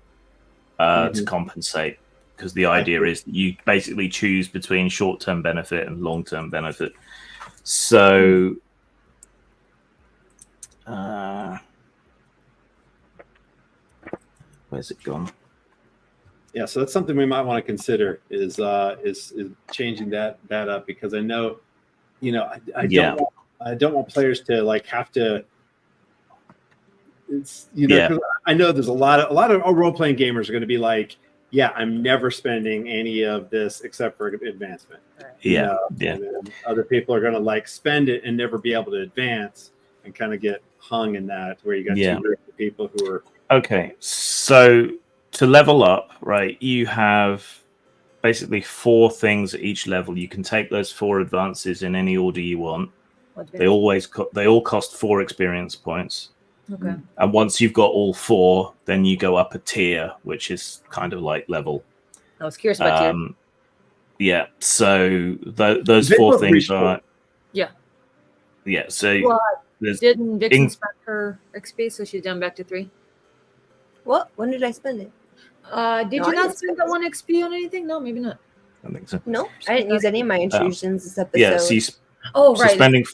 to compensate, because the idea is that you basically choose between short-term benefit and long-term benefit. So where's it gone? Yeah, so that's something we might want to consider is changing that up, because I know, I don't want players to like have to. It's 'cause I know there's a lot of role playing gamers are going to be like, yeah, I'm never spending any of this except for advancement. Yeah. And then other people are going to like spend it and never be able to advance and kind of get hung in that, where you got two groups of people who are okay. So to level up, right, you have basically 4 things at each level. You can take those 4 advances in any order you want. They all cost 4 experience points. Okay. And once you've got all 4, then you go up a tier, which is kind of like level. I was curious about tier. Yeah. So those 4 things are. Yeah. Yeah. So didn't Vixen spend her XP, so she's down back to 3? What? When did I spend it? Did you not spend that 1 XP on anything? No, maybe not. I think so. No, I didn't use any of my intrusions this episode. Yeah. So right. spending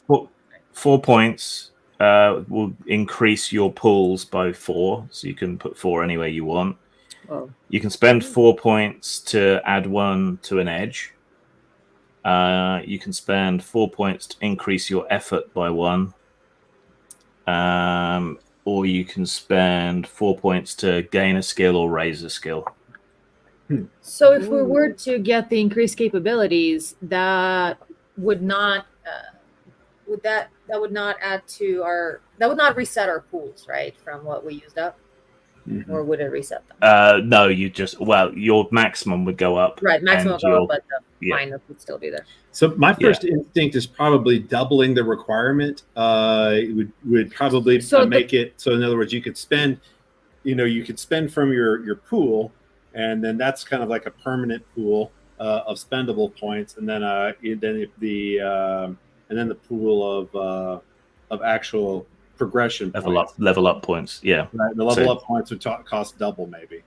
4 points will increase your pools by 4, so you can put 4 anywhere you want. Oh. You can spend 4 points to add 1 to an edge. You can spend 4 points to increase your effort by 1. Or you can spend 4 points to gain a skill or raise a skill. So if we were to get the increased capabilities, that would not that would not add to that would not reset our pools, right, from what we used up? Or would it reset them? No, your maximum would go up. Right, maximum would go up, but the minus would still be there. So my first instinct is probably doubling the requirement. It would probably make it so. In other words, you could spend from your pool, and then that's kind of like a permanent pool of spendable points, and then the pool of actual progression level up points. Yeah, right. The level up points would cost double, maybe.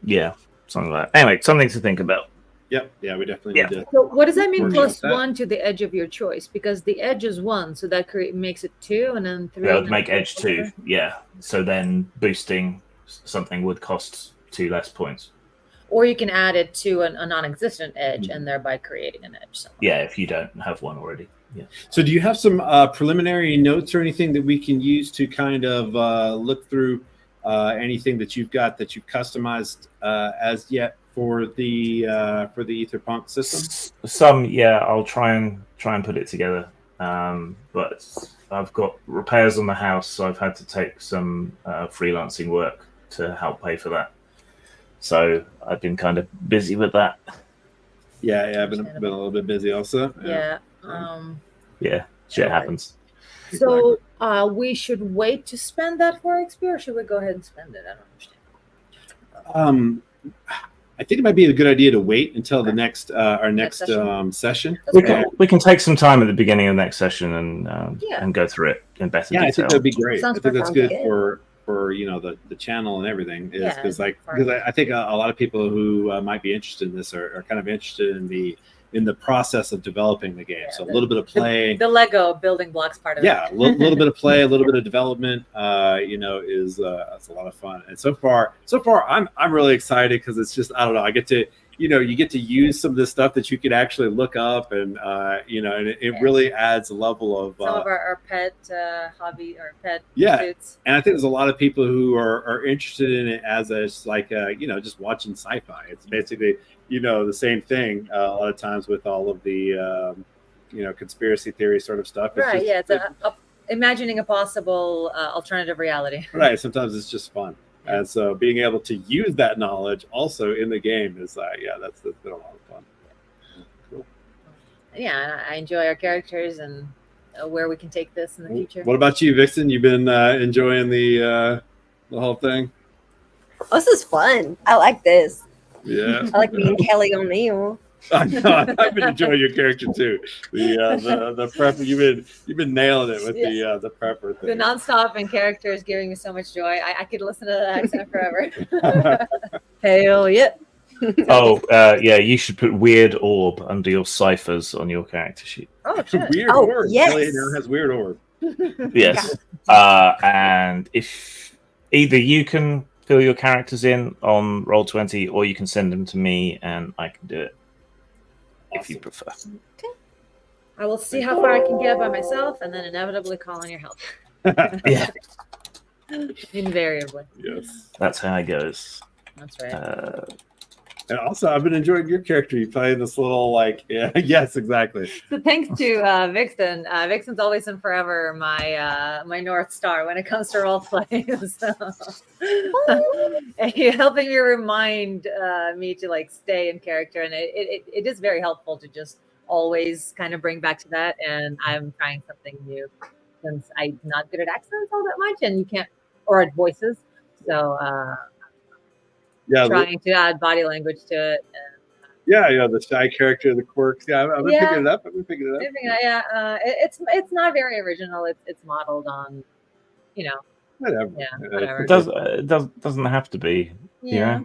Yeah, something like that. Anyway, something to think about. Yep. Yeah, we definitely need to. So what does that mean? +1 to the edge of your choice, because the edge is 1, so that makes it 2, and then 3. That would make edge 2. Yeah. So then boosting something would cost 2 less points. Or you can add it to a non-existent edge and thereby creating an edge somewhere. Yeah, if you don't have one already. Yeah. So do you have some preliminary notes or anything that we can use to kind of look through anything that you've got that you've customized as yet for the AetherPunk system? Some, yeah. I'll try and put it together. But I've got repairs on the house, so I've had to take some freelancing work to help pay for that. So I've been kind of busy with that. Yeah, I've been a little bit busy also. Yeah. Shit happens. So we should wait to spend that 4 XP, or should we go ahead and spend it? I don't understand. I think it might be a good idea to wait until the next our next session. We can take some time at the beginning of the next session and go through it in better detail. I think that'd be great. I think that's good for the channel and everything, is because I think a lot of people who might be interested in this are kind of interested in the process of developing the game. So a little bit of play, the Lego building blocks part of it. Yeah, a little bit of play, a little bit of development. Is that's a lot of fun. And so far, I'm really excited, because it's just, I don't know, I get to you get to use some of this stuff that you could actually look up, and and it really adds a level of some of our pet hobby or pet pursuits. And I think there's a lot of people who are interested in it as like just watching sci-fi. It's basically the same thing a lot of times with all of the conspiracy theory sort of stuff. It's it's imagining a possible alternative reality. Right. Sometimes it's just fun. And so being able to use that knowledge also in the game is, that's been a lot of fun. Cool. Yeah, I enjoy our characters and where we can take this in the future. What about you, Vixen? You've been enjoying the whole thing? This is fun. I like this. Yeah. I like being Kelly O'Neill. I know. I've been enjoying your character too. The prepper. You've been nailing it with the prepper The thing. nonstop and character is giving me so much joy. I could listen to that accent forever. Hell yeah. Oh, yeah, you should put weird orb under your ciphers on your character sheet. Oh, shit. Weird Oh, orb. yes. Elliot now has weird orb. Yes. And if either you can fill your characters in on Roll20 or you can send them to me and I can do it if you prefer. I will see how far I can get by myself and then inevitably call on your help. Yeah, Invariably. Yes. that's how it goes. That's right. And also, I've been enjoying your character. You play this little yes, exactly. So thanks to Vixen. Vixen's always and forever my my North Star when it comes to role play. So, and you're helping me remind me to like stay in character, and it is very helpful to just always kind of bring back to that. And I'm trying something new since I'm not good at accents all that much, and you can't or at voices. So Yeah, trying to add body language to it. yeah, the shy character, the quirks. Yeah, I've been Yeah. picking it up. Yeah, it's not very original. It's modeled on, Whatever. yeah, whatever. It doesn't have to be. Yeah.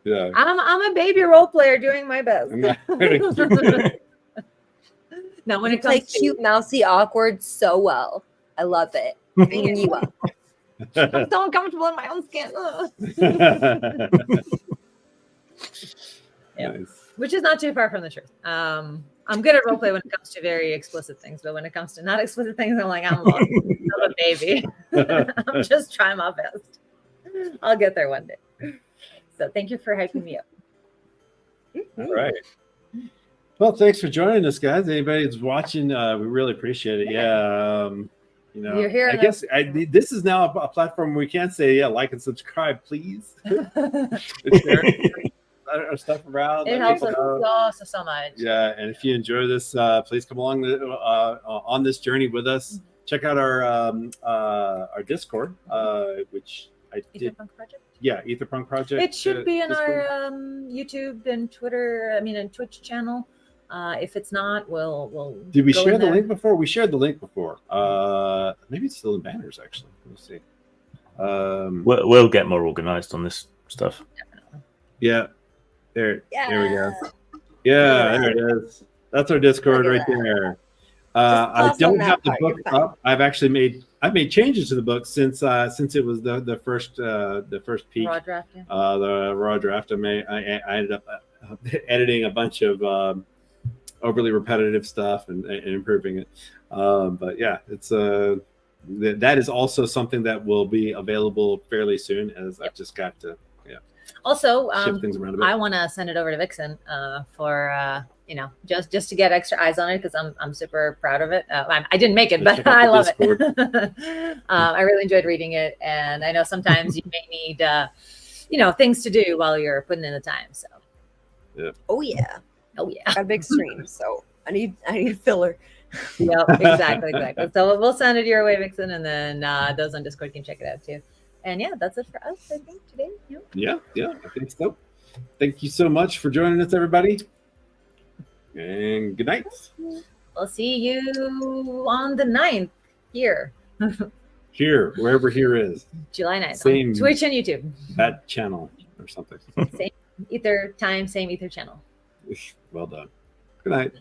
Yeah. I'm a baby role player doing my best. I'm not- Now, when You it play comes to cute, mousy, awkward so well. I love it. Bringing you up. I'm so uncomfortable in my own skin, Yeah. Nice. which is not too far from the truth. I'm good at role play when it comes to very explicit things, but when it comes to not explicit things, I'm like, I'm lost. I'm a baby. I'm just trying my best. I'll get there one day. So thank you for hyping me up. All right. Well, thanks for joining us, guys. Anybody that's watching, we really appreciate it. Yeah. You're here. I guess this is now a platform where we can say, like and subscribe, please. Share our stuff around. It helps us so much. Yeah, and if you enjoy this, please come along on this journey with us. Check out our Discord, which I did. AetherPunk Project? Yeah, AetherPunk Project. It should be in Discord. our YouTube and Twitter. and Twitch channel. If it's not, we'll. Did we go share in the there. link before? We shared the link before. Maybe it's still in banners actually. Let me see. We'll get more organized on this stuff. Yeah, there we go. Yeah. Yeah, there it is. That's our Discord Look right at that. there. Just I toss don't on that have the part, book you're fine. up. I've made changes to the book since it was the first peak. Raw draft. Yeah. The raw draft. I ended up editing a bunch of overly repetitive stuff and improving it. But yeah, it's that is also something that will be available fairly soon. As I've just got to Also, shift things around a bit. I want to send it over to Vixen for just to get extra eyes on it because I'm super proud of it. I didn't make it, Check but out the I love Discord. it. I really enjoyed reading it, and I know sometimes you may need things to do while you're putting in the time. So, Oh yeah. oh yeah, Got a big stream, so I need filler. yep, exactly. So we'll send it your way, Vixen, and then those on Discord can check it out too. And yeah, that's it for us, I think, today. Yep. Yeah, I think so. Thank you so much for joining us, everybody. And good night. We'll see you on the 9th here, Here, wherever here is, July 9th, Same. on Twitch and YouTube. that channel or something. Ether time, same Ether channel. Well done. Good night.